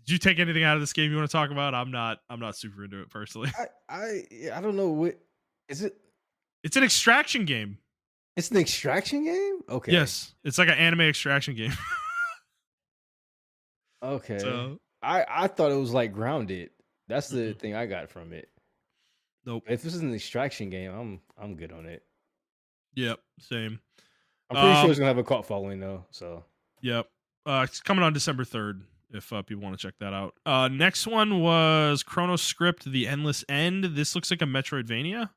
Did you take anything out of this game you want to talk about? I'm not. I'm not super into it personally. I don't know what is it. It's an extraction game. It's an extraction game. Okay. Yes, it's like an anime extraction game. Okay. So I thought it was like Grounded. That's the Mm-mm. thing I got from it. Nope. If this is an extraction game, I'm good on it. Yep. Same. I'm pretty sure it's Um. gonna have a cult following though. So Yep. It's coming on December 3rd. If people want to check that out. Next one was Chrono Script: The Endless End. This looks like a Metroidvania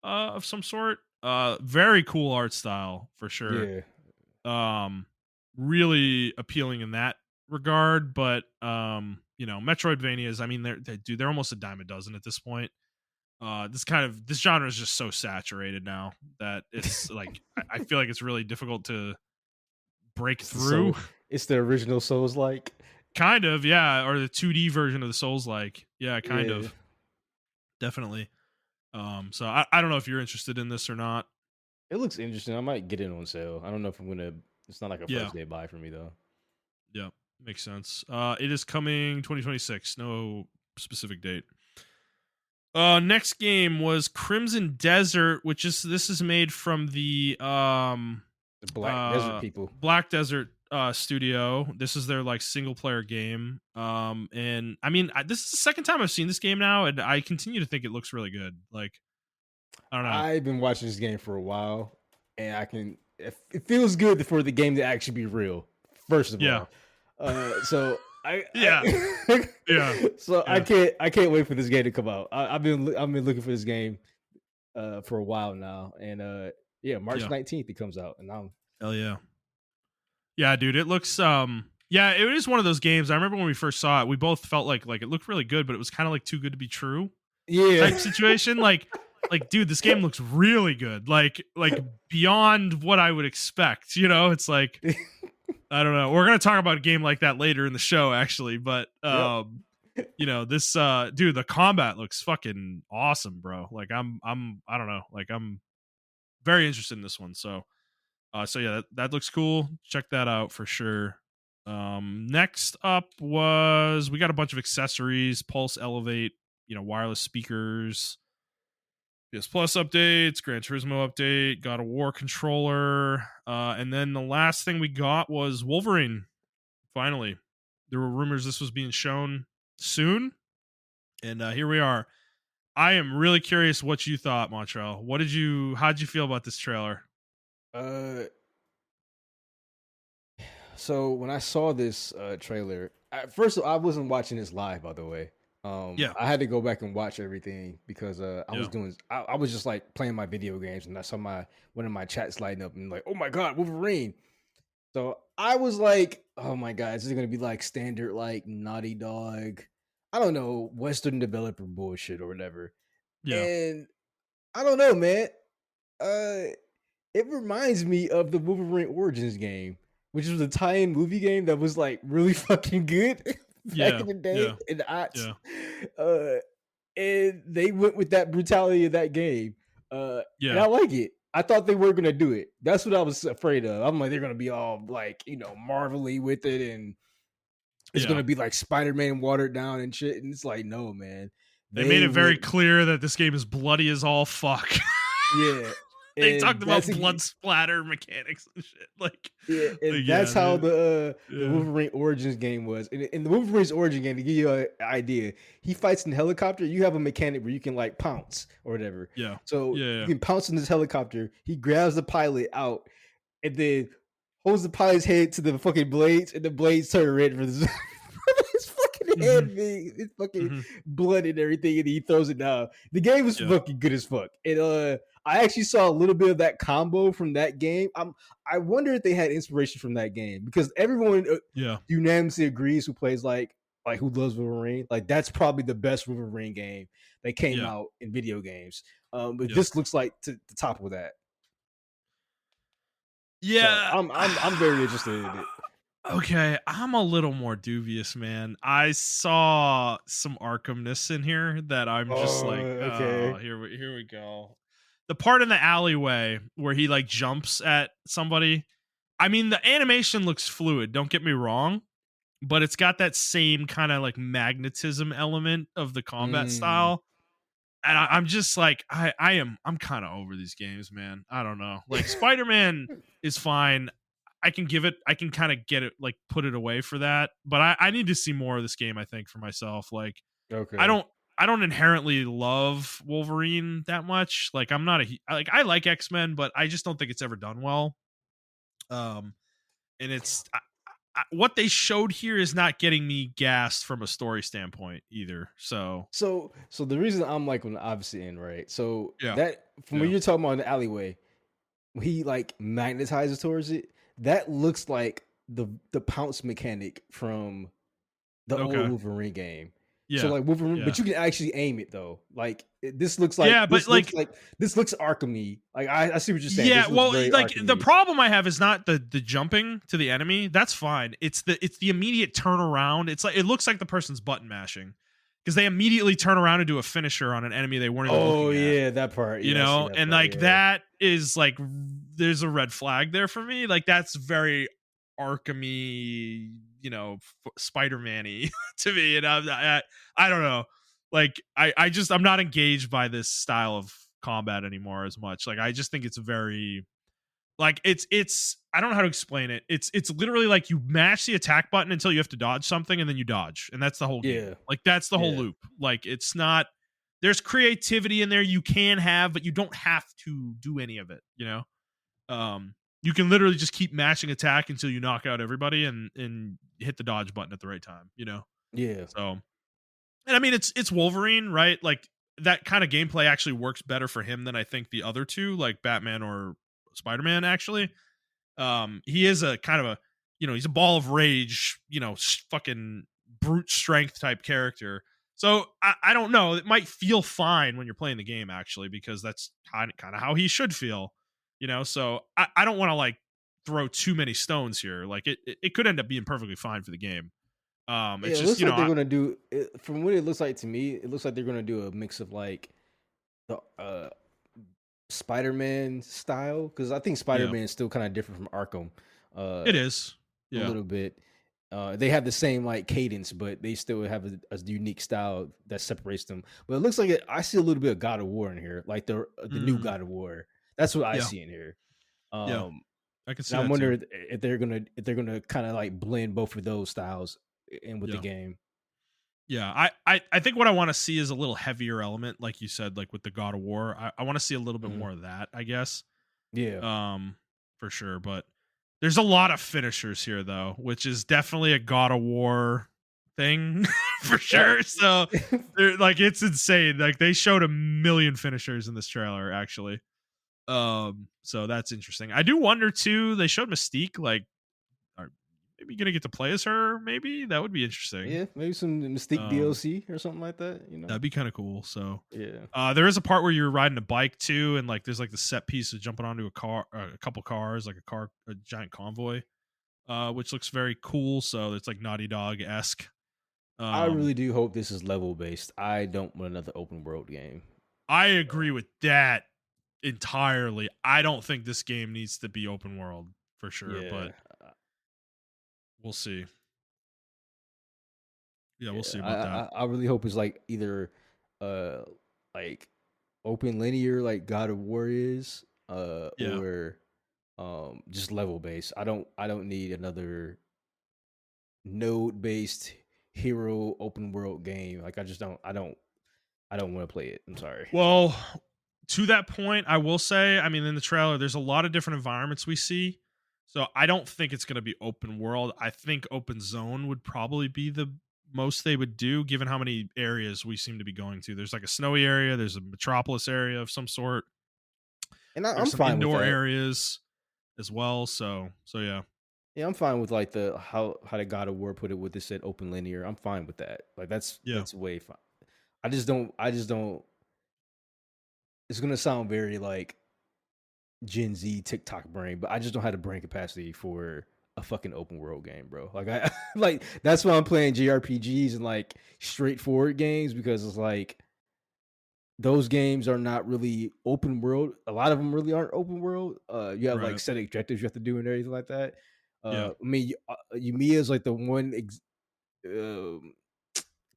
of some sort. Very cool art style for sure. yeah, Um, really appealing in that regard. But Metroidvanias. I mean, they're almost a dime a dozen at this point. This genre is just so saturated now that it's like I feel like it's really difficult to break it's the through. soul. It's the original Souls like. Kind of, yeah, or the 2D version of the Souls like. Yeah, kind Yeah, of. Definitely. So I don't know if you're interested in this or not. it looks interesting. I might get it on sale. I don't know if I'm gonna. It's not like a Yeah. first day buy for me though. Yeah. Makes sense. It is coming 2026. No specific date. Next game was Crimson Desert, which is this is made from the The Black Desert people. Black Desert studio. This is their like single player game. And I mean, this is the second time I've seen this game now, and I continue to think it looks really good. Like, I don't know. I've been watching this game for a while, and it feels good for the game to actually be real. First of Yeah. all, so Yeah. Yeah. so Yeah. I can't wait for this game to come out. I've been looking for this game for a while now, and yeah, March Yeah. 19th it comes out, and I'm Hell yeah. Yeah, dude. It looks yeah, it is one of those games. I remember when we first saw it, we both felt like it looked really good, but it was kind of like too good to be true yeah. type situation. Like, dude, this game looks really good. Like beyond what I would expect. It's like I don't know. We're gonna talk about a game like that later in the show, actually. But Yep. this dude, the combat looks fucking awesome, bro. Like I don't know. Like I'm very interested in this one. So yeah, that looks cool. Check that out for sure. Next up was we got a bunch of accessories, Pulse Elevate, wireless speakers, PS Plus updates, Gran Turismo update, God of War controller, and then the last thing we got was Wolverine. Finally, there were rumors this was being shown soon, and here we are. I am really curious what you thought, Montrell. How'd you feel about this trailer? Uh, so when I saw this trailer, first of all, I wasn't watching this live, by the way. Yeah, I had to go back and watch everything because yeah, I was just like playing my video games, and I saw one of my chats lighting up and like, oh my god, Wolverine. So I was like, oh my god, this is gonna be like standard like Naughty Dog, I don't know, Western developer bullshit or whatever. yeah, And I don't know, man. Uh it reminds me of the Wolverine Origins game, which was a tie-in movie game that was like really fucking good back yeah, in the day yeah, in the aughts. yeah, Uh, and they went with that brutality of that game. And yeah, I like it. I thought they were gonna do it. That's what I was afraid of. I'm like, they're gonna be all like, marvelly with it, and it's yeah. gonna be like Spider-Man watered down and shit. And it's like, no, man. They made They it very went, clear that this game is bloody as all fuck. yeah. They And talked about blood splatter mechanics and shit. yeah, and Yeah, that's how dude. the Yeah, Wolverine Origins game was. In the Wolverine's Origin game, to give you an idea, he fights in a helicopter. You have a mechanic where you can like pounce or whatever. yeah, So yeah, you yeah, can pounce in this helicopter. He grabs the pilot out and then holds the pilot's head to the fucking blades, and the blades turn red for this. His fucking hmm head, being his fucking hmm blood and everything, and he throws it down. The game is yeah, fucking good as fuck. And I actually saw a little bit of that combo from that game. I wonder if they had inspiration from that game because everyone yeah, unanimously agrees who plays like who loves Wolverine. Like that's probably the best Wolverine game that came yeah, out in video games. But yeah, this looks like to the top of that. So yeah. I'm very interested in it. Okay, I'm a little more dubious, man. I saw some Arkhamness in here that I'm just Oh, like, oh, okay. here we go. The part in the alleyway where he like jumps at somebody. I mean, the animation looks fluid. Don't get me wrong, but it's got that same kind of like magnetism element of the combat Mm. style. And I'm just like, I'm kind of over these games, man. I don't know. Like Spider-Man is fine. I can give it, I can kind of get it, like put it away for that. But I need to see more of this game, I think, for myself. Like, I Okay. don't, I don't inherently love Wolverine that much. Like, I'm not a, like, I like X-Men, but I just don't think it's ever done well. Um, and it's, what they showed here is not getting me gassed from a story standpoint either. So, So the reason I'm like on the opposite end, right? So yeah. that from when Yeah. you're talking about in the alleyway, when he like magnetizes towards it, that looks like the pounce mechanic from the old Okay. Wolverine game. So Yeah. like Wolverine, Yeah. but you can actually aim it though. Like this looks like Yeah. But like, this looks Arkham-y. Like I see what you're saying. yeah, This looks well, very like the Arkham-y. problem I have is not the jumping to the enemy. That's fine. It's the immediate turnaround. It's like, it looks like the person's button mashing because they immediately turn around and do a finisher on an enemy they weren't even Oh looking at. yeah, that part. You Yeah, I see know, that and part. like Yeah. that is like, there's a red flag there for me. Like, that's very Arkham-y, you know, Spider-Man-y to me. And I don't know. Like, I just, I'm not engaged by this style of combat anymore as much. Like, I just think it's very, like, it's I don't know how to explain it. It's literally like you mash the attack button until you have to dodge something, and then you dodge, and that's the whole game. Yeah. Like, that's the whole Yeah. loop. Like, it's not, there's creativity in there you can have, but you don't have to do any of it, you know? You can literally just keep mashing attack until you knock out everybody, and hit the dodge button at the right time, you know? Yeah. So, and I mean, it's Wolverine, right? Like, that kind of gameplay actually works better for him than I think the other two, like Batman or Spider-Man, actually. He is a kind of a, you know, he's a ball of rage, you know, fucking brute strength type character. So I don't know, it might feel fine when you're playing the game, actually, because that's kind of how he should feel, you know. So I don't want to like throw too many stones here. Like, it could end up being perfectly fine for the game. Yeah, It's it just, looks you know, like they're gonna do it, from what it looks like to me. It looks like they're gonna do a mix of like the Spider-Man style because I think yeah, Spider-Man is still kind of different from Arkham, it uh, is, a yeah. little bit. They have the same like cadence, but they still have a unique style that separates them. But it looks like I see a little bit of God of War in here, like the new Mm, God of War. That's what I yeah, see in here. yeah, Um, I can and see I'm that too. wondering if they're gonna kind of like blend both of those styles in with the Yeah. game. Yeah, I think what I want to see is a little heavier element, like you said, like with the God of War. I want to see a little bit Mhm. more of that, I guess. Yeah. Um, for sure. But there's a lot of finishers here, though, which is definitely a God of War thing for That sure. So they're like, it's insane. Like, they showed a million finishers in this trailer, actually. So that's interesting. I do wonder too. They showed Mystique. Like, are maybe gonna get to play as her? Maybe that would be interesting. Yeah, maybe some Mystique Um, DLC or something like that, That'd be kind of cool. So, Yeah. there is a part where you're riding a bike too, and like there's like the set piece of jumping onto a car, a couple cars, like a giant convoy, which looks very cool. So it's like Naughty Dog esque. I Um, really do hope this is level based. I don't want another open world game. I So, agree with that entirely. I don't think this game needs to be open world for sure, but yeah. we'll see. Yeah, we'll Yeah. see I, about that. I really hope it's like either uh like open linear like God of War is, Yeah. or just level based. I don't need another node based hero open world game. Like I don't want to play it. I'm sorry. Well, to that point, I will say, I mean, in the trailer, there's a lot of different environments we see. So I don't think it's going to be open world. I think open zone would probably be the most they would do, given how many areas we seem to be going to. There's like a snowy area, there's a metropolis area of some sort, And there's I'm some fine with indoor that. areas as well. So yeah, Yeah, I'm fine with like the how the God of War put it with this said open linear. I'm fine with that. Like yeah, that's way fine. I just don't it's gonna sound very like Gen Z TikTok brain, but I just don't have the brain capacity for a fucking open world game, bro. Like I like that's why I'm playing JRPGs and like straightforward games because it's like those games are not really open world. A lot of them really aren't open world. You have like right, set objectives you have to do and everything like that. yeah, I mean, Yumiya is like the one um,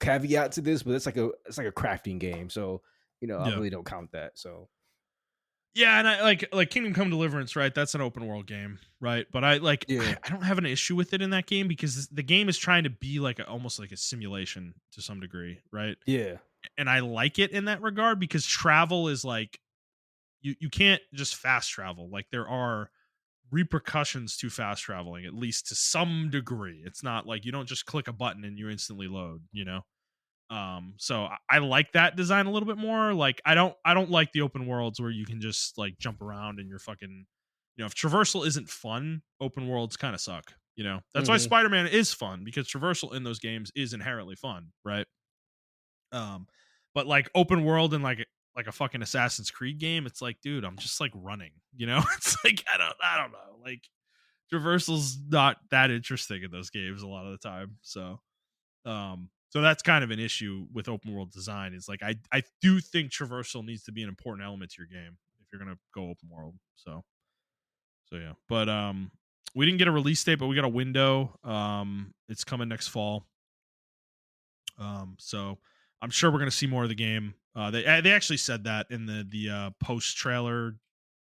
caveat to this, but it's like a crafting game, so I yeah. really don't count that. So Yeah, and I like Kingdom Come Deliverance, right? That's an open world game, right? But I like Yeah, I don't have an issue with it in that game because the game is trying to be like almost like a simulation to some degree, right? yeah. And I like it in that regard because travel is like you can't just fast travel. Like there are repercussions to fast traveling, at least to some degree. It's not like you don't just click a button and you instantly load, you know? So I like that design a little bit more. Like I don't like the open worlds where you can just like jump around and you're fucking, if traversal isn't fun, open worlds kind of suck. That's why Hmm. Spider-Man is fun because traversal in those games is inherently fun, right? Um, but like open world and like a fucking Assassin's Creed game, it's like, dude, I'm just like running, It's like I don't know. Like traversal's not that interesting in those games a lot of the time. So that's kind of an issue with open world design is like I do think traversal needs to be an important element to your game if you're gonna go open world. So yeah. But we didn't get a release date, but we got a window. It's coming next fall. So I'm sure we're gonna see more of the game. They actually said that in the post trailer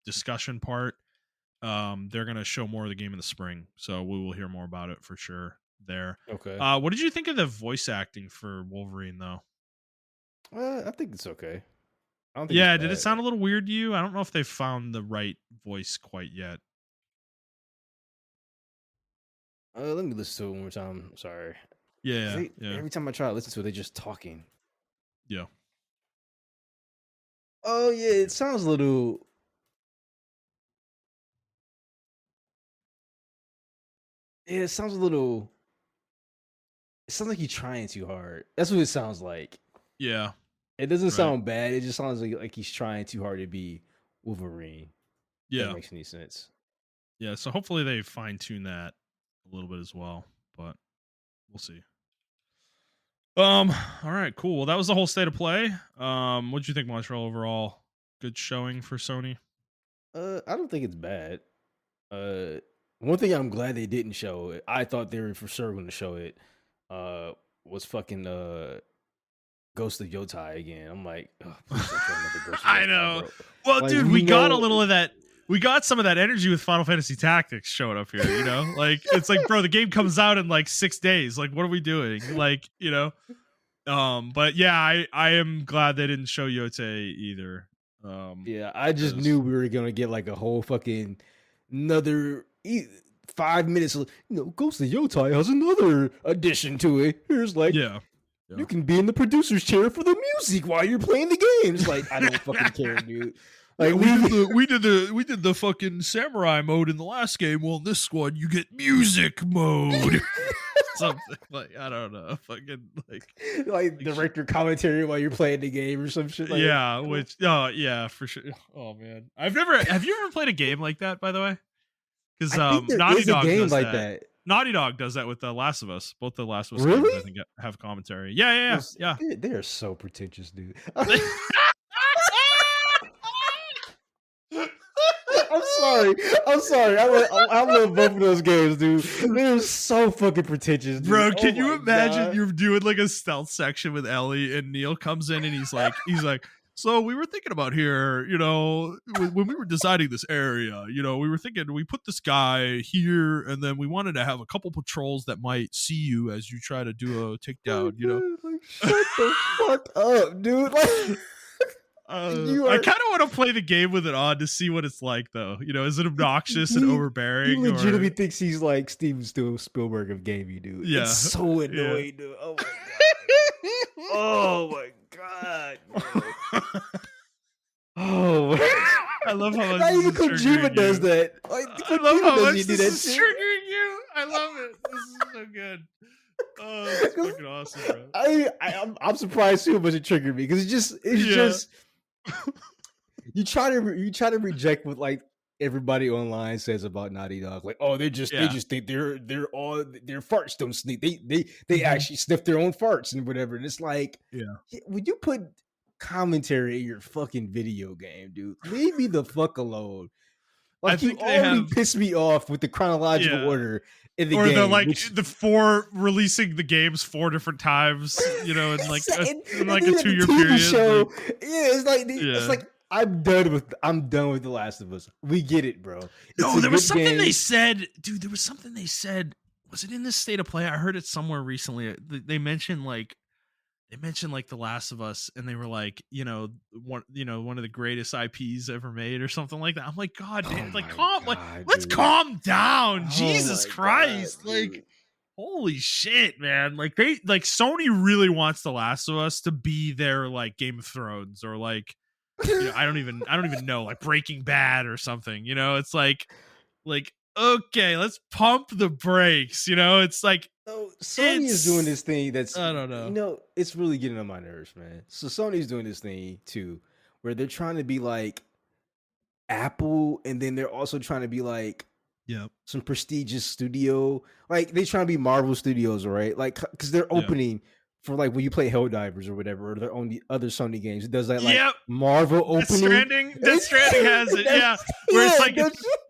discussion part. They're gonna show more of the game in the spring, so we will hear more about it for sure there. Okay. What did you think of the voice acting for Wolverine though? I think it's okay. I don't think it's Yeah, did it bad. sound a little weird to you? I don't know if they found the right voice quite yet. Let me listen to it one more time. Sorry, because Yeah, they yeah, every time I try to listen to it, they just talking. yeah, Oh yeah, it sounds a little. Yeah, it sounds a little. It sounds like he's trying too hard. That's what it sounds like. yeah. It doesn't Right. sound bad. It just sounds like he's trying too hard to be Wolverine. If that Yeah, makes any sense. yeah. So hopefully they fine tune that a little bit as well, but we'll see. All right, cool. Well, that was the whole state of play. What'd you think, Montreal overall? Good showing for Sony. I don't think it's bad. Uh, one thing I'm glad they didn't show it. I thought they were for sure going to show it. Uh, was fucking Ghost of Yotai again. I'm like, oh, please don't show another Ghost of I Yotai, know. bro. Well, Like dude, we we got a know, little of that. We got some of that energy with Final Fantasy Tactics showing up here. Like it's like, bro, the game comes out in like 6 days. Like, what are we doing? Like, But yeah, I am glad they didn't show Yote either. yeah. I just knew Because we were gonna get like a whole fucking another 5 minutes. Ghost of Yotai has another addition to it. Here's like yeah, you yeah. can be in the producer's chair for the music while you're playing the game. It's like I don't fucking care, dude. Yeah, Like leave me. we did the fucking samurai mode in the last game. Well, in this one, you get music mode. Something like I don't know, fucking Like like sh- director commentary while you're playing the game or some shit like that. yeah, which oh yeah, for sure. Oh man, have you ever played a game like that, by the way? Because I think there Naughty is a Dog game does like that. that. Naughty Dog does that with The Last of Us. Both the Last of Us games, I Really? think, have commentary. Yeah, yeah, yeah, They are so pretentious, dude. yeah. I'm sorry. I'm sorry. I love both of those games, dude. They're so fucking pretentious, dude. Bro, Oh can you my imagine god. you're doing like a stealth section with Ellie and Neil comes in and he's like, so we were thinking about here, when we were designing this area, we were thinking we put this guy here and then we wanted to have a couple patrols that might see you as you try to do a takedown, Like, dude, like, shut the fuck up, dude. Like, you I are kind of want to play the game with it on to see what it's like, though. Is it obnoxious and he overbearing legitimately or thinks he's like Steven Spielberg of gaming, dude. It's yeah, so yeah. annoying, dude. Oh my god, dude. Oh my god, bro. Oh, I love how much not this even is triggering Kojima does you. that. Like I love Kojima how doesn't much do this that is shit. triggering you. I love it. This is so good. Oh, this is 'Cause fucking awesome, bro. I'm surprised too much it triggered me because it's Yeah. just you try to reject what like everybody online says about Naughty Dog. Like, oh, they Yeah. just think their farts don't sneak. They Mhm. actually sniff their own farts and whatever. And it's like, Yeah. would you put commentary in your fucking video game, dude? Leave me the fuck alone. I Like you think they already have pissed me off with the chronological yeah. order in the Or the game, like which the four releasing the games four different times, in like and a even at the 2 year TV period. show, Like yeah, it's like yeah. I'm done with The Last of Us. We get it, bro. It's No, a there was good something they game. said, dude. There was something they said. Was it in this state of play? I heard it somewhere recently. They mentioned like The Last of Us, and they were like, one of the greatest IPs ever made, or something like that. I'm like, God Oh damn, like my calm, like god, let's dude. calm down, Oh Jesus my god, Christ, like dude. holy shit, man. Like Sony really wants The Last of Us to be their like Game of Thrones, or like I don't even know, like Breaking Bad or something. It's like okay, let's pump the brakes. It's like So Sony is doing it's this thing that's, I don't know. it's really getting on my nerves, man. So Sony's doing this thing too, where they're trying to be like Apple, and then they're also trying to be like Yep. some prestigious studio. Like they trying to be Marvel Studios, right? Like because they're Yeah. opening for like when you play Helldivers or whatever, or their own the other Sony games. It does that like Yep. Marvel Death opening. Stranding. Death Stranding has it. Yeah, where it's Yeah,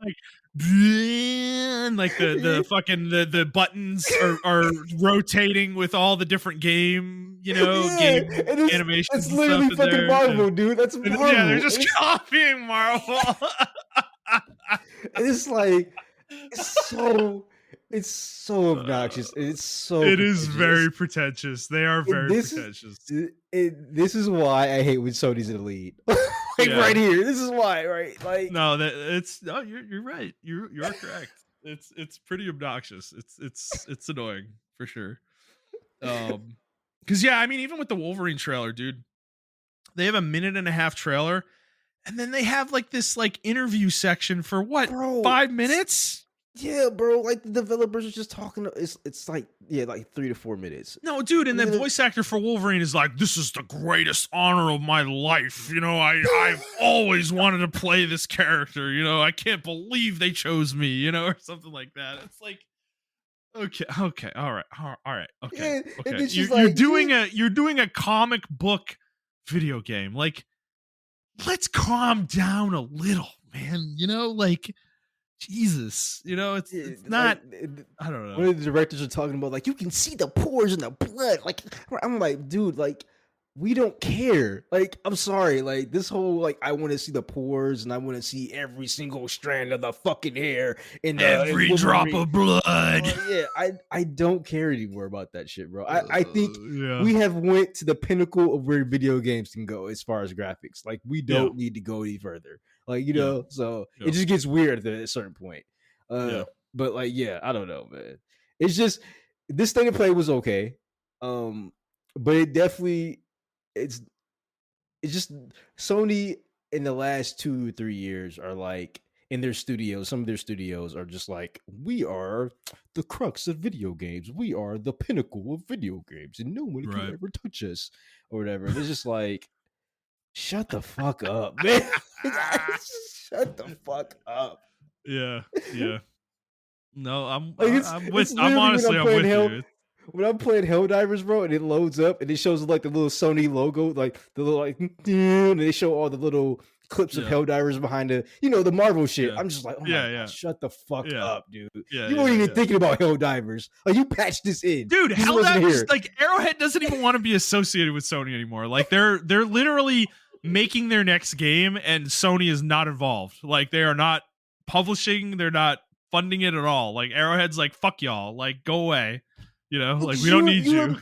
like and like the fucking the buttons are rotating with all the different yeah, game and animations it's and stuff literally in fucking there. Yeah. Marvel, dude. That's Yeah, they're Marvel. just copying Marvel. It's like so it's so obnoxious. It's so It is pretentious. very pretentious. They are And very pretentious. this is why I hate when Sony's in the lead. Like Yeah. right here. This is why, right? Like No, no. You're right. You're correct. It's pretty obnoxious. It's annoying for sure. Because yeah, I mean, even with the Wolverine trailer, dude, they have a minute and a half trailer, and then they have like this like interview section for what, bro, 5 minutes? yeah, bro. Like the developers are just talking. It's like, yeah, like 3 to 4 minutes. No, dude, and And the then voice actor for Wolverine is like, "This is the greatest honor of my life. I've always wanted to play this character. I can't believe they chose me. Or something like that." It's like, okay, all right, okay, and okay. then she's You're like, doing a comic book video game. Like, let's calm down a little, man. Like Jesus. It's like not. I don't one know. of the directors are talking about like you can see the pores in the blood. Like I'm like, dude, like we don't care. Like I'm sorry, like this whole like I want to see the pores and I want to see every single strand of the fucking hair in the in Every drop Wolverine. of blood. Yeah, I don't care anymore about that shit, bro. I think Yeah. we have went to the pinnacle of where video games can go as far as graphics. Like we Yeah. don't need to go any further. Like Yeah. so Yeah. it just gets weird at a certain point. Yeah. But like yeah, I don't know, man. It's just this state of play was okay, but it definitely it's it's just Sony in the last 2 or 3 years are like in their studios. Some of their studios are just like, we are the crux of video games. We are the pinnacle of video games, and no one can Right. ever touch us or whatever. And it's just like, shut the fuck up, man. Shut the fuck up. Yeah. Yeah. No, Like it's I'm literally honestly I'm with you. when I'm playing Helldivers, bro, and it loads up and it shows like the little Sony logo, like the little like, and they show all the little clips of Yeah. Helldivers behind the Marvel shit. Yeah. I'm just like, oh my Yeah. god, Yeah. shut the fuck Yeah. up, dude. Yeah. You weren't Yeah. even Yeah. thinking about Helldivers. Like you patched this in, Dude, this wasn't Helldivers, here. like Arrowhead doesn't even want to be associated with Sony anymore. Like they're literally making their next game and Sony is not involved. Like they are not publishing, they're not funding it at all. Like Arrowhead's like, fuck y'all, like go away. Like we don't need you.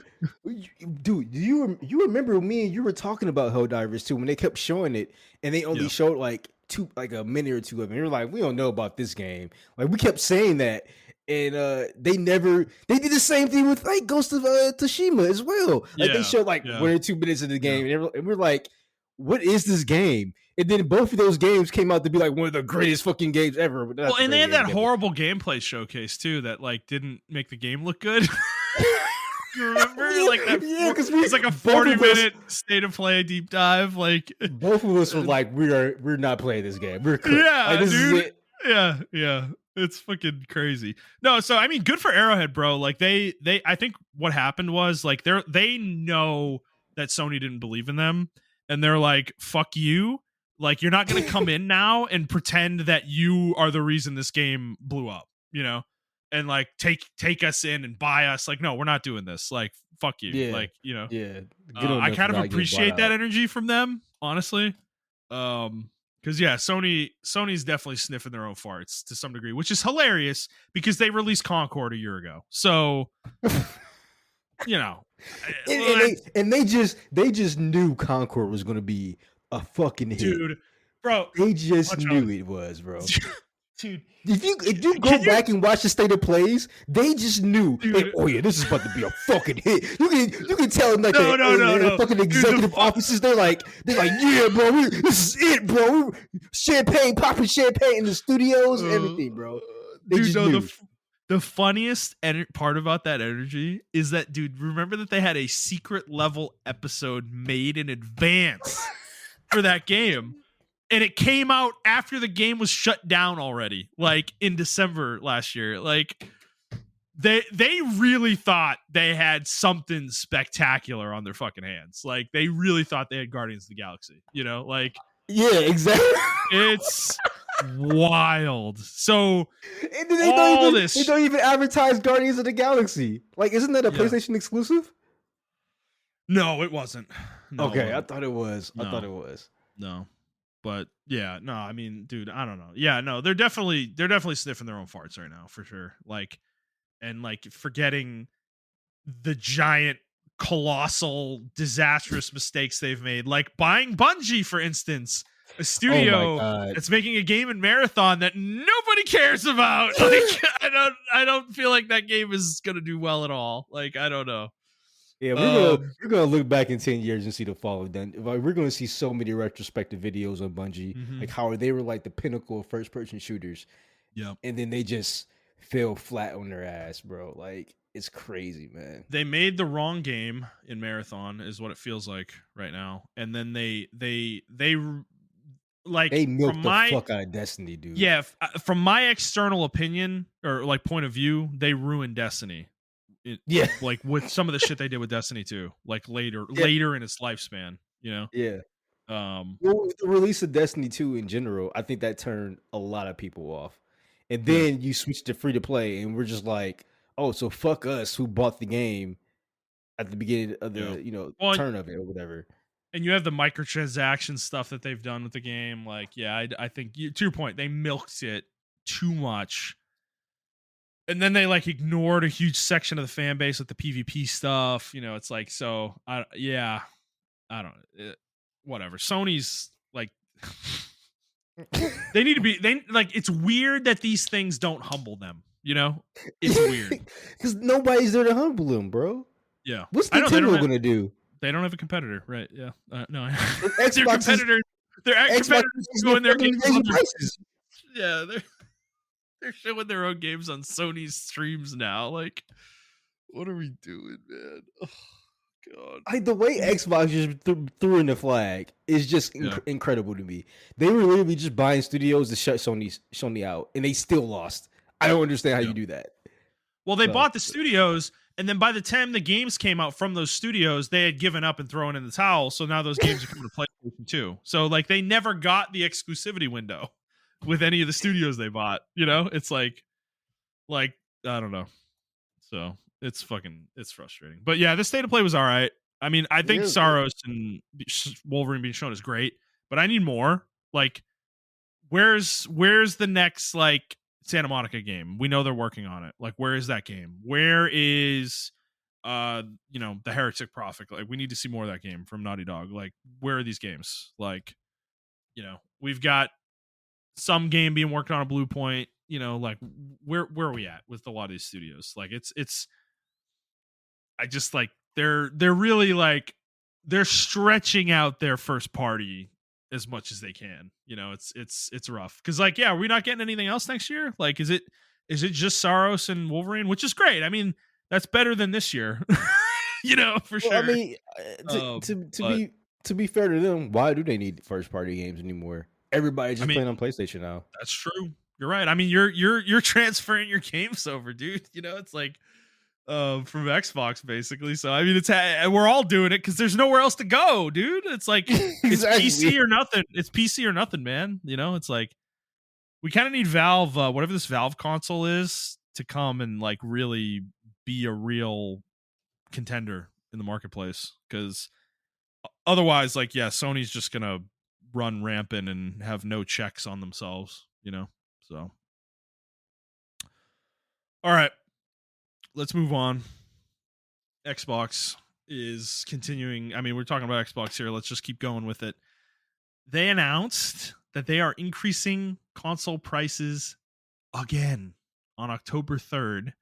Dude, you remember me and you were talking about Helldivers too when they kept showing it and they only Yeah. showed like a minute or two of it. You're like, we don't know about this game. Like we kept saying that, and they did the same thing with like Ghost of Tsushima as well. Like they showed like 1 or 2 minutes of the game, and we're like, what is this game? And then both of those games came out to be like one of the greatest fucking games ever. Well, and they had that horrible gameplay showcase too that like didn't make the game look good. You remember? Like that? Yeah, because it's like a 40-minute state of play deep dive. Like both of us were like, we're not playing this game. We're cooked. yeah, like, this dude. is it. Yeah. It's fucking crazy. No, so I mean, good for Arrowhead, bro. Like they I think what happened was like they know that Sony didn't believe in them, and they're like, fuck you. Like you're not gonna come in now and pretend that you are the reason this game blew up, and like take us in and buy us. Like, no, we're not doing this. Like, fuck you. Yeah. Like, Yeah. I kind of appreciate that energy from them, honestly. Because yeah, Sony's definitely sniffing their own farts to some degree, which is hilarious because they released Concord a year ago. So you know, And they just knew Concord was gonna be a fucking hit. dude, bro, They just Montrell, knew it was, bro. dude, If you can go you, back and watch the state of plays, they just knew. Like, dude? oh yeah, this is about to be a fucking hit. You can tell in like No, no, no, the no, fucking dude. executive offices. They're like, yeah, bro, this is it, bro. Champagne, popping champagne in the studios, Uh, everything, bro. They dude, just no, knew. the funniest part about that energy is that, dude, remember that they had a secret level episode made in advance for that game, and it came out after the game was shut down already, like in December last year. Like they really thought they had something spectacular on their fucking hands. Like they really thought they had Guardians of the Galaxy. You know, like Yeah, exactly. it's wild. So And then all they this, don't even advertise Guardians of the Galaxy. Like, isn't that a yeah. PlayStation exclusive? No, it wasn't. No, it Okay, I wasn't. thought it was. I thought No, it was. no. But yeah, no, I mean, dude, I don't know. Yeah, no, they're definitely sniffing their own farts right now for sure. Like, and like forgetting the giant, colossal, disastrous mistakes they've made, like buying Bungie, for instance, a Oh my studio god. that's making a game in Marathon that nobody cares about. Like, I don't feel like that game is gonna do well at all. Like, I don't know. Yeah, we're gonna Um, we're gonna look back in 10 years and see the fall of them. Like, we're gonna see so many retrospective videos on Bungie, like mhm. how they were like the pinnacle of first person shooters, Yeah. and then they just fell flat on their ass, bro. Like, it's crazy, man. They made the wrong game in Marathon, is what it feels like right now. And then like They from milked the my, fuck out of Destiny, dude. yeah, from my external opinion or like point of view, they ruined Destiny. It, Yeah, like with some of the shit they did with Destiny 2, like yeah, later in its lifespan, you yeah. know. Well, with the release of Destiny 2 in general, I think that turned a lot of people off. And Yeah. then you switch to free to play, and we're just like, oh, so fuck us who bought the game at the beginning of Yeah. the Well, turn of it or whatever. and you have the microtransaction stuff that they've done with the game. Like, yeah, I think to your point, they milked it too much. And then they like ignored a huge section of the fan base with the PvP stuff. You know, it's like, so yeah, I don't whatever. Sony's like they need to be, they like, it's weird that these things don't humble them, you know? It's weird. Because nobody's there to humble them, bro. Yeah. What's I know they don't Nintendo have, gonna do? a competitor, right? Yeah. No. And their Xbox is competitors, their Xbox competitors is their doing their fucking games on raising their, prices. yeah, they're showing their own games on Sony's streams now. Like, what are we doing, man? Oh god. Like, the way Xbox just threw in the flag is just Yeah. incredible to me. They were literally just buying studios to shut Sony out, and they still lost. I don't understand how Yeah. you do that. Well, they So bought the studios, and then by the time the games came out from those studios, they had given up and thrown in the towel. So now those games are coming to PlayStation 2. So like they never got the exclusivity window with any of the studios they bought. You know, it's like I don't know. So it's frustrating. But yeah, the state of play was all right. I mean, I think yeah, Saros and Wolverine being shown is great, but I need more. Like, where's the next like Santa Monica game? We know they're working on it. Like, where is that game? Where is the Heretic Prophet? Like, we need to see more of that game from Naughty Dog. Like, where are these games? Like, we've got some game being worked on a Blue Point. Like, where are we at with a lot of these studios? Like, it's I just like they're really like they're stretching out their first party as much as they can. It's rough because like, yeah, are we not getting anything else next year? Like, is it just Saros and Wolverine, which is great. I mean, that's better than this year, for well, I sure. mean, But to be fair to them, why do they need first party games anymore? Everybody's I just mean, playing on PlayStation now. that's true. You're right. I mean, you're transferring your games over, dude. It's like from Xbox basically. So I mean, we're all doing it because there's nowhere else to go, dude. It's like it's PC Exactly. or nothing. It's PC or nothing, man. It's like we kind of need Valve, whatever this Valve console is, to come and like really be a real contender in the marketplace. Because otherwise, like, yeah, Sony's just gonna run rampant and have no checks on themselves, you know? So, all right, let's move on. Xbox is continuing. I mean, we're talking about Xbox here. Let's just keep going with it. They announced that they are increasing console prices again on October 3rd.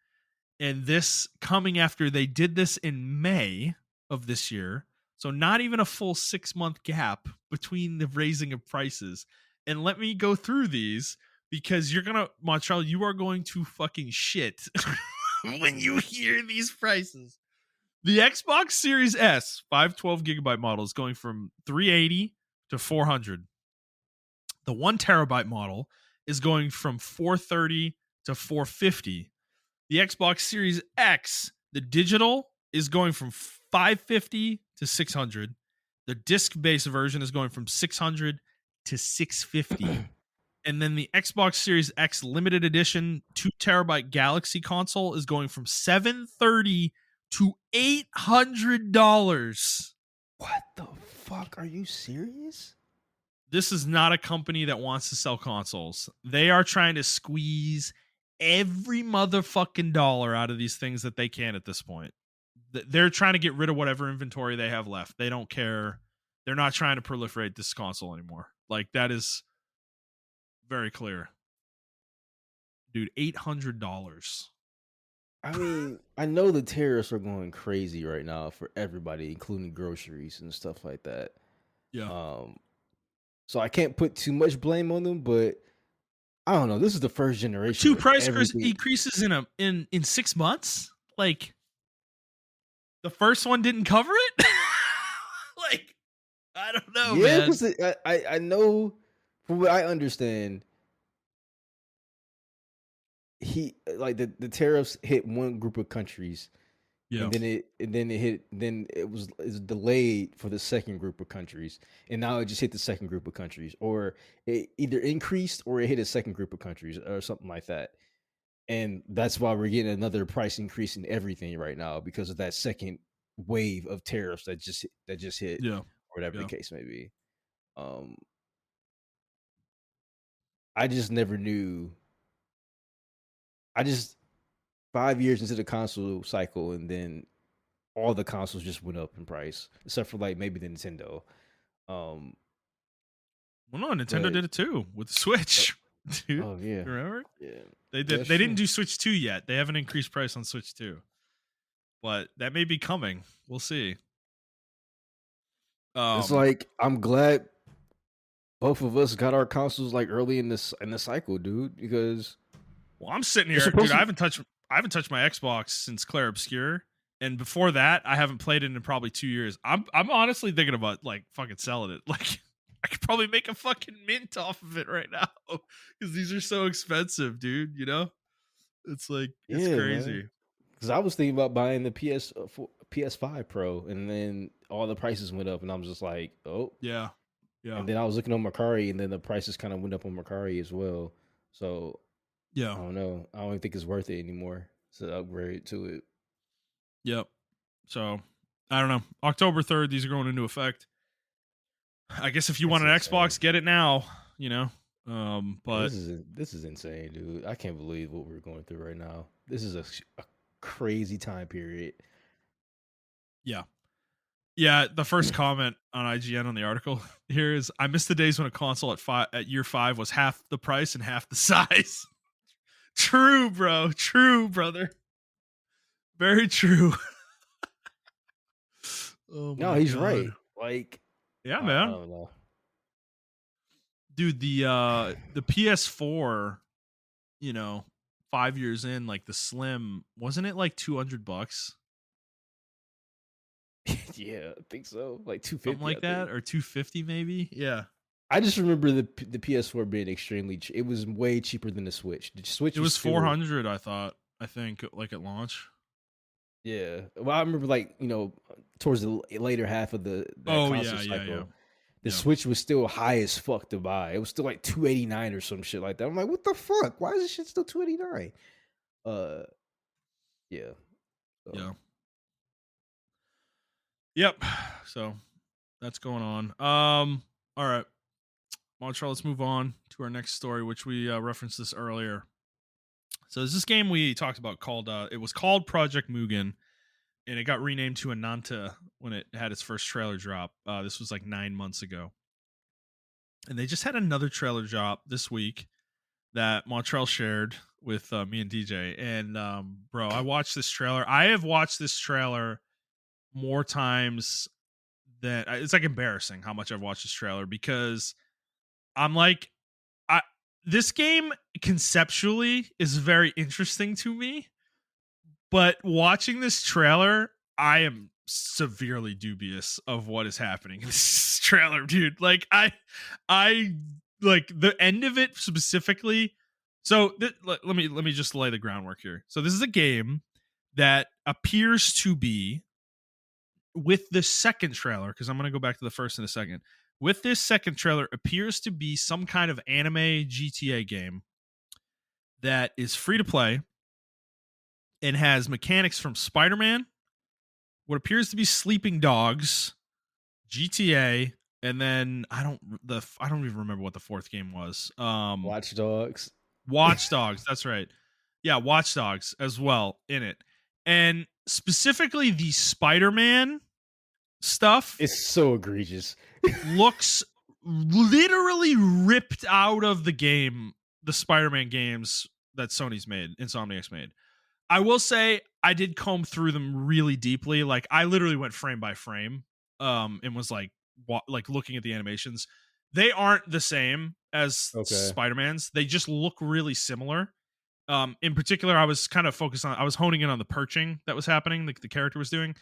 And this coming after they did this in May of this year. So not even a full 6-month gap between the raising of prices. And let me go through these because Montreal, you are going to fucking shit when you hear these prices. The Xbox Series S 512 gigabyte model is going from 380 to 400. The 1 terabyte model is going from 430 to 450. The Xbox Series X, the digital, is going from 550 to 600. The disc-based version is going from 600 to 650. And then the Xbox Series X limited edition 2 terabyte Galaxy console is going from $730 to $800. What the fuck? Are you serious? This is not a company that wants to sell consoles. They are trying to squeeze every motherfucking dollar out of these things that they can at this point. They're trying to get rid of whatever inventory they have left. They don't care. They're not trying to proliferate this console anymore. Like, that is very clear. Dude, $800. I mean, I know the tariffs are going crazy right now for everybody, including groceries and stuff like that. Yeah. So I can't put too much blame on them, but I don't know. This is the first generation 2 where price everything. increases in 6 months? Like, the first one didn't cover it? Like, I don't know, Yeah, man. because I know from what I understand, the tariffs hit one group of countries, Yeah. then it was delayed for the second group of countries, and now it just hit the second group of countries, or it either increased or it hit a second group of countries or something like that. And that's why we're getting another price increase in everything right now because of that second wave of tariffs that just hit, Yeah. or whatever the Yeah. case may be. Um, I just never knew. I just 5 years into the console cycle, and then all the consoles just went up in price, except for like maybe the Nintendo. Um, Well, no, Nintendo but did it too with the uh, Switch. Dude, oh yeah, you remember? yeah, They yeah, did. that's They didn't true. do Switch 2 yet. They haven't increased price on Switch 2, but that may be coming. We'll see. It's Um, like I'm glad both of us got our consoles like early in the cycle, dude, because well, I'm sitting they're here, dude. supposed to. I haven't touched my Xbox since Claire Obscure, and before that, I haven't played it in probably 2 years. I'm honestly thinking about like fucking selling it. Like, I could probably make a fucking mint off of it right now because these are so expensive, dude. You know, it's like it's Yeah, man. crazy. Because I was thinking about buying the PS5 Pro, and then all the prices went up, and I'm just like, oh. Yeah, yeah, And then I was looking on Mercari, and then the prices kind of went up on Mercari as well. So I yeah, don't know. I don't even think it's worth it anymore to upgrade to it. yep. So I don't know. October 3rd, these are going into effect. I guess if you That's want an insane. Xbox, get it now. You know, Yeah, but this is insane, dude. I can't believe what we're going through right now. This is a crazy time period. yeah, yeah. The first comment on IGN on the article here is, "I miss the days when a console at year 5 was half the price and half the size." True, bro. True, brother. Very true. Oh No, my he's god. right. Like Yeah, I man. don't know. Dude, the PS4, you know, 5 years in, like the Slim, wasn't it like $200? Yeah, I think so. Like Something 250, I like that, think. or 250 maybe? Yeah. I just remember the PS4 being extremely. It was way cheaper than the Switch. The Switch It was was still. 400, I thought. I think like at launch. Yeah. Well, I remember like towards the later half of that Oh console yeah, yeah, yeah. cycle, the Yeah. Switch was still high as fuck to buy. It was still like 289 or some shit like that. I'm like, what the fuck? Why is this shit still 289? Uh, yeah. So Yeah. Yep. So that's going on. All right. Montreal, let's move on to our next story, which we referenced this earlier. So there's this game we talked about called it was called Project Mugen, and it got renamed to Ananta when it had its first trailer drop. This was like 9 months ago, and they just had another trailer drop this week that Montreal shared with me and DJ. And bro, I watched this trailer. I have watched this trailer more times than it's like embarrassing how much I've watched this trailer because I'm like, I this game conceptually is very interesting to me, but watching this trailer, I am severely dubious of what is happening in this trailer, dude. Like I like the end of it specifically. So let me just lay the groundwork here. So this is a game that appears to be with the second trailer, because I'm going to go back to the first in a second. With this second trailer, appears to be some kind of anime GTA game that is free to play and has mechanics from Spider-Man, what appears to be Sleeping Dogs, GTA, and then I don't even remember what the fourth game was. Watch Dogs. Watch Dogs, that's right. Yeah, Watch Dogs as well in it. And specifically the Spider-Man stuff It's so egregious. looks literally ripped out of the game, the Spider-Man games that Insomniac's made. I will say I did comb through them really deeply. Like I literally went frame by frame, and was like looking at the animations. They aren't the same as Okay. Spider-Man's. They just look really similar. In particular, I was kind of focused on. I was honing in on the perching that was happening. The character was doing.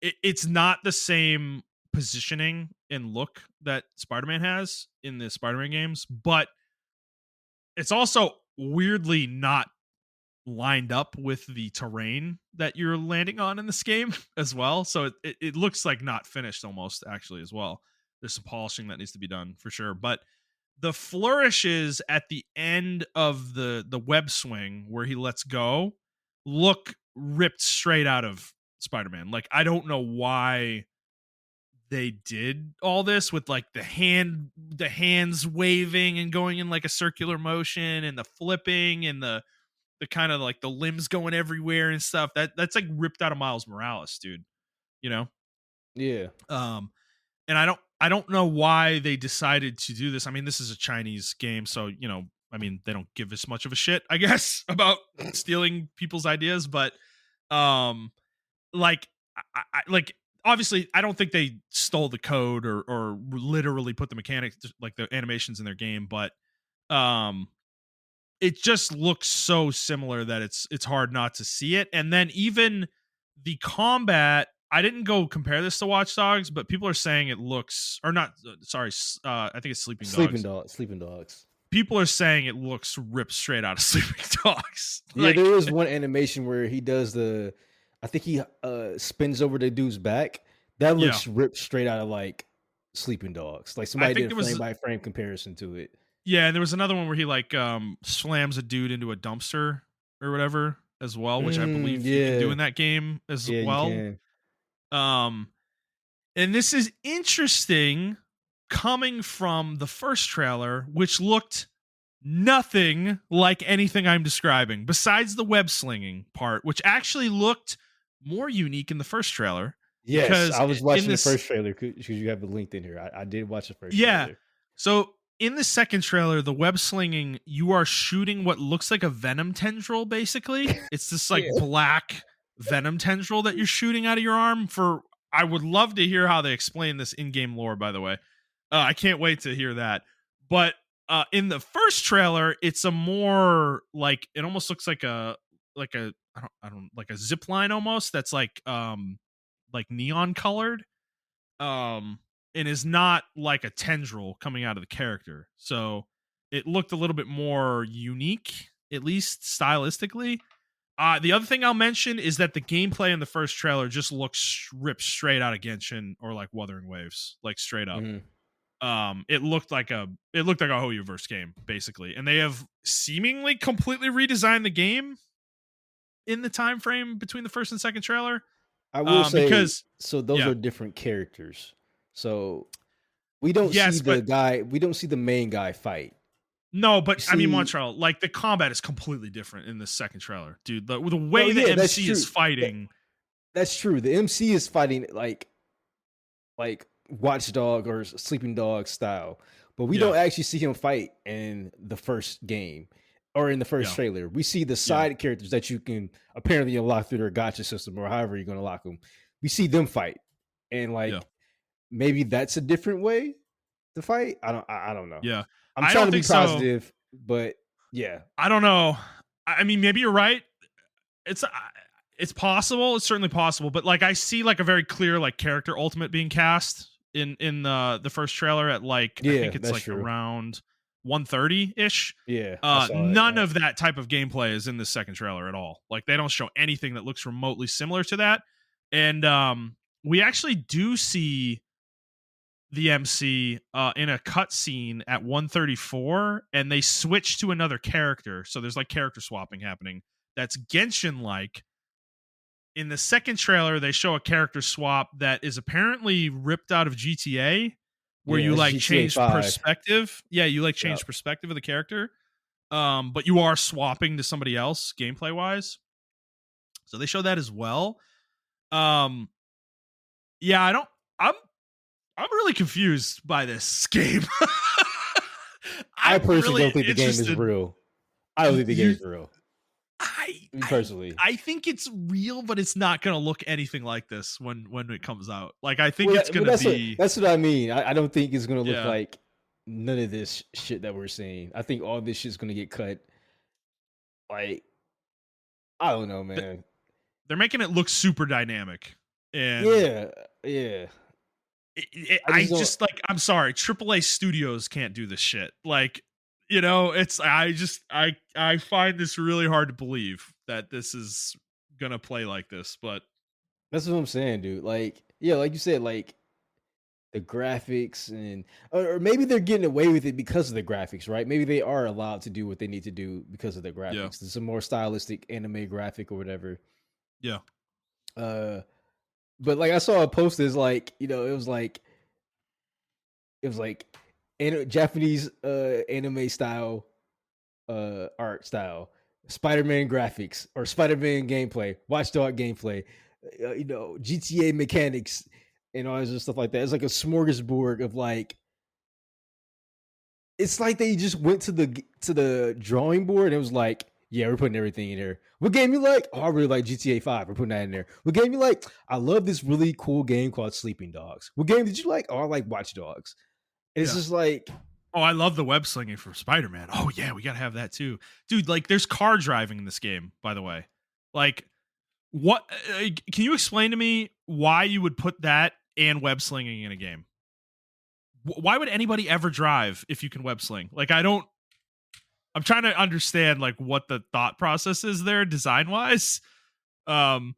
It's not the same positioning and look that Spider-Man has in the Spider-Man games, but it's also weirdly not lined up with the terrain that you're landing on in this game as well. So it looks like not finished almost actually as well. There's some polishing that needs to be done for sure. But the flourishes at the end of the web swing where he lets go look ripped straight out of Spider-Man. Like I don't know why they did all this with like the hands waving and going in like a circular motion and the flipping and the kind of like the limbs going everywhere and stuff. That's like ripped out of Miles Morales, dude. You know? Yeah. Um and I don't know why they decided to do this. I mean, this is a Chinese game, so I mean, they don't give as much of a shit, I guess, about stealing people's ideas, but um like like obviously I don't think they stole the code or literally put the mechanics like the animations in their game, but um it just looks so similar that it's hard not to see it. And then even the combat, I didn't go compare this to Watch Dogs, but people are saying it looks or not. Sorry, I think it's Sleeping Sleeping Dogs. Dogs. Sleeping Dogs. People are saying it looks ripped straight out of Sleeping Dogs. Yeah, Like, there is one animation where he does I think he spins over the dude's back. That yeah, looks ripped straight out of like Sleeping Dogs. Like I somebody think did a there frame was by frame comparison to it. yeah, and there was another one where he like slams a dude into a dumpster or whatever as well, which I believe you can do Yeah. in that game as Yeah, you well. can. Um, And this is interesting coming from the first trailer, which looked nothing like anything I'm describing, besides the web slinging part, which actually looked more unique in the first trailer. Yes, Because I was in watching the this, first trailer because you have it linked in here. I did watch the first yeah. trailer. So in the second trailer, the web slinging, you are shooting what looks like a venom tendril, basically. It's this like Yeah. black venom tendril that you're shooting out of your arm. I would love to hear how they explain this in-game lore, by the way. I can't wait to hear that. But in the first trailer, it's a more like it almost looks like a I don't like a zip line almost that's like neon colored and is not like a tendril coming out of the character. So it looked a little bit more unique, at least stylistically. The other thing I'll mention is that the gameplay in the first trailer just looks ripped straight out of Genshin or like Wuthering Waves, like straight up. Mhm. It looked like a Hoyoverse game basically, and they have seemingly completely redesigned the game in the time frame between the first and second trailer. I will say, Because so those yeah, are different characters. So We don't see Yes, the but guy. We don't see the main guy fight. no, You but I mean, see, Montreal, like the combat is completely different in the second trailer, dude. The no, way the yeah, that's MC is true. That, fighting, that's true. The MC is fighting like Watchdog or Sleeping Dog style, but we yeah, don't actually see him fight in the first game or in the first yeah, trailer. We see the yeah, side characters that you can apparently unlock through their gotcha system or however you're going to lock them. We see them fight, and yeah, like maybe that's a different way to fight. I don't know. yeah. I'm I trying don't to be think so. positive, but yeah, I don't know. I mean, maybe you're right. It's it's possible. It's certainly possible. But like, I see like a very clear like character ultimate being cast in the first trailer at like I yeah, think it's that's like true. around 130 ish. Yeah, I saw it. None of that type of gameplay is in the second trailer at all. Like they don't show anything that looks remotely similar to that. And we actually do see the MC in a cutscene at 134, and they switch to another character. So there's like character swapping happening. That's Genshin like. In the second trailer, they show a character swap that is apparently ripped out of GTA, where Yeah, you that's like GTA change 5. perspective. Yeah, you like Yeah, change perspective of the character. But you are swapping to somebody else gameplay wise. So they show that as well. Um, yeah, I don't. I'm I'm really confused by this game. I I'm personally really don't think the game is interested. real. I don't think the game You, is real. I, Me I, personally. I think it's real, but it's not gonna look anything like this when it comes out. Like I think Well, it's well, gonna be, that's what I mean. I don't think it's gonna look yeah. like none of this shit that we're seeing. I think all this shit's gonna get cut. Like I don't know, th- man. They're making it look super dynamic, and Yeah, yeah. I I just don't. just like I'm sorry, AAA studios can't do this shit. Like it's I find this really hard to believe that this is gonna play like this, but That's what I'm saying, dude. Like, yeah, like you said, like the graphics and or maybe they're getting away with it because of the graphics, right? Maybe they are allowed to do what they need to do because of the yeah, graphics. It's a more stylistic anime graphic or whatever. yeah, Uh, but like I saw a post that's like, it was like Japanese anime style art style, Spider-Man graphics or Spider-Man gameplay, Watchdog gameplay, GTA mechanics and all this other stuff like that. It's like a smorgasbord of like it's like they just went to the drawing board and it was like, yeah, we're putting everything in there. What game you like? Oh, I really like GTA 5. We're putting that in there. What game you like? I love this really cool game called Sleeping Dogs. What game did you like? Oh, I like Watch Dogs. And it's yeah. just like, Oh, I love the web slinging from Spider-Man. Oh yeah, we gotta have that too, dude. Like, there's car driving in this game, by the way. Like, what? Can you explain to me why you would put that and web slinging in a game? Why would anybody ever drive if you can web sling? Like, I don't. I'm trying to understand like what the thought process is there, design wise. Um,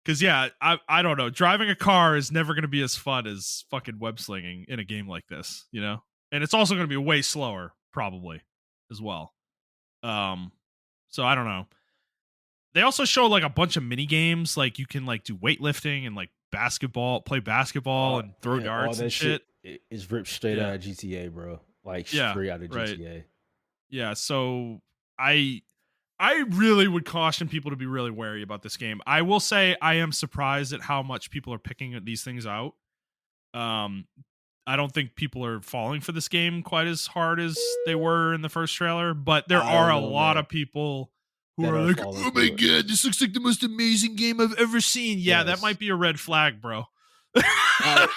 because yeah, I don't know. Driving a car is never gonna be as fun as fucking web slinging in a game like this, you know. And it's also gonna be way slower, probably, as well. Um, so I don't know. They also show like a bunch of mini games, like you can like do weightlifting and like basketball, play basketball and throw man, all darts and that shit shit. is ripped straight Yeah, out of GTA, bro. Like yeah, straight out of right. GTA. Yeah, so I I really would caution people to be really wary about this game. I will say I am surprised at how much people are picking these things out. Um, I don't think people are falling for this game quite as hard as they were in the first trailer, but there I are don't a know, lot man. of people who That are are like, falling "Oh my for it. god, this looks like the most amazing game I've ever seen." Yeah, that might Yes. be a red flag, bro. I,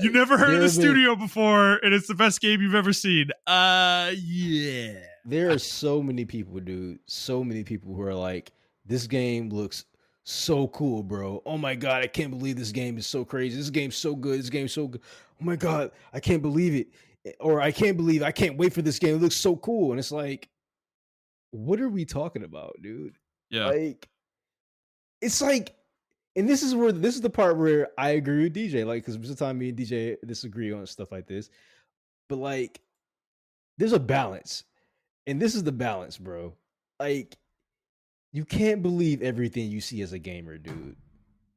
You never heard of there the have been studio before, and it's the best game you've ever seen. Yeah. there are so many people, dude. So many people who are like, this game looks so cool, bro. Oh my god, I can't believe this game is so crazy. This game's so good. This game's so good. Oh my god, I can't believe it. Or I can't wait for this game. It looks so cool. And it's like, what are we talking about, dude? Yeah. Like, it's like, and this is the part where I agree with DJ. Like, because most of the time me and DJ disagree on stuff like this. But like, there's a balance. And this is the balance, bro. Like, you can't believe everything you see as a gamer, dude.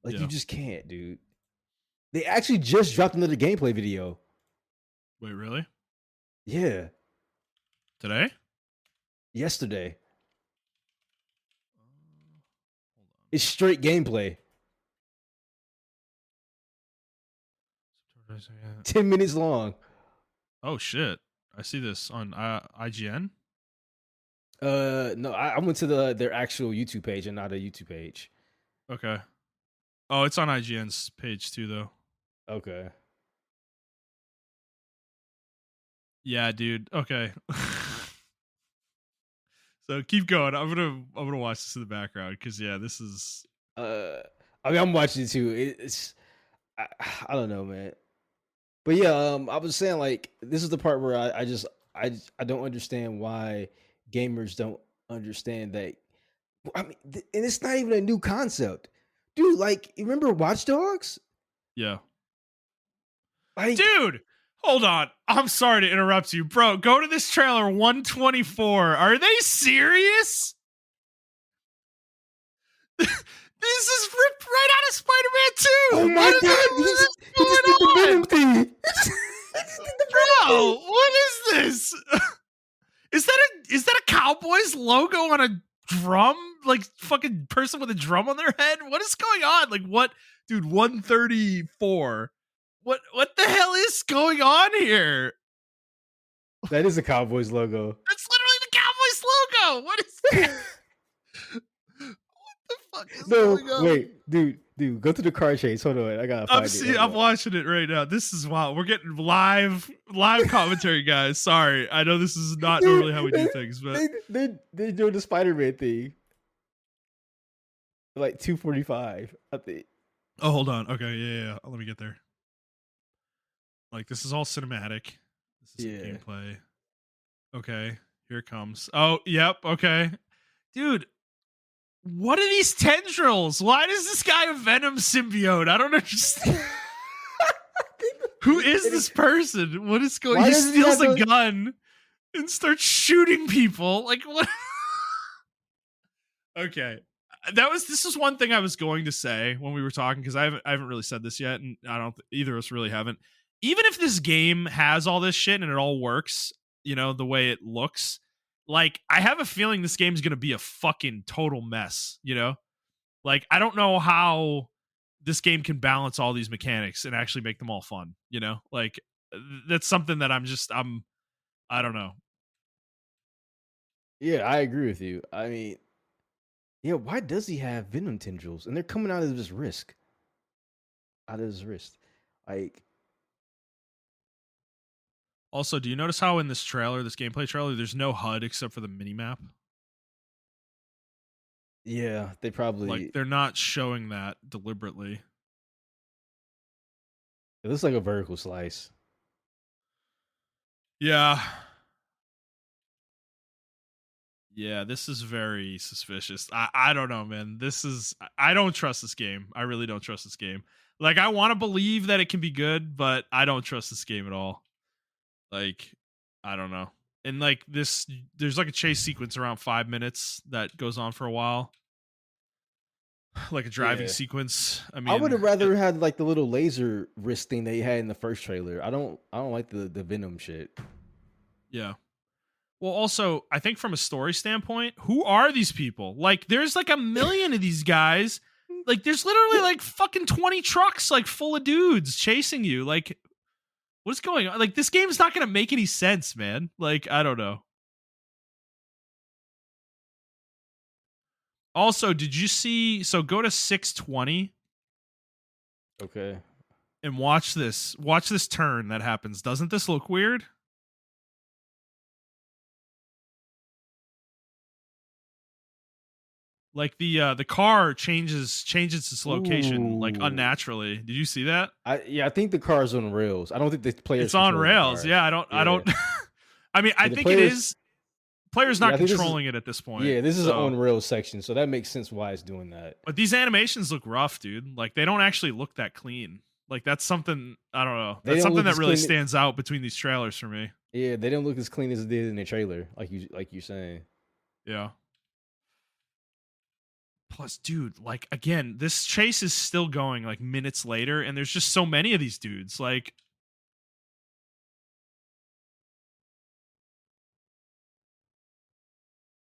Like, you Yeah. just can't, dude. They actually just dropped another gameplay video. Wait, really? Yeah, Today? yesterday. Hold on. It's straight gameplay. September 22nd. 10 minutes long. Oh shit! I see this on IGN. No, I went to their actual YouTube page and not a YouTube page. Okay. Oh, it's on IGN's page too, though. Okay. Yeah, dude. Okay. So keep going. I'm gonna watch this in the background because yeah, this is Uh, I mean, I'm watching it too. It's I, I don't know, man. But yeah, I was saying like this is the part where I don't understand why gamers don't understand that. I mean, and it's not even a new concept, dude. Like, you remember Watch Dogs? yeah. Like, Dude, hold on. I'm sorry to interrupt you, bro. Go to this trailer 124. Are they serious? This is ripped right out of oh Spider-Man 2. my god, What is he just did the going Venom on? thing. He just did the Venom thing. Bro, what is this? Is that a Cowboys logo on a drum? Like fucking person with a drum on their head? What is going on? Like what, dude, 134. What the hell is going on here? That is a Cowboys logo. That's literally the Cowboys logo. What is what the fuck is No, going on? wait, dude, go to the car chase. Hold on, I gotta find it. Hold I'm on. watching it right now. This is wild. We're getting live commentary, guys. Sorry. I know this is not normally how we do things, but They doing the Spider-Man thing. Like 2:45, I think. oh, hold on. Okay, yeah. Let me get there. Like this is all cinematic. This isn't Yeah. gameplay. Okay, here it comes. Oh, yep. Okay, dude. What are these tendrils? Why does this guy a Venom symbiote? I don't understand. Who is this person? What is going? Why He doesn't he steals have a those? gun and starts shooting people. Like what? Okay, this is one thing I was going to say when we were talking because I haven't really said this yet, and I don't either of us really haven't. Even if this game has all this shit and it all works, the way it looks, like I have a feeling this game's gonna be a fucking total mess. Like I don't know how this game can balance all these mechanics and actually make them all fun. Like that's something that I don't know. Yeah, I agree with you. I mean, yeah, why does he have venom tendrils? And they're coming out of his wrist. Like, Also, do you notice how in this trailer, this gameplay trailer, there's no HUD except for the mini map? yeah, they Like probably they're not showing that deliberately. it looks like a vertical slice. Yeah. Yeah, this is very suspicious. I don't know, man. I don't trust this game. I really don't trust this game. Like I want to believe that it can be good, but I don't trust this game at all. Like I don't know. And like there's like a chase sequence around 5 minutes that goes on for a while. Like a driving Yeah. sequence. I I would mean, have rather had like the little laser wrist thing they had in the first trailer. I don't like the venom shit. yeah. Well, also, I think from a story standpoint, who are these people? Like, there's like a million of these guys. Like, there's literally like fucking 20 trucks, like full of dudes chasing you. Like, what's going on? Like, this game's not going to make any sense, man. Like, I don't know. Also, did you see? So go to 620 Okay. and watch this. Watch this turn that happens. Doesn't this look weird? Like the car changes its location like Ooh. unnaturally. Did you see that? I think the car's on rails. I don't think the It's player's on controlling the rails. car. Yeah, I Yeah. don't I mean, I Yeah, the think it players is players yeah, not I think this is controlling it at this point. yeah, this is an So, on rails section, so that makes sense why it's doing that. but these animations look rough, dude. Like they don't actually look that clean. Like that's something I don't know. They That's don't something look that as really clean. stands out between these trailers for me. Yeah, they don't look as clean as it did in the trailer, like you're saying. Yeah. Plus, dude, like again, this chase is still going like minutes later, and there's just so many of these dudes. Like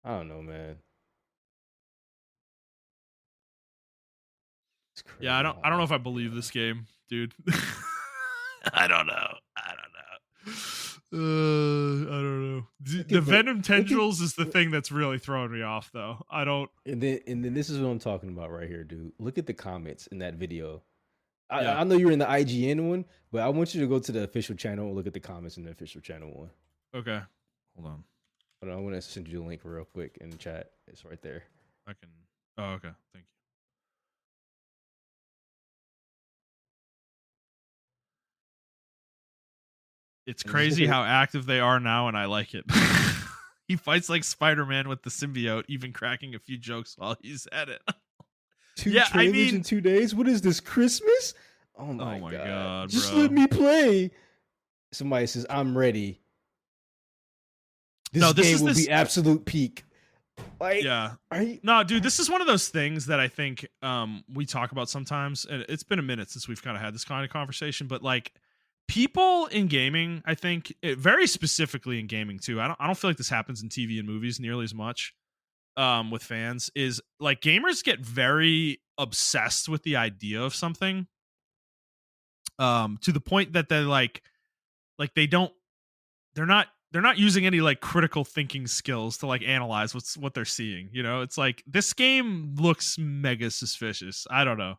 I don't know, man. It's Yeah, I crazy don't how I don't know if I accurate they believe this are. game, dude. I don't know. I don't know. I don't know. Look The at the Venom look at tendrils is the thing that's really throwing me off, though. I don't. and then this is what I'm talking about right here, dude. Look at the comments in that video. Yeah. I know you're in the IGN one, but I want you to go to the official channel and look at the comments in the official channel one. Okay. Hold on. But I'm gonna send you the link real quick in the chat. It's right there. I can. Oh, okay. Thank you. It's And just look crazy at it. how active they are now, and I like it. He fights like Spider-Man with the symbiote, even cracking a few jokes while he's at it. Two Yeah, I trailers in mean, 2 days. What is this, Christmas? Oh oh my my god! god, Just let bro. me play. Somebody says I'm ready. No, This this game is will be this. absolute peak. Like, Yeah. are you? No, dude, Are, this is one of those things that I think we talk about sometimes, and it's been a minute since we've kind of had this kind of conversation, but like people in gaming, I think very specifically in gaming too. I don't feel like this happens in TV and movies nearly as much with fans is like gamers get very obsessed with the idea of something to the point that like they're not using any like critical thinking skills to like analyze what they're seeing. You know, it's like this game looks mega suspicious. I don't know.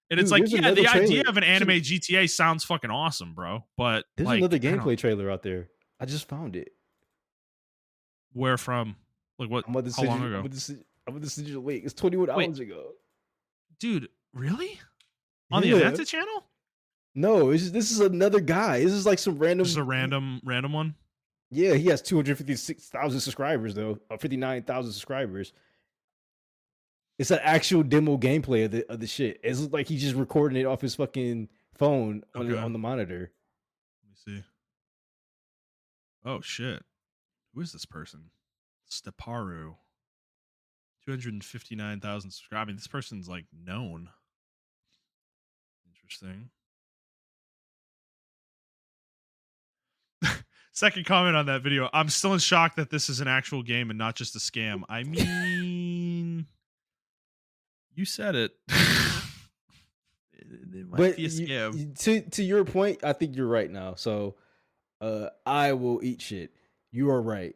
And it's dude, like, there's yeah, another the idea trailer. of an anime GTA sounds fucking awesome, bro. But There's like, another I don't gameplay trailer out there. I just found it. where from. Like what? I'm about to How send long you. ago? I'm about to send you the link. It's 21 Wait, hours ago. dude, really? On the Yeah. Ananta channel? No, this is another guy. This is like some Just a random. random one. Yeah, he has 256,000 subscribers though, or 59,000 subscribers. It's an actual demo gameplay of the shit. It's like he's just recording it off his fucking phone Okay, on the monitor. let me see. Oh shit, who is this person? Steparu. 259,000 subscribers. I mean, this person's like known. Interesting. Second comment on that video. I'm still in shock that this is an actual game and not just a scam. I mean, you said it. It might But be a scam. to your point, I think you're right now. So I will eat shit. You are right.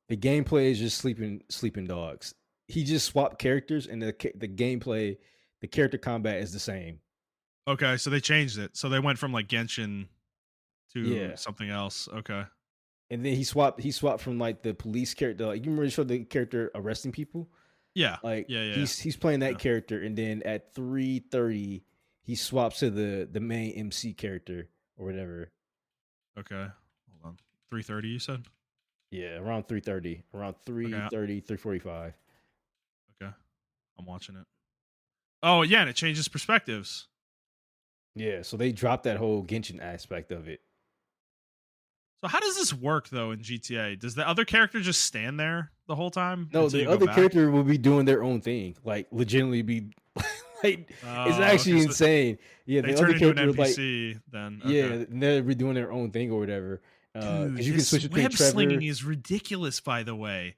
The gameplay is just sleeping dogs. He just swapped characters, and the gameplay, the character combat is the same. Okay, so they changed it. So they went from like Genshin to Yeah, something else. Okay. and then he swapped from like the police character. Like you remember the character arresting people. Yeah. Like Yeah. Yeah. Yeah. he's playing that Yeah. character, and then at 3:30 he swaps to the main MC character or whatever. Okay. Hold on. 3:30. You said. Yeah, around 3:30, around Okay. 3:30, 3:45. Okay. I'm watching it. Oh yeah, and it changes perspectives. Yeah, so they dropped that whole Genshin aspect of it. So how does this work though in GTA? Does the other character just stand there the whole time No, until the you go other back? character will be doing their own thing, like legitimately be like it's Oh, okay. actually So insane. Yeah, they the turn other into an character was like NPC then. Okay. yeah, they're be doing their own thing or whatever. Dude, Because you can this switch between web slinging Trevor. is ridiculous, by the way.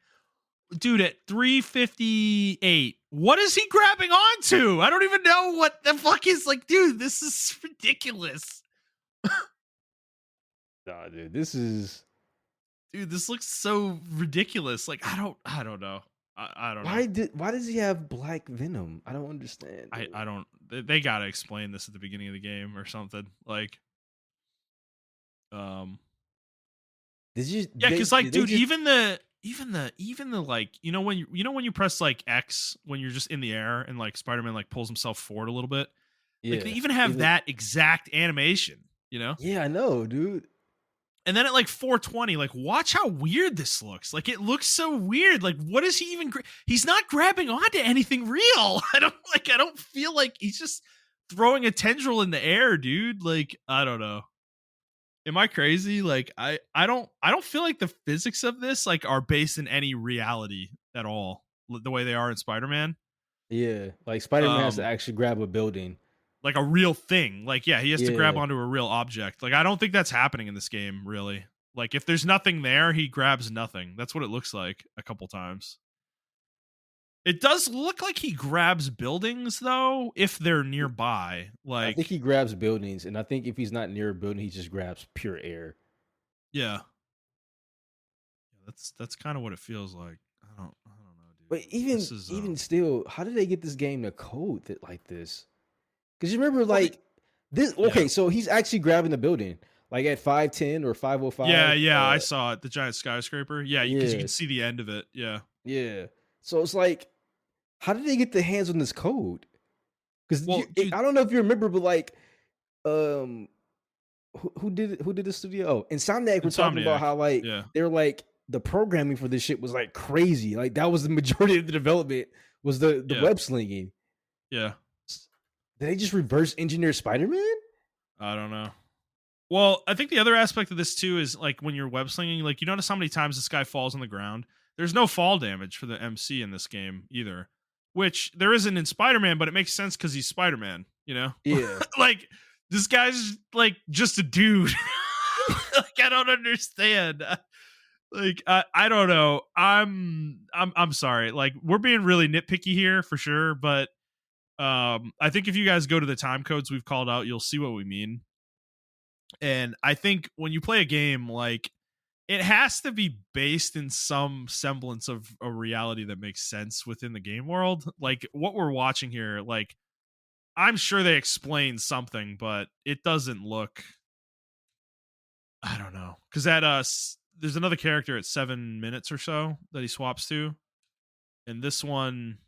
Dude, at 358, what is he grabbing onto? I don't even know what the fuck is like, dude, this is ridiculous. Nah, dude, this is Dude, this looks so ridiculous. Like, I don't know. I don't know. why does he have black venom? I don't understand, dude. I don't they gotta explain this at the beginning of the game or something. Like, um Did you yeah, because like, did they dude, just even the like, when you press like X when you're just in the air and like Spider-Man like pulls himself forward a little bit. Like they yeah. even have that exact animation, you know? Yeah, I know, dude. And then at like 420, like watch how weird this looks. Like it looks so weird. Like what is he even he's not grabbing onto anything real. I don't feel like he's just throwing a tendril in the air, dude. Like I don't know. Am I crazy? Like I don't feel like the physics of this like are based in any reality at all. The way they are in Spider-Man. Yeah, like Spider-Man has to Um actually grab a building. like a real thing. Like yeah, he has to grab Yeah, onto a real object. Like I don't think that's happening in this game really. Like if there's nothing there, he grabs nothing. That's what it looks like a couple times. It does look like he grabs buildings though, if they're nearby. I think Like, he grabs buildings, and I think if he's not near a building, he just grabs pure air. yeah. That's kind of what it feels like. I don't know, dude. But This is even still, how did they get this game to code that like this? Because you remember, well, like this. yeah. Okay, so he's actually grabbing the building, like at 510 or 505. Yeah, I saw it. The giant skyscraper. Yeah, because you Yeah, can see the end of it. Yeah. yeah. So it's like, how did they get their hands on this code? Because Well, dude, I don't know if you remember, but like, um, who did the studio? Oh, Insomniac were talking about Insomniac. how like Yeah. they're like the programming for this shit was like crazy. Like that was the majority of the development was the Yeah. web slinging. Yeah. Did they just reverse engineer Spider Man? I don't know. Well, I think the other aspect of this too is like when you're web slinging, like you notice how many times this guy falls on the ground. There's no fall damage for the MC in this game either, which there isn't in Spider-Man, but it makes sense because he's Spider-Man. You know, Yeah. like this guy's like just a dude. Like I don't understand. Like I don't know. I'm sorry. Like we're being really nitpicky here for sure, but I think if you guys go to the time codes we've called out, you'll see what we mean. And I think when you play a game, like it has to be based in some semblance of a reality that makes sense within the game world. Like what we're watching here, like I'm sure they explain something, but it doesn't look. I don't know, because at there's another character at 7 minutes or so that he swaps to, and this one,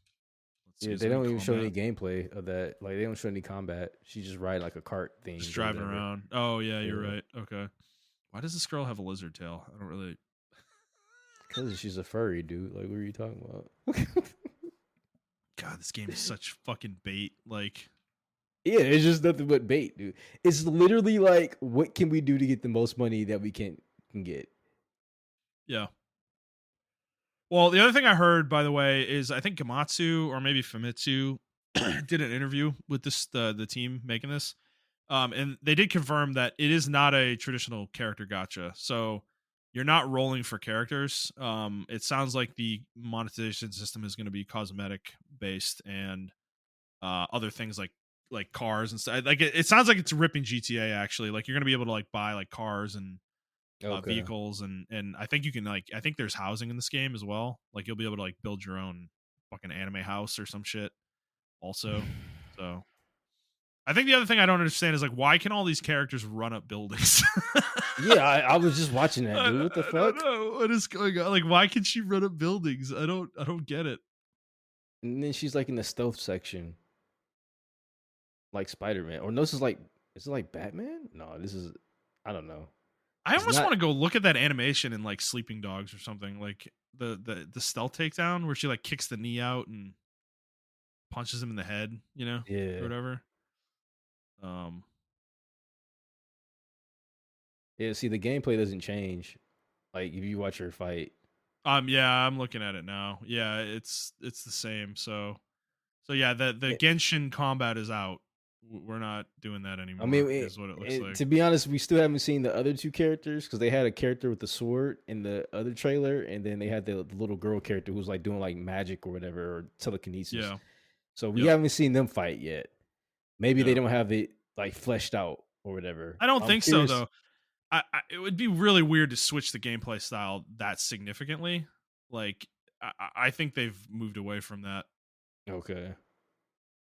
let's see, Yeah, is they it in don't even show any combat? gameplay of that. Like they don't show any combat. She's just riding like a cart Just thing or driving whatever. around. Oh yeah, you're Yeah. right. Okay, why does this girl have a lizard tail? I don't really. Because she's a furry, dude. Like, what are you talking about? God, this game is such fucking bait. Like, Yeah, it's just nothing but bait, dude. It's literally like, what can we do to get the most money that we can get? yeah. Well, the other thing I heard, by the way, is I think Gamatsu or maybe Famitsu did an interview with this the team making this, and they did confirm that it is not a traditional character gacha. So you're not rolling for characters. It sounds like the monetization system is going to be cosmetic based and other things like cars and stuff. Like it sounds like it's ripping GTA actually. Like you're going to be able to like buy like cars and Okay. vehicles and I think you can like I think there's housing in this game as well. Like you'll be able to like build your own fucking anime house or some shit also. So I think the other thing I don't understand is like why can all these characters run up buildings? Yeah, I was just watching that, dude. What the I don't fuck? know what is going on. Like why can she run up buildings? I don't get it. And then she's like in the stealth section, like Spider Man. Or no, is it like Batman? No, this is I don't know. I It's almost want not. to go look at that animation in like Sleeping Dogs or something like the stealth takedown where she like kicks the knee out and punches him in the head, you know, or Yeah, whatever. Um, yeah. See, the gameplay doesn't change. Like if you watch her fight, yeah, I'm looking at it now. Yeah, it's the same. So yeah, the Eh, Genshin combat is out. We're not doing that I mean, anymore. Is what it looks like. to be honest, we still haven't seen the other two characters because they had a character with the sword in the other trailer, and then they had the little girl character who's like doing like magic or whatever or telekinesis. Yeah. So we Yep. haven't seen them fight yet. Maybe they Yeah. don't have it like fleshed out or whatever. I don't I'm think so curious. though. It would be really weird to switch the gameplay style that significantly. Like I think they've moved away from that. Okay.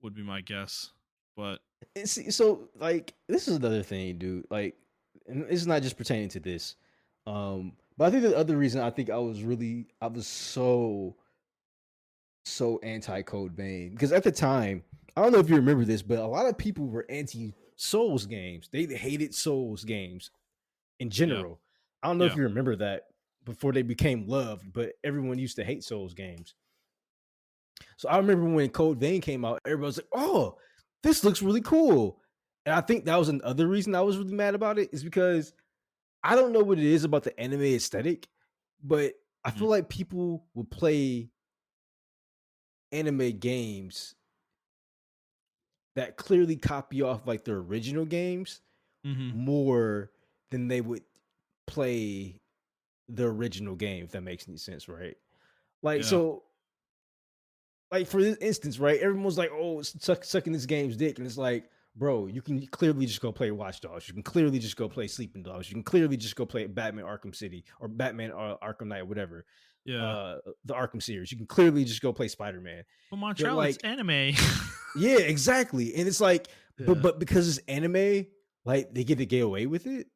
Would be my guess. But And see, so like this is another thing, dude. Like, and it's not just pertaining to this. But I think the other reason I was so anti Code Vein because at the time, I don't know if you remember this, but a lot of people were anti Souls games. They hated Souls games in yeah, general. I don't know if yeah. you remember that before they became loved, but everyone used to hate Souls games. So I remember when Code Vein came out, everybody was like, "Oh, this looks really cool." And I think that was another reason I was really mad about it is because I don't know what it is about the anime aesthetic, but I Hmm. feel like people will play anime games that clearly copy off like the original games Hmm. more than they would play the original game, if that makes any sense, right? Like, Yeah. so like for this instance, right? Everyone's like, "Oh, sucking this game's dick," and it's like, bro, you can clearly just go play Watch Dogs. You can clearly just go play Sleeping Dogs. You can clearly just go play Batman Arkham City or Batman Arkham Knight, whatever. Yeah. The Arkham series. You can clearly just go play Spider Man. Well, But Montreal, it's like, anime. yeah, exactly. And it's like, but Yeah. but because it's anime, like they get to get away with it.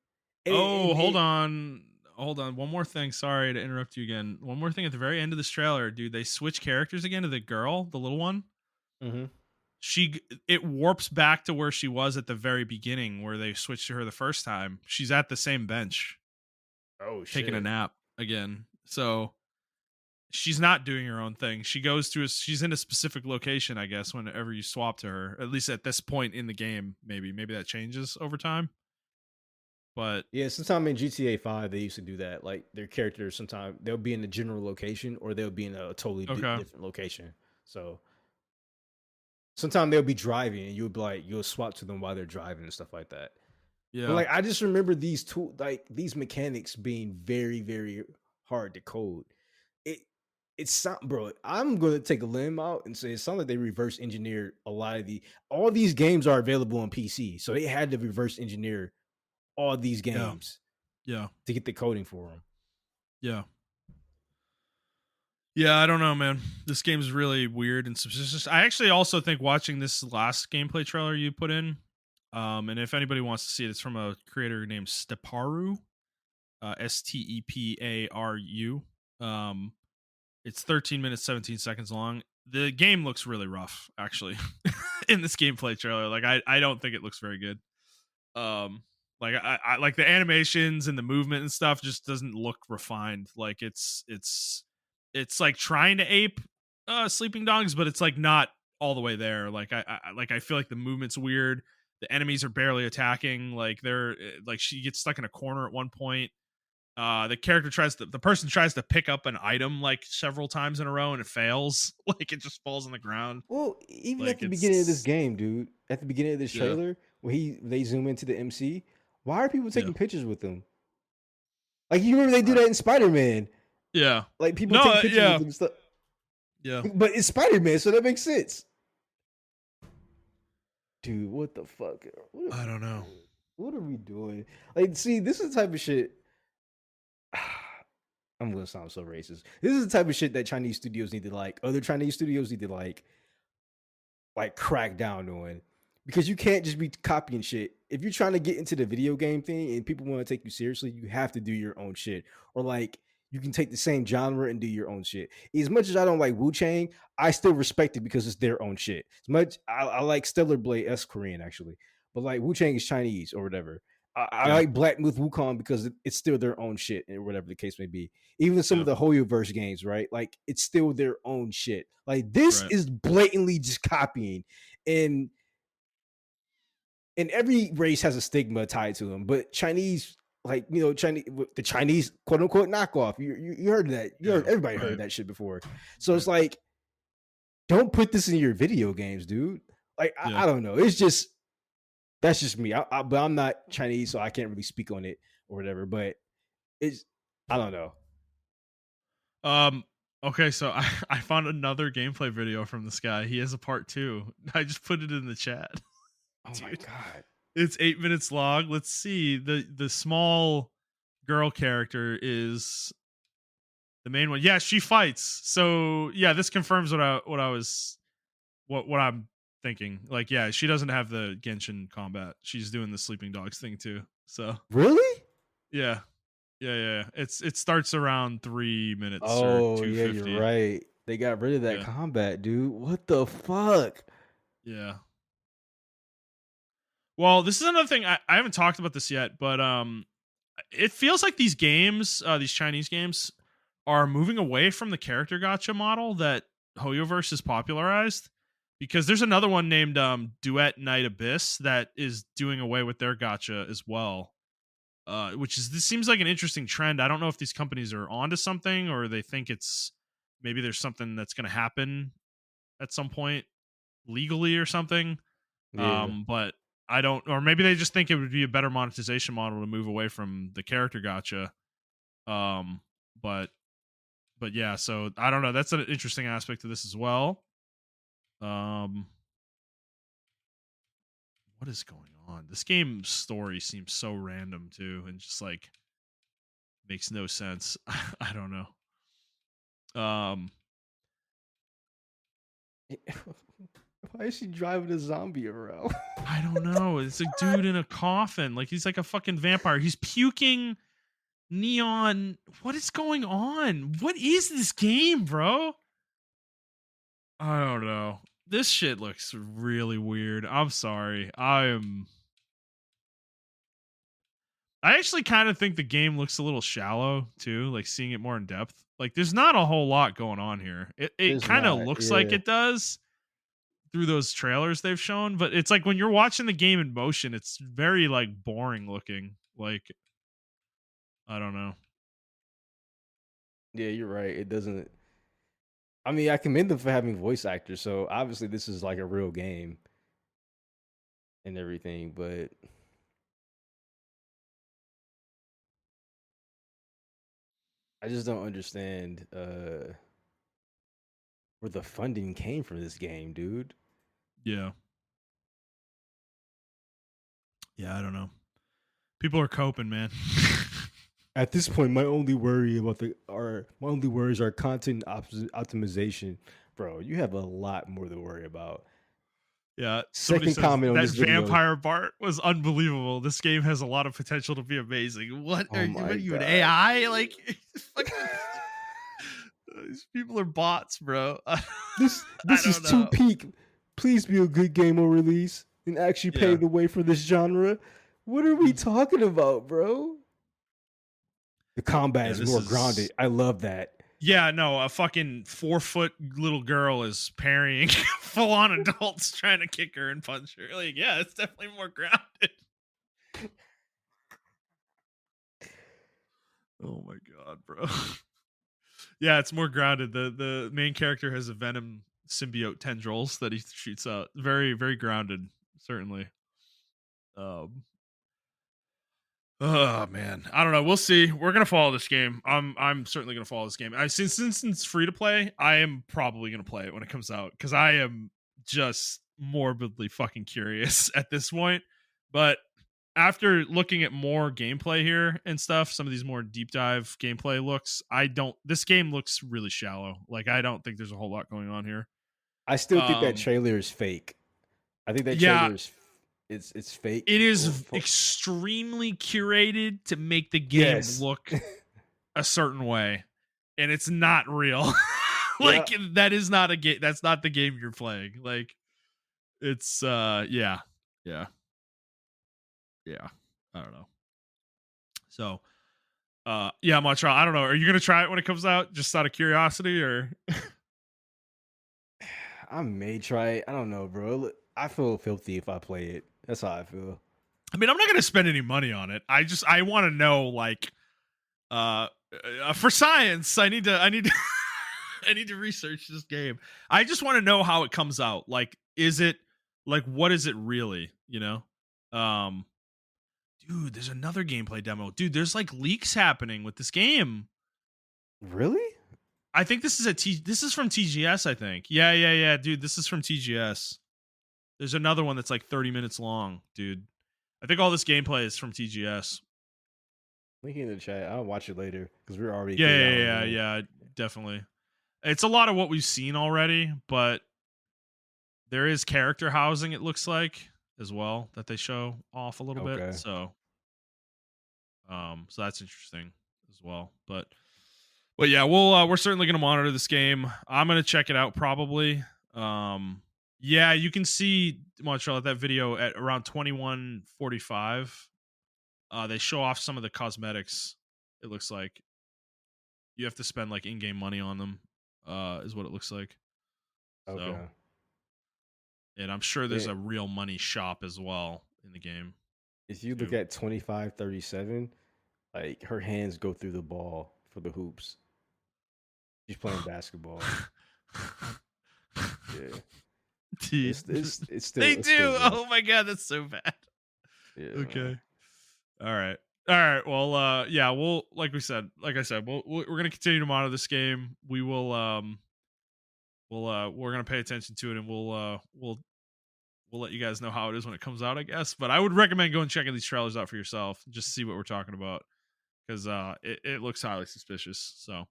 Oh, And hold it, on. Hold on. One more thing. Sorry to interrupt you again. One more thing at the very end of this trailer, dude. They switch characters again to the girl, the little one. Mhm. It warps back to where she was at the very beginning where they switched to her the first time. She's at the same bench Oh taking a shit. nap again. So she's not doing her own thing. She goes to she's in a specific location, I guess, whenever you swap to her. At least at this point in the game, maybe that changes over time. But Yeah, sometime in GTA 5 they used to do that. Like their characters sometimes they'll be in a general location or they'll be in a totally okay. different location. So sometimes they'll be driving and you'll be like you'll swap to them while they're driving and stuff like that. But Yeah. like I just remember these two like these mechanics being very very hard to code. It it's not, bro. I'm gonna take a limb out and say it sounds like they reverse engineered a lot of the all these games are available on PC, so they had to reverse engineer all these Yeah. games Yeah. to get the coding for them. Yeah. Yeah, I don't know, man. This game's really weird and subsistence. I actually also think watching this last gameplay trailer you put in, and if anybody wants to see it, it's from a creator named Steparu, Steparu. Um, it's 13 minutes 17 seconds long. The game looks really rough, actually, in this gameplay trailer. Like, I don't think it looks very good. Um, like I like the animations and the movement and stuff just doesn't look refined. Like it's like trying to ape Sleeping Dogs, but it's like not all the way there. Like I feel like the movement's weird. The enemies are barely attacking. Like they're like she gets stuck in a corner at one point. The person tries to pick up an item like several times in a row and it fails. Like it just falls on the ground. Well, even at Like the beginning of this it's game, dude, at the beginning of this yeah trailer, when they zoom into the MC, why are people yeah taking pictures with them? Like you remember they do uh, that in Spider Man. yeah Like people no take pictures with yeah them and stuff. yeah. But it's Spider Man, so that makes sense. Dude, what the fuck? What are I we don't know. doing? What are we doing? Like, see, this is the type of shit. I'm gonna sound so racist. This is the type of shit that Chinese studios need to like. Other Chinese studios need to like crack down on because you can't just be copying shit. If you're trying to get into the video game thing and people want to take you seriously, you have to do your own shit. Or like you can take the same genre and do your own shit. As much as I don't like Wu Chang, I still respect it because it's their own shit. As much I like Stellar Blade, that's Korean actually, but like Wu Chang is Chinese or whatever. I Yeah, like Black Myth Wukong because it's still their own shit or whatever the case may be. Even some yeah, of the Hoyoverse games, right? Like it's still their own shit. Like this right. is blatantly just copying, and every race has a stigma tied to them. But Chinese, like Chinese, the Chinese quote unquote knockoff. You heard that? You heard Yeah, everybody heard right, that shit before. So right. it's like, don't put this in your video games, dude. Like Yeah. I don't know. It's just that's just me. But I'm not Chinese, so I can't really speak on it or whatever. But it's I don't know. Um. Okay, so I found another gameplay video from this guy. He has a part two. I just put it in the chat, Oh my dude. god. It's 8 minutes long. Let's see. The small girl character is the main one. Yeah, she fights. So yeah, this confirms what I'm thinking. Like, yeah, she doesn't have the Genshin combat. She's doing the Sleeping Dogs thing too. So Really? yeah, yeah. It starts around 3 minutes or Oh two yeah, you're 50. right. They got rid of that Yeah, combat, dude. What the fuck? yeah. Well, this is another thing I haven't talked about this yet, but it feels like these games, these Chinese games, are moving away from the character gotcha model that Hoyoverse has popularized. Because there's another one named Duet Night Abyss that is doing away with their gotcha as well. Which is this seems like an interesting trend. I don't know if these companies are onto something or they think it's maybe there's something that's going to happen at some point legally or something. Yeah. But I don't, or maybe they just think it would be a better monetization model to move away from the character gotcha. Um, but yeah, so I don't know. That's an interesting aspect to this as well. Um, what is going on? This game's story seems so random too, and just like makes no sense. I don't know. Why is she driving a zombie around? I don't know. It's a dude in a coffin. Like he's like a fucking vampire. He's puking neon. What is going on? What is this game, bro? I don't know. This shit looks really weird. I'm sorry. I actually kind of think the game looks a little shallow too, like seeing it more in depth. Like there's not a whole lot going on here. It There's kind of not. looks like Yeah. it does through those trailers they've shown, but it's like when you're watching the game in motion, it's very like boring looking. Like I don't know. Yeah, you're right. It doesn't. I mean, I commend them for having voice actors. So obviously, this is like a real game and everything. But I just don't understand where the funding came from this game, dude. Yeah. Yeah, I don't know. People are coping, man. At this point, my only worries are optimization, bro. You have a lot more to worry about. Yeah, somebody Second says comment on that this video. vampire Bart was unbelievable. This game has a lot of potential to be amazing. What are Oh you? What my are you, an god. AI? Like, fucking, these people are bots, bro. I This is don't too know. peak. Please be a good game on release and actually Yeah. pave the way for this genre. What are we Mm. talking about, bro? The combat Yeah, is this more is. grounded. I love that. Yeah, no, a fucking 4 foot little girl is parrying full on adults trying to kick her and punch her. Like, yeah, it's definitely more grounded. Oh my god, bro. Yeah, it's more grounded. The main character has a venom symbiote tendrils that he shoots out. Very very grounded, certainly. Um Oh man, I don't know. We'll see. We're gonna follow this game. I'm certainly gonna follow this game. Since it's free to play, I am probably gonna play it when it comes out because I am just morbidly fucking curious at this point. But after looking at more gameplay here and stuff, some of these more deep dive gameplay looks, I don't. This game looks really shallow. Like I don't think there's a whole lot going on here. I still think that Um, trailer is fake. I think that yeah, trailer is it's fake. it is extremely curated to make the game Yes. look a certain way, and it's not real. Yeah. Like that is not a game. That's not the game you're playing. Like it's yeah, yeah, yeah. I don't know. So yeah, Montreal. I don't know. Are you gonna try it when it comes out, just out of curiosity, or? I may try it. I don't know, bro. I feel filthy if I play it. That's how I feel. I mean, I'm not gonna spend any money on it. I want to know like uh, for science. I need to I need to research this game. I just want to know how it comes out. Like, is it like what is it really? You know, dude. There's another gameplay demo, dude. There's like leaks happening with this game. Really? I think this is This is from TGS. I think. Yeah, yeah, yeah, dude. This is from TGS. There's another one that's like 30 minutes long, dude. I think all this gameplay is from TGS. Link in the chat. I'll watch it later because we're already Yeah, 3 hours yeah, yeah, in. yeah, definitely. It's a lot of what we've seen already, but there is character housing, it looks like, as well, that they show off a little bit. Okay. So that's interesting as well. But yeah, we're certainly gonna monitor this game. I'm gonna check it out probably. Yeah, you can see Montreal at that video at around 21:45. They show off some of the cosmetics. It looks like you have to spend like in-game money on them. Is what it looks like. So, Okay. and I'm sure there's Yeah. a real money shop as well in the game If you look too. at 25:37, like her hands go through the ball for the hoops. She's playing basketball. Yeah. Dude, they It's still do. rough. Oh my god, that's so bad. Yeah, man. Okay. All right. All right. Well, yeah, we'll like I said, we're gonna continue to monitor this game. We will we're gonna pay attention to it, and we'll let you guys know how it is when it comes out, I guess. But I would recommend going checking these trailers out for yourself, just to see what we're talking about, because it looks highly suspicious. So,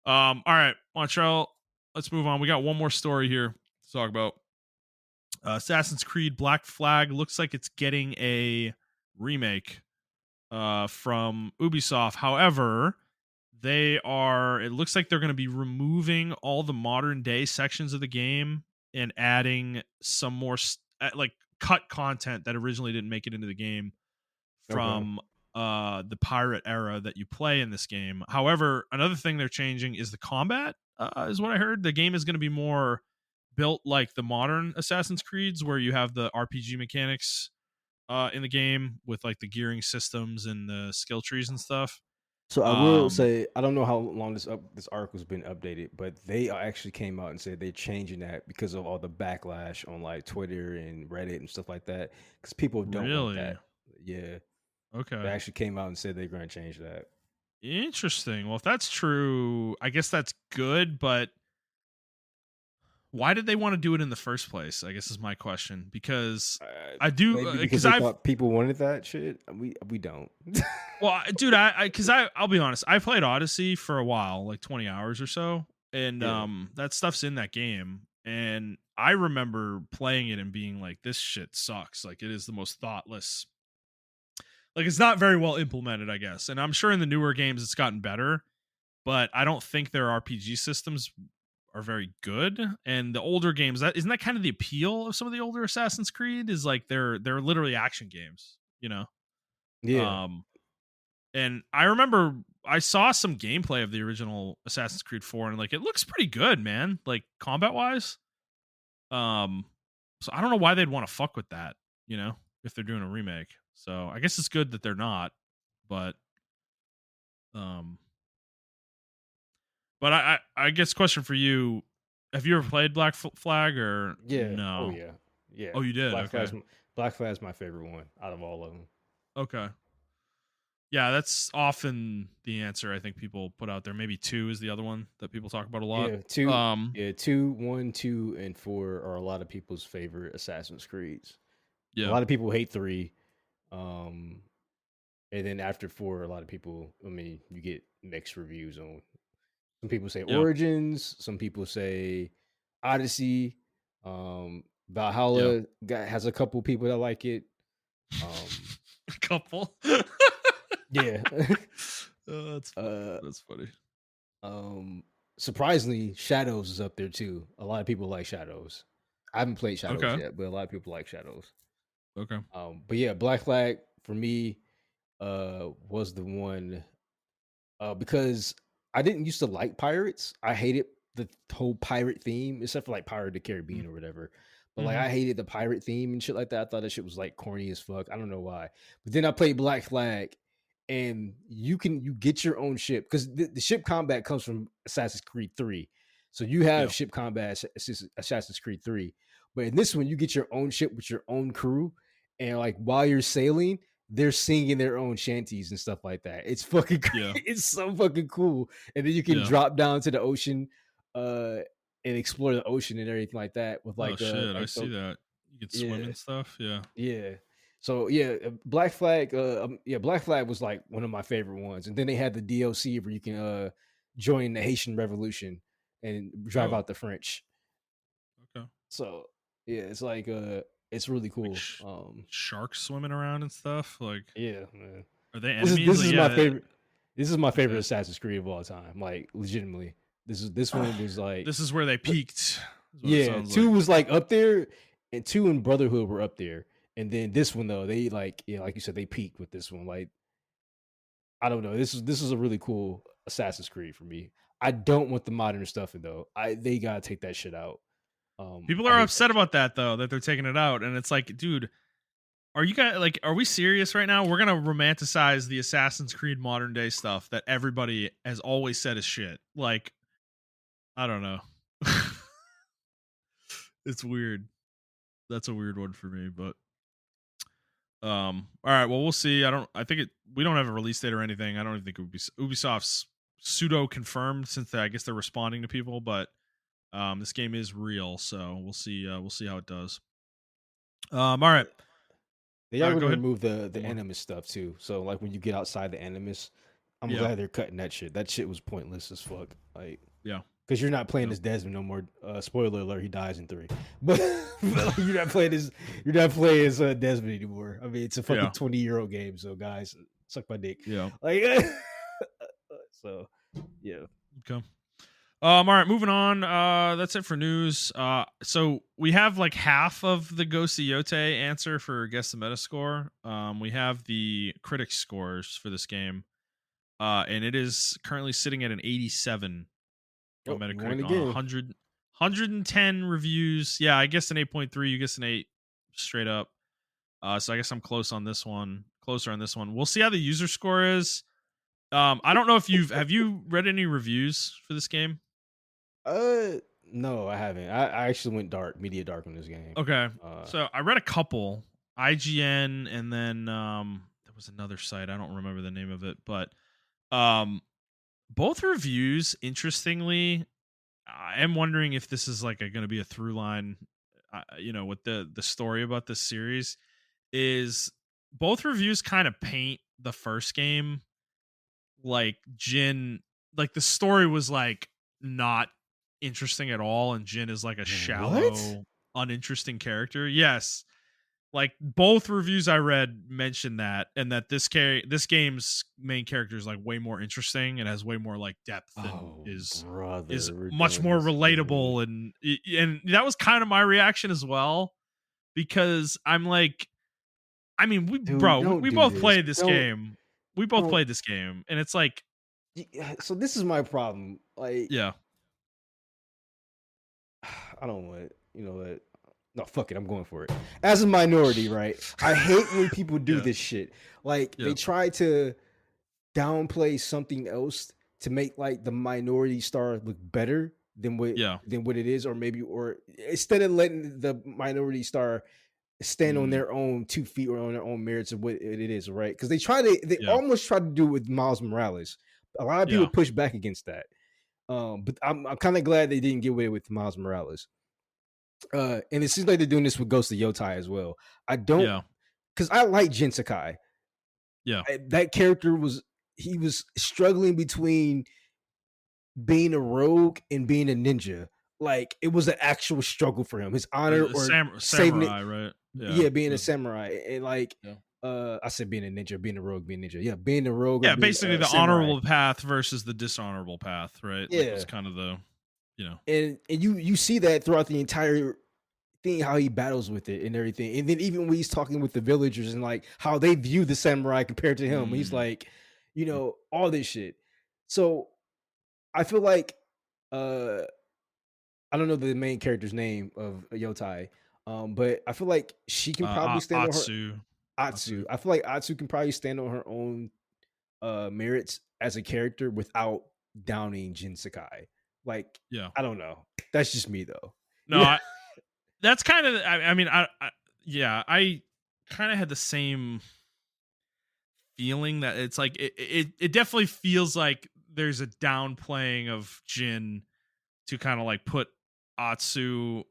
all right, Montreal, let's move on. We got one more story here to talk about. Assassin's Creed Black Flag looks like it's getting a remake from Ubisoft. However, it looks like they're going to be removing all the modern day sections of the game and adding some more like cut content that originally didn't make it into the game Okay. from the pirate era that you play in this game. However, another thing they're changing is the combat, is what I heard. The game is going to be more built like the modern Assassin's Creeds, where you have the RPG mechanics in the game with like the gearing systems and the skill trees and stuff. So I will Um, say I don't know how long this article's been updated, but they actually came out and said they're changing that because of all the backlash on like Twitter and Reddit and stuff like that. Because people don't want really? that. Yeah, they Okay. actually came out and said they're going to change that. Interesting. Well, if that's true, I guess that's good, but why did they want to do it in the first place? I guess is my question, because I do, Maybe because because they I've thought people wanted that shit. We don't. dude, because I'll be honest, I played Odyssey for a while, like 20 hours or so, and Yeah, that stuff's in that game, and I remember playing it and being like, this shit sucks. Like, it is the most thoughtless. Like, it's not very well implemented, I guess, and I'm sure in the newer games it's gotten better, but I don't think their RPG systems are very good. And the older games, that isn't that kind of the appeal of some of the older Assassin's Creed, is like they're literally action games, you know. yeah, Um, and I remember I saw some gameplay of the original Assassin's Creed 4, and like it looks pretty good, man. Like combat wise. Um, so I don't know why they'd want to fuck with that, you know, if they're doing a remake. So I guess it's good that they're not, but um, I guess question for you: have you ever played Flag or yeah. Oh no? yeah, yeah. Oh, you did. Black Okay. Flag's Black Flag's my favorite one out of all of them. Okay. Yeah, that's often the answer I think people put out there. Maybe two is the other one that people talk about a lot. Yeah, two, Um, yeah, two, one, two, and four are a lot of people's favorite Assassin's Creeds. A yeah, lot of people hate three, um, and then after four, a lot of people. I mean, you get mixed reviews on. Some people say yeah, Origins, some people say Odyssey. yeah. Valhalla has a couple people that like it. Um, A couple. yeah. That's funny. uh, That's funny. um, Surprisingly, Shadows is up there too. A lot of people like Shadows. I haven't played Shadows Okay. yet, but a lot of people like Shadows. Okay. But yeah, Black Flag for me was the one because I didn't used to like pirates. I hated the whole pirate theme, except for like Pirate of the Caribbean or whatever. But like Mm-hmm. I hated the pirate theme and shit like that. I thought that shit was like corny as fuck. I don't know why. But then I played Black Flag, and you get your own ship because the ship combat comes from Assassin's Creed 3. So you Yeah. have ship combat Assassin's Creed 3. But in this one, you get your own ship with your own crew, and like while you're sailing, they're singing their own shanties and stuff like that. It's fucking Yeah. it's so fucking cool. And then you can Yeah. drop down to the ocean uh and explore the ocean and everything like that with Oh shit! I see the that. You can swim yeah, and stuff. Yeah. yeah. So yeah, Black Flag yeah, Black Flag was like one of my favorite ones. And then they had the DLC where you can join the Haitian Revolution and drive Oh. out the French. Okay. So yeah, it's like it's really Like cool. sharks swimming around and stuff. Like, Yeah, man. are they This is enemies? this Like, is my yeah. favorite. This is my favorite Okay. Assassin's Creed of all time. Like legitimately, this one was like, This is where they peaked. Is what it yeah, sounds like. two was like up there, and two and Brotherhood were up there, and then this one though they like yeah, like you said, they peaked with this one. Like I don't know, this is a really cool Assassin's Creed for me. I don't want the modern stuff in though. They gotta take that shit out. People I are hate that upset shit. about that though, that they're taking it out, and it's like, dude, are you guys like, are we serious right now? We're gonna romanticize the Assassin's Creed modern day stuff that everybody has always said is shit. Like, I don't know. It's weird. That's a weird one for me, but all right, well, we'll see. I think we don't have a release date or anything. I don't even think Ubisoft's pseudo confirmed, since I guess they're responding to people, but This game is real, so we'll see. We'll see how it does. All right. They are going Go to ahead. remove the One more. animus stuff too. So like when you get outside the animus, I'm Yeah. glad they're cutting that shit. That shit was pointless as fuck. Like Yeah. because you're not playing Yep. as Desmond no more. Spoiler alert: he dies in 3. But, but like, you're not playing as Desmond anymore. I mean, it's a fucking Yeah. 20-year-old game. So guys, suck my dick. Yeah. Like so, yeah. Okay. All right, moving on. That's it for news. So we have like half of the Ghost of Yote answer for guess the Metascore. We have the critic scores for this game. And it is currently sitting at an 87 on Oh, you won Metacritic on again. 110 reviews. Yeah, I guess an 8.3. You guess an 8 straight up. So I guess I'm close on this one. Closer on this one. We'll see how the user score is. I don't know if have you read any reviews for this game? No, I haven't. I actually went media dark on this game. Okay. Uh, So I read a couple, IGN, and then there was another site. I don't remember the name of it, but um both reviews, interestingly, I am wondering if this is like going to be a through line, with the story about this series. Is both reviews kind of paint the first game like Jin, like the story was like not interesting at all, and Jin is like a what? shallow, uninteresting character. Yes, like both reviews I read mentioned that, and that this game's main character is like way more interesting and has way more like depth and Oh, is brother, we're much doing more this again. relatable, and that was kind of my reaction as well, because I'm like, I mean, Dude, don't we do both this. played this game. We both Don't. played this game, and it's like, So this is my problem. Like, yeah, I don't want it. You know what? No, fuck it. I'm going for it. As a minority, right? I hate when people do yeah, this shit. Like, they yeah, try to downplay something else to make like the minority star look better yeah. than what it is, or maybe, or instead of letting the minority star stand on Mm, their own 2 feet or on their own merits of what it is, right? Because they yeah, almost try to do it with Miles Morales. A lot of people yeah, push back against that. But I'm kind of glad they didn't get away with Miles Morales. And it seems like they're doing this with Ghost of Yotai as well. I don't, yeah, because I like Jin Sakai. yeah. That character he was struggling between being a rogue and being a ninja. Like it was an actual struggle for him. His honor or saving it. Samurai, right? Yeah, Yeah, being a yeah, samurai and like yeah. I said being a ninja, being a rogue, being a ninja. Yeah, being a rogue or Yeah, being basically a the samurai. honorable path versus the dishonorable path, right? Like was Yeah, kind of the, you know, and you see that throughout the entire thing, how he battles with it and everything. And then even when he's talking with the villagers and like how they view the samurai compared to him, he's mm, like, all this shit. So I feel like uh I don't know the main character's name of Yotai, but I feel like she can probably stand on her Atsu, Atsu. Atsu. I feel like Atsu can probably stand on her own merits as a character without downing Jin Sakai. Like, Yeah. I don't know. That's just me though. No, Yeah. that's kind of. I mean, yeah, I kind of had the same feeling that it's like it definitely feels like there's a downplaying of Jin to kind of like put Atsu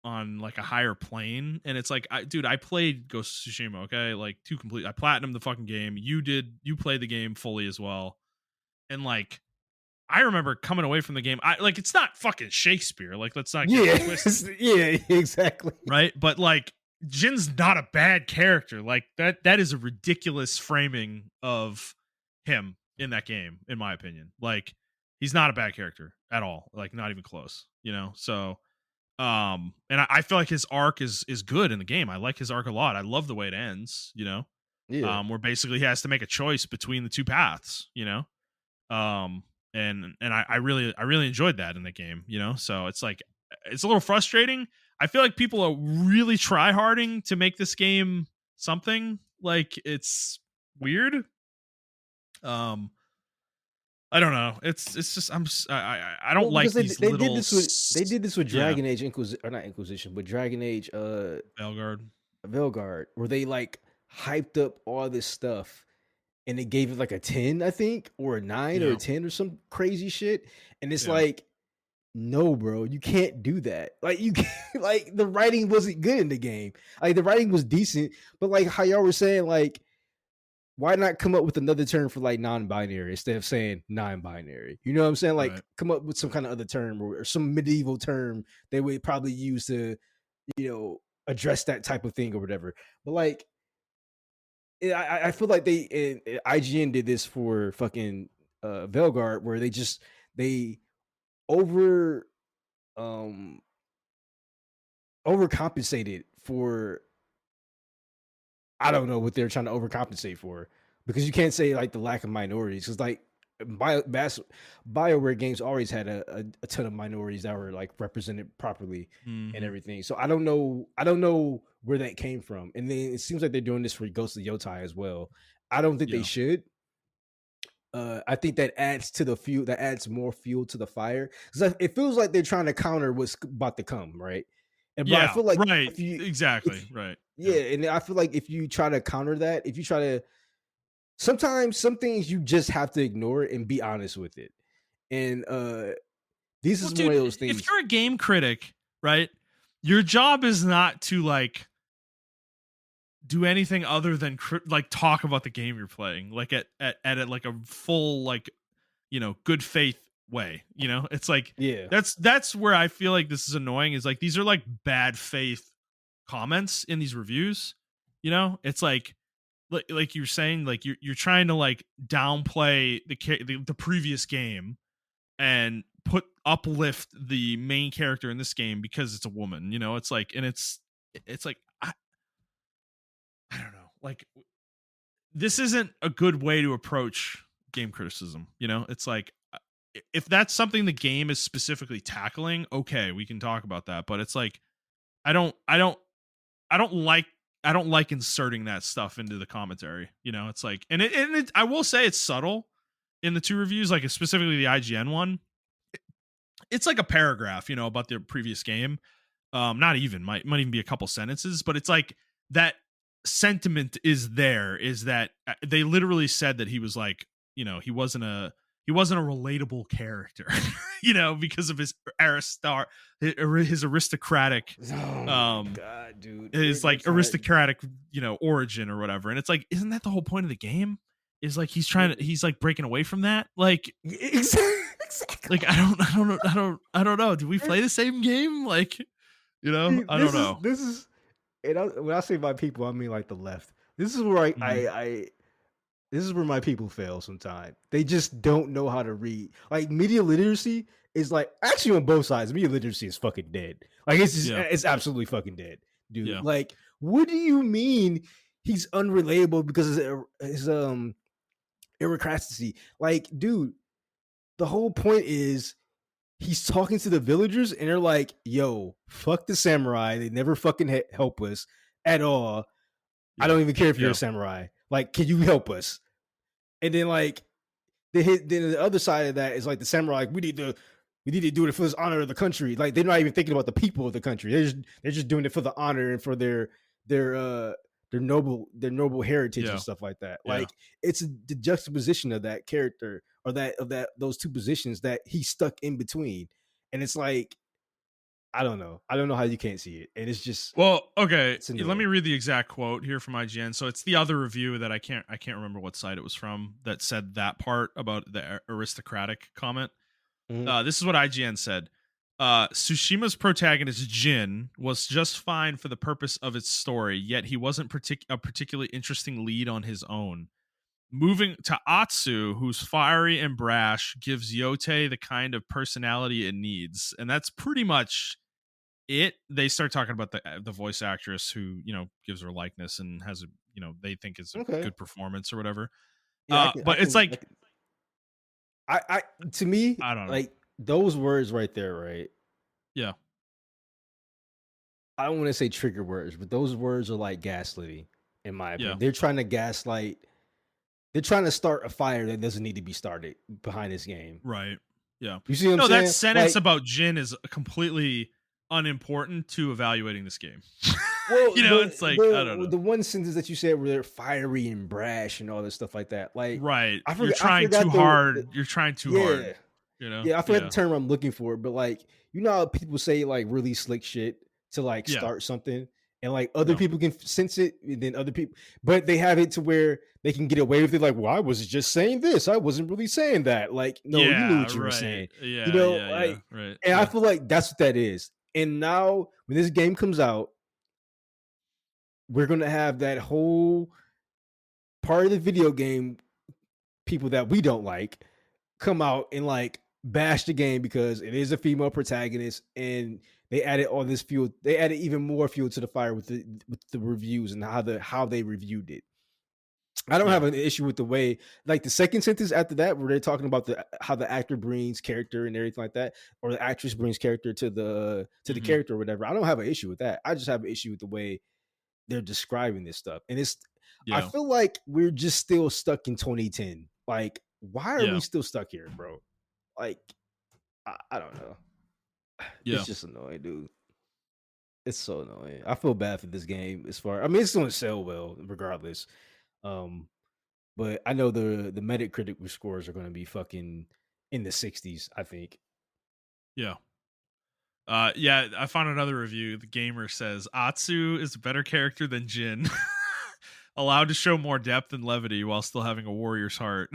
on like a higher plane, and it's like, dude, I played Ghost of Tsushima, okay, like I platinumed the fucking game. You played the game fully as well, and like I remember coming away from the game, I like, it's not fucking Shakespeare, like let's not get it Yeah. twisted, Yeah, exactly. right? But like Jin's not a bad character. Like that is a ridiculous framing of him in that game, in my opinion. Like he's not a bad character at all. Like not even close, you know? So and I feel like his arc is good in the game. I like his arc a lot. I love the way it ends, you know? Yeah. Where basically he has to make a choice between the two paths, you know? Um and I really enjoyed that in the game, you know? So it's like it's a little frustrating. I feel like people are really try harding to make this game something. Like it's weird. Um I don't know. It's just I don't Well, because like they these they did little this with they did this with yeah, Dragon Age Inquisition, or not Inquisition, but Dragon Age Belgard. Velgard, where they like hyped up all this stuff and they gave it like a 10, I think, or a 9 or a Yeah. 10 or some crazy shit. And it's Yeah. like No, bro, you can't do that. Like you can't, like the writing wasn't good in the game. Like the writing was decent, but like how y'all were saying, like why not come up with another term for like non-binary instead of saying non-binary? You know what I'm saying? Like Right. come up with some kind of other term or some medieval term they would probably use to, address that type of thing or whatever. But like I feel like IGN did this for fucking Velgard where they over um overcompensated for I don't know what they're trying to overcompensate for because you can't say like the lack of minorities because like Bioware games always had a ton of minorities that were like represented properly and Hmm. everything. So I don't know where that came from. And then it seems like they're doing this for Ghost of Yotai as well. I don't think they Yeah. should. I think that adds to the fuel. That adds more fuel to the fire because it feels like they're trying to counter what's about to come, right? But I Yeah. feel like Right. if you, Exactly. if Right. yeah, Yeah. and I feel like if you try to counter that, if you try to, sometimes some things you just have to ignore it and be honest with it. And this Well, is one dude, of those if things. you're a game critic, right, your job is not to like do anything other than like talk about the game you're playing, like at like a full like good faith way. It's like Yeah, that's where I feel like this is annoying. Is like these are like bad faith comments in these reviews. It's like you're saying, like you're trying to like downplay the previous game and uplift the main character in this game because it's a woman. It's like, and it's like I don't know, like this isn't a good way to approach game criticism. It's like if that's something the game is specifically tackling, okay, we can talk about that. But it's like I don't I don't I don't like I don't like inserting that stuff into the commentary. It's like, and I will say it's subtle in the two reviews, like specifically the IGN one. It's like a paragraph, about the previous game. Not even might even be a couple sentences, but it's like that sentiment is there. Is that they literally said that he was like, he wasn't a relatable character, because of his aristocratic, oh my um, god, dude, his they're like trying. aristocratic, origin or whatever. And it's like, isn't that the whole point of the game? Is like he's like breaking away from that, like Exactly. I don't know. Do we play the same game? Like, See, I don't know. this is, and when I say my people, I mean like the left. This is where Mhm. this is where my people fail sometimes. They just don't know how to read. Like media literacy is like actually on both sides. Media literacy is fucking dead. Like Yeah. it's absolutely fucking dead, dude. Yeah. Like what do you mean he's unrelatable because of his aristocracy? Like, dude, the whole point is he's talking to the villagers and they're like, "Yo, fuck the samurai. They never fucking help us at all. I Yeah. don't even care if you're a Yeah. samurai. Like, can you help us?" And then like then the other side of that is like the samurai. Like, we need to do it for the honor of the country. Like they're not even thinking about the people of the country. They're just doing it for the honor and for their noble heritage and Yeah. stuff like that. Yeah. Like it's the juxtaposition of that character or that those two positions that he's stuck in between. And it's like I don't know. I don't know how you can't see it. And it's just Well, okay. it's Let me annoying. read the exact quote here from IGN. So it's the other review that I can't remember what site it was from that said that part about the aristocratic comment. Mhm. This is what IGN said. Tsushima's protagonist Jin was just fine for the purpose of its story, yet he wasn't a particularly interesting lead on his own. Moving to Atsu, who's fiery and brash, gives Yote the kind of personality it needs, and that's pretty much it. They start talking about the voice actress who gives her likeness and has a they think is a Okay. good performance or whatever. Yeah, I can I But it's can I like can I to me, I don't know. like those words right there, right? Yeah, I don't want to say trigger words, but those words are like gaslighting, in my yeah, opinion. They're trying to gaslight. They're trying to start a fire that doesn't need to be started behind this game. right. Yeah. You see what I'm No, that saying? sentence Like, about Jin is completely unimportant to evaluating this game. well, It's like I don't know. the one sentence that you said where they're fiery and brash and all this stuff like that. Like, Right. I You're forgot. I trying too forgot hard. You're trying too hard. yeah. You know? Yeah, I forget the Yeah. term I'm looking for, but like, you know how people say like really slick shit to like Yeah. start something, and like other Yeah. people can sense it, and then other people, but they have it to where they can get away with it. Like, well, I was just saying this, I wasn't really saying that. Like, no, you knew Yeah, what you were right. saying, Yeah, yeah, yeah. like, Right. and I Yeah. feel like that's what that is. And now when this game comes out, we're gonna have that whole part of the video game people that we don't like come out and like bash the game because it is a female protagonist, and they added all this fuel. They added even more fuel to the fire with the reviews and how they reviewed it. I don't have Yeah. an issue with the way, like the second sentence after that, where they're talking about the how the actor brings character and everything like that, or the actress brings character to the Mhm. character or whatever. I don't have an issue with that. I just have an issue with the way they're describing this stuff. And I Yeah. feel like we're just still stuck in 2010. Like, why are we Yeah. still stuck here, bro? Like, I don't know. It's Yeah. just annoying, dude. It's so annoying. I feel bad for this game as far. I mean, it's gonna sell well regardless. Um, but I know the Metacritic scores are gonna be fucking in the 60s, I think. Yeah. Yeah, I found another review. The gamer says Atsu is a better character than Jin. Allowed to show more depth and levity while still having a warrior's heart.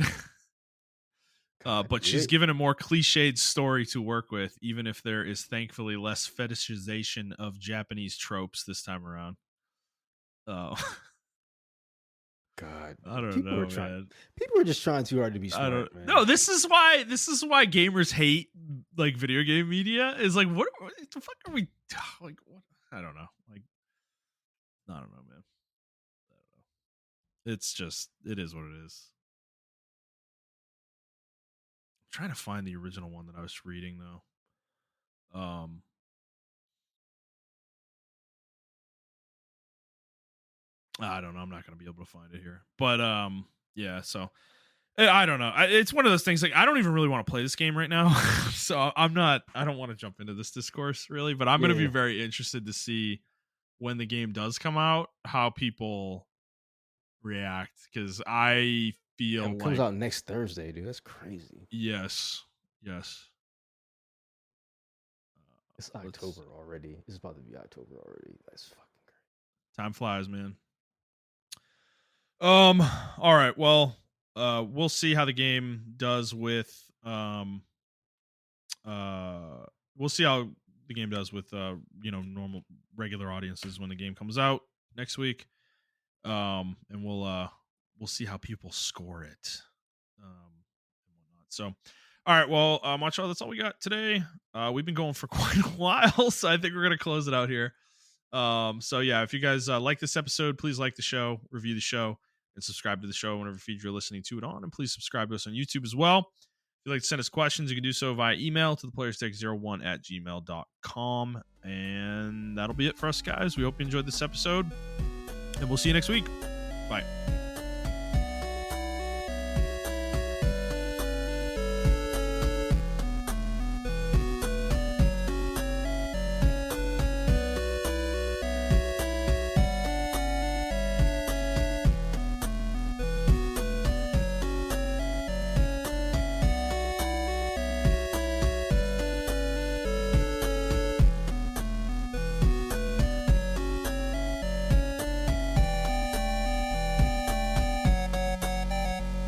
God, But she's it, given a more cliched story to work with, even if there is thankfully less fetishization of Japanese tropes this time around. Oh, God, I don't people are know, trying. man. People are just trying too hard to be I don't. smart, man. No, this is why gamers hate like video game media. Is like what the fuck are we like? What I don't know. Like I don't know, man. I don't know. It's just it is what it is. I'm trying to find the original one that I was reading though. Um, I don't know. I'm not gonna be able to find it here, but yeah. So I don't know. It's one of those things. Like I don't even really want to play this game right now, so I'm not. I don't want to jump into this discourse really, but I'm gonna be Yeah, very interested to see when the game does come out how people react because I and feel it comes like out next Thursday, dude. That's crazy. yes, yes. It's Let's October already. It's about to be October already. That's fucking crazy. time flies, man. All right. Well, we'll see how the game does with uh we'll see how the game does with normal regular audiences when the game comes out next week. And we'll see how people score it. And whatnot. So all right, well, Macho, that's all we got today. We've been going for quite a while, so I think we're gonna close it out here. So yeah, if you guys like this episode, please like the show, review the show, and subscribe to the show whenever feed you're listening to it on. And please subscribe to us on YouTube as well. If you'd like to send us questions, you can do so via email to theplayerstake01@gmail.com. And that'll be it for us, guys. We hope you enjoyed this episode, and we'll see you next week. Bye.